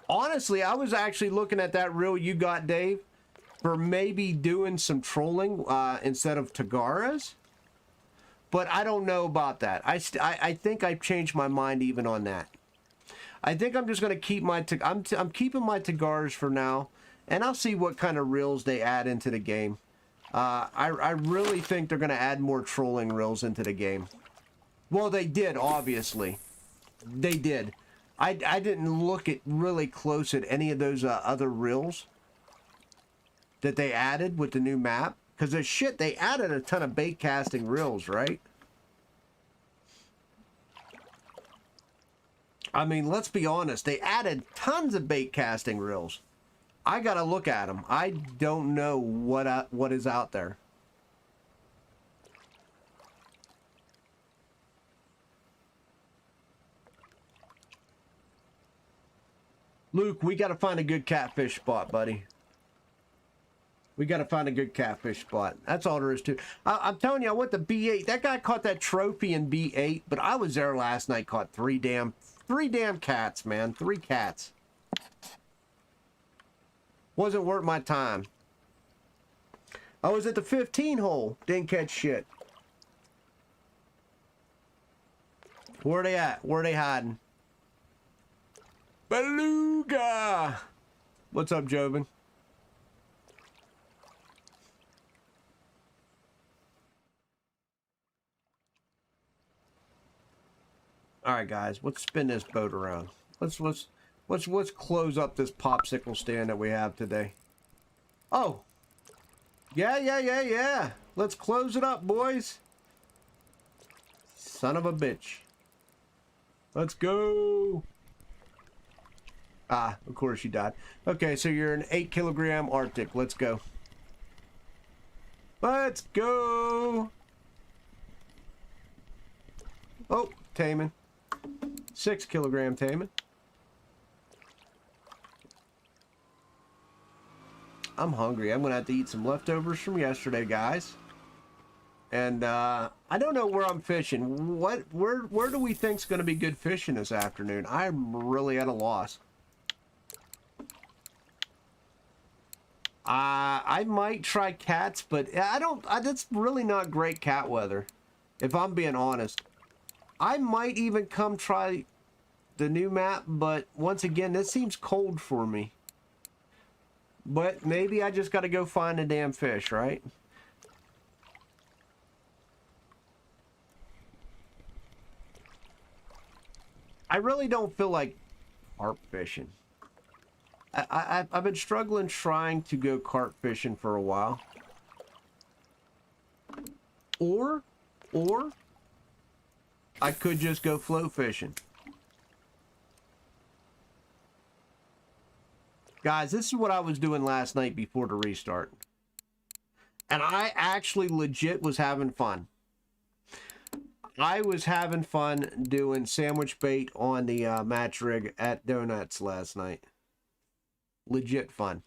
Honestly, I was actually looking at that reel you got, Dave, for maybe doing some trolling instead of Tagaras. But I don't know about that. I think I've changed my mind even on that. I think I'm just going to keep my... I'm keeping my Tagaras for now. And I'll see what kind of reels they add into the game. I really think they're going to add more trolling reels into the game. Well, they did, obviously. They did. I didn't look at really close at any of those other reels that they added with the new map. Because they added a ton of bait casting reels, right? I mean, let's be honest. They added tons of bait casting reels. I gotta look at them. I don't know what is out there. Luke, we gotta find a good catfish spot, buddy. We got to find a good catfish spot. That's all there is to it. I'm telling you, I went to B8. That guy caught that trophy in B8, but I was there last night, caught three damn cats, man. 3 cats. Wasn't worth my time. I was at the 15 hole. Didn't catch shit. Where they at? Where they hiding? Beluga! What's up, Joven? All right, guys, let's spin this boat around. Let's close up this popsicle stand that we have today. Oh, yeah. Let's close it up, boys. Son of a bitch. Let's go. Ah, of course you died. Okay, so you're an 8 kilogram Arctic. Let's go. Let's go. Oh, Taman. 6 kilogram Taman. I'm hungry. I'm gonna have to eat some leftovers from yesterday, guys. And I don't know where I'm fishing. Where do we think's gonna be good fishing this afternoon? I'm really at a loss. I might try cats, but that's really not great cat weather, if I'm being honest. I might even come try the new map, but once again, this seems cold for me. But maybe I just got to go find a damn fish, right? I really don't feel like carp fishing. I've been struggling trying to go carp fishing for a while. Or I could just go float fishing. Guys, this is what I was doing last night before the restart. And I actually legit was having fun. I was having fun doing sandwich bait on the match rig at Donuts last night. Legit fun.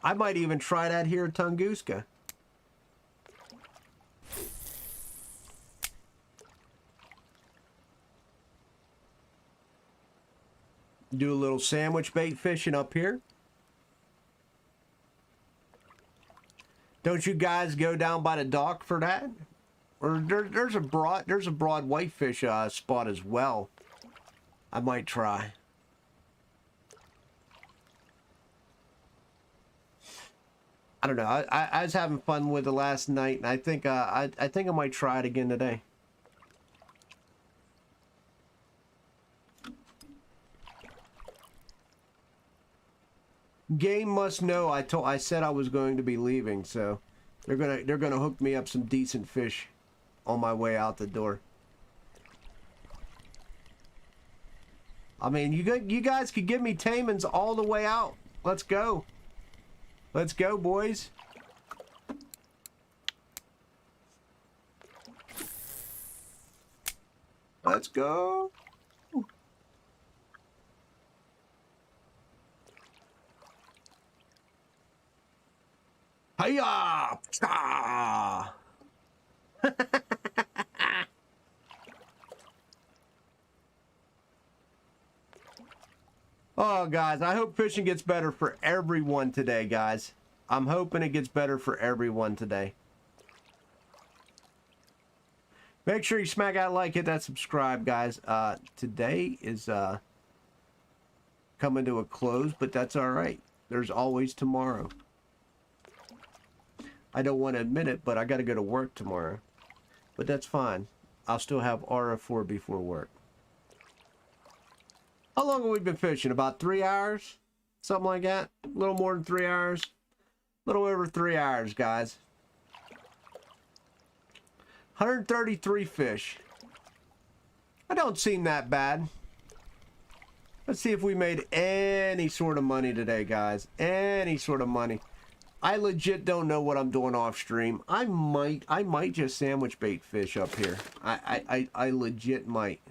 I might even try that here at Tunguska. Do a little sandwich bait fishing up here. Don't you guys go down by the dock for that? Or there's a broad whitefish spot as well. I might try. I don't know. I was having fun with it last night, and I think I think I might try it again today. Game must know I said I was going to be leaving, so they're gonna hook me up some decent fish on my way out the door. I mean, you guys could give me Tamans all the way out. Let's go. Let's go, boys. Let's go. Hiya! Cha! Oh, guys, I hope fishing gets better for everyone today, guys. I'm hoping it gets better for everyone today. Make sure you smack that like, hit that subscribe, guys. Today is coming to a close, but that's all right. There's always tomorrow. I don't want to admit it, but I got to go to work tomorrow. But that's fine. I'll still have RF4 before work. How long have we been fishing? About 3 hours? Something like that? A little more than 3 hours? A little over 3 hours, guys. 133 fish. I don't seem that bad. Let's see if we made any sort of money today, guys. Any sort of money. I legit don't know what I'm doing off stream. I might just sandwich bait fish up here. I legit might.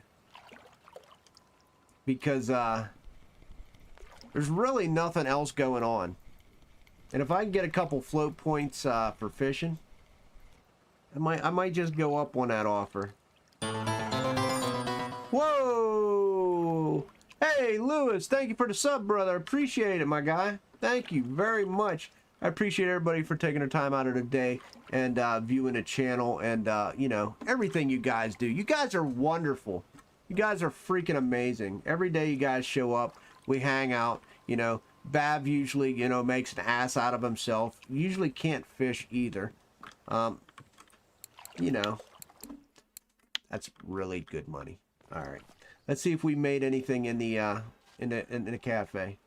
Because there's really nothing else going on. And if I can get a couple float points for fishing, I might just go up on that offer. Whoa! Hey, Lewis, thank you for the sub, brother. Appreciate it, my guy. Thank you very much. I appreciate everybody for taking their time out of the day and viewing the channel and, you know, everything you guys do. You guys are wonderful. You guys are freaking amazing. Every day you guys show up, we hang out, you know. Bav usually, you know, makes an ass out of himself. Usually can't fish either. You know, that's really good money. All right, let's see if we made anything in the cafe.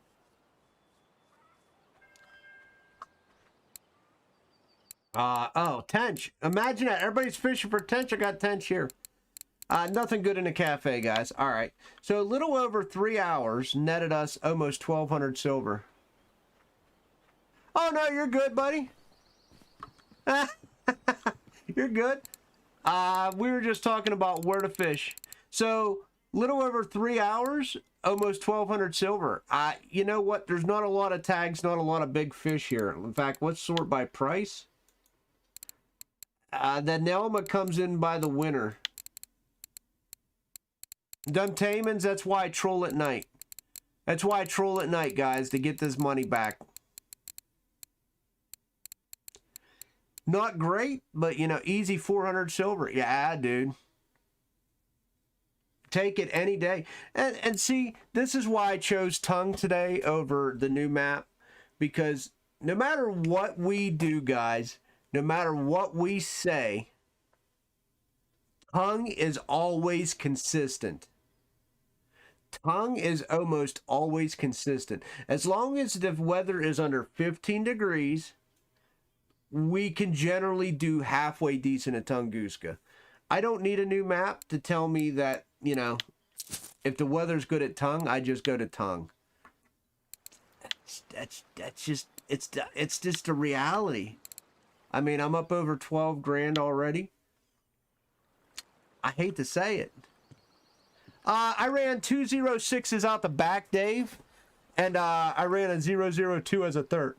Oh, tench. Imagine that. Everybody's fishing for tench. I got tench here. Nothing good in the cafe, guys. All right. So a little over 3 hours netted us almost 1,200 silver. Oh, no, you're good, buddy. You're good. We were just talking about where to fish. So little over 3 hours, almost 1,200 silver. You know what? There's not a lot of tags, not a lot of big fish here. In fact, let's sort by price. The Nelma comes in by the winner. Them Tamans, that's why I troll at night. That's why I troll at night, guys, to get this money back. Not great, but, you know, easy 400 silver. Yeah, dude. Take it any day. And see, this is why I chose Tongue today over the new map. Because no matter what we do, guys, no matter what we say, Tongue is always consistent. Tongue is almost always consistent. As long as the weather is under 15 degrees, we can generally do halfway decent at Tunguska. I don't need a new map to tell me that, you know, if the weather's good at Tongue, I just go to Tongue. That's just, it's just a reality. I mean, I'm up over 12 grand already. I hate to say it. I ran 2 06s out the back, Dave, and I ran a 002 as a third.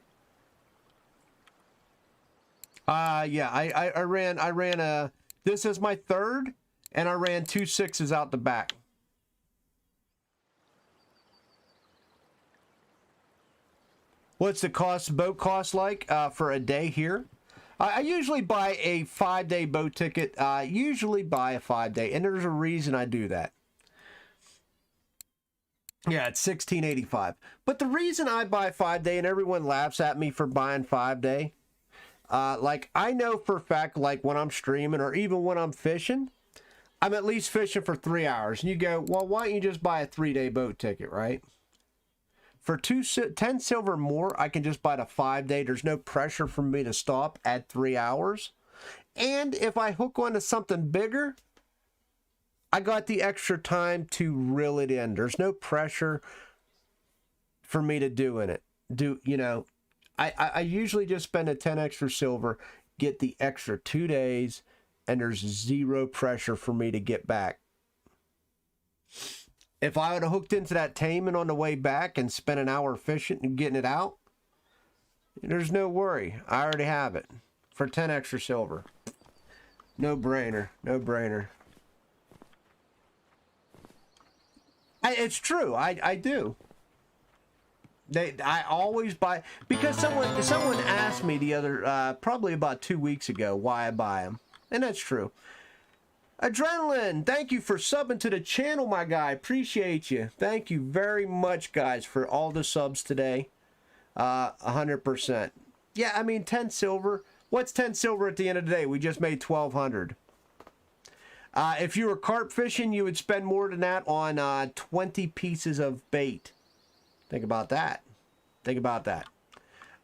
Yeah, I ran a, this is my third, and I ran 2 6s out the back. What's the boat cost like for a day here? I usually buy a 5-day boat ticket. Usually buy a 5-day, and there's a reason I do that. Yeah, it's $16.85. But the reason I buy 5-day, and everyone laughs at me for buying 5-day, like I know for a fact, like when I'm streaming or even when I'm fishing, I'm at least fishing for 3 hours. And you go, well, why don't you just buy a 3-day boat ticket, right? For 10 silver more, I can just buy the 5-day. There's no pressure for me to stop at 3 hours. And if I hook onto something bigger, I got the extra time to reel it in. There's no pressure for me to do in it. You know, I usually just spend a 10 extra silver, get the extra 2 days, and there's zero pressure for me to get back. If I would have hooked into that Taman on the way back and spent an hour fishing and getting it out, there's no worry. I already have it for 10 extra silver. No brainer. No brainer. It's true. I do. I always buy, because someone asked me the other probably about 2 weeks ago why I buy them, and that's true. Adrenaline, thank you for subbing to the channel, my guy. Appreciate you. Thank you very much, guys, for all the subs today. 100%. Yeah, I mean 10 silver. What's 10 silver at the end of the day? We just made 1,200. If you were carp fishing, you would spend more than that on 20 pieces of bait. Think about that. Think about that.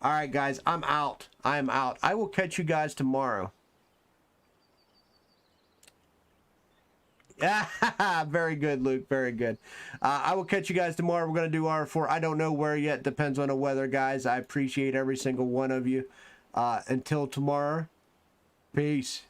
All right, guys, I'm out. I'm out. I will catch you guys tomorrow. Very good, Luke. Very good. I will catch you guys tomorrow. We're going to do RF4. I don't know where yet. Depends on the weather, guys. I appreciate every single one of you. Until tomorrow, peace.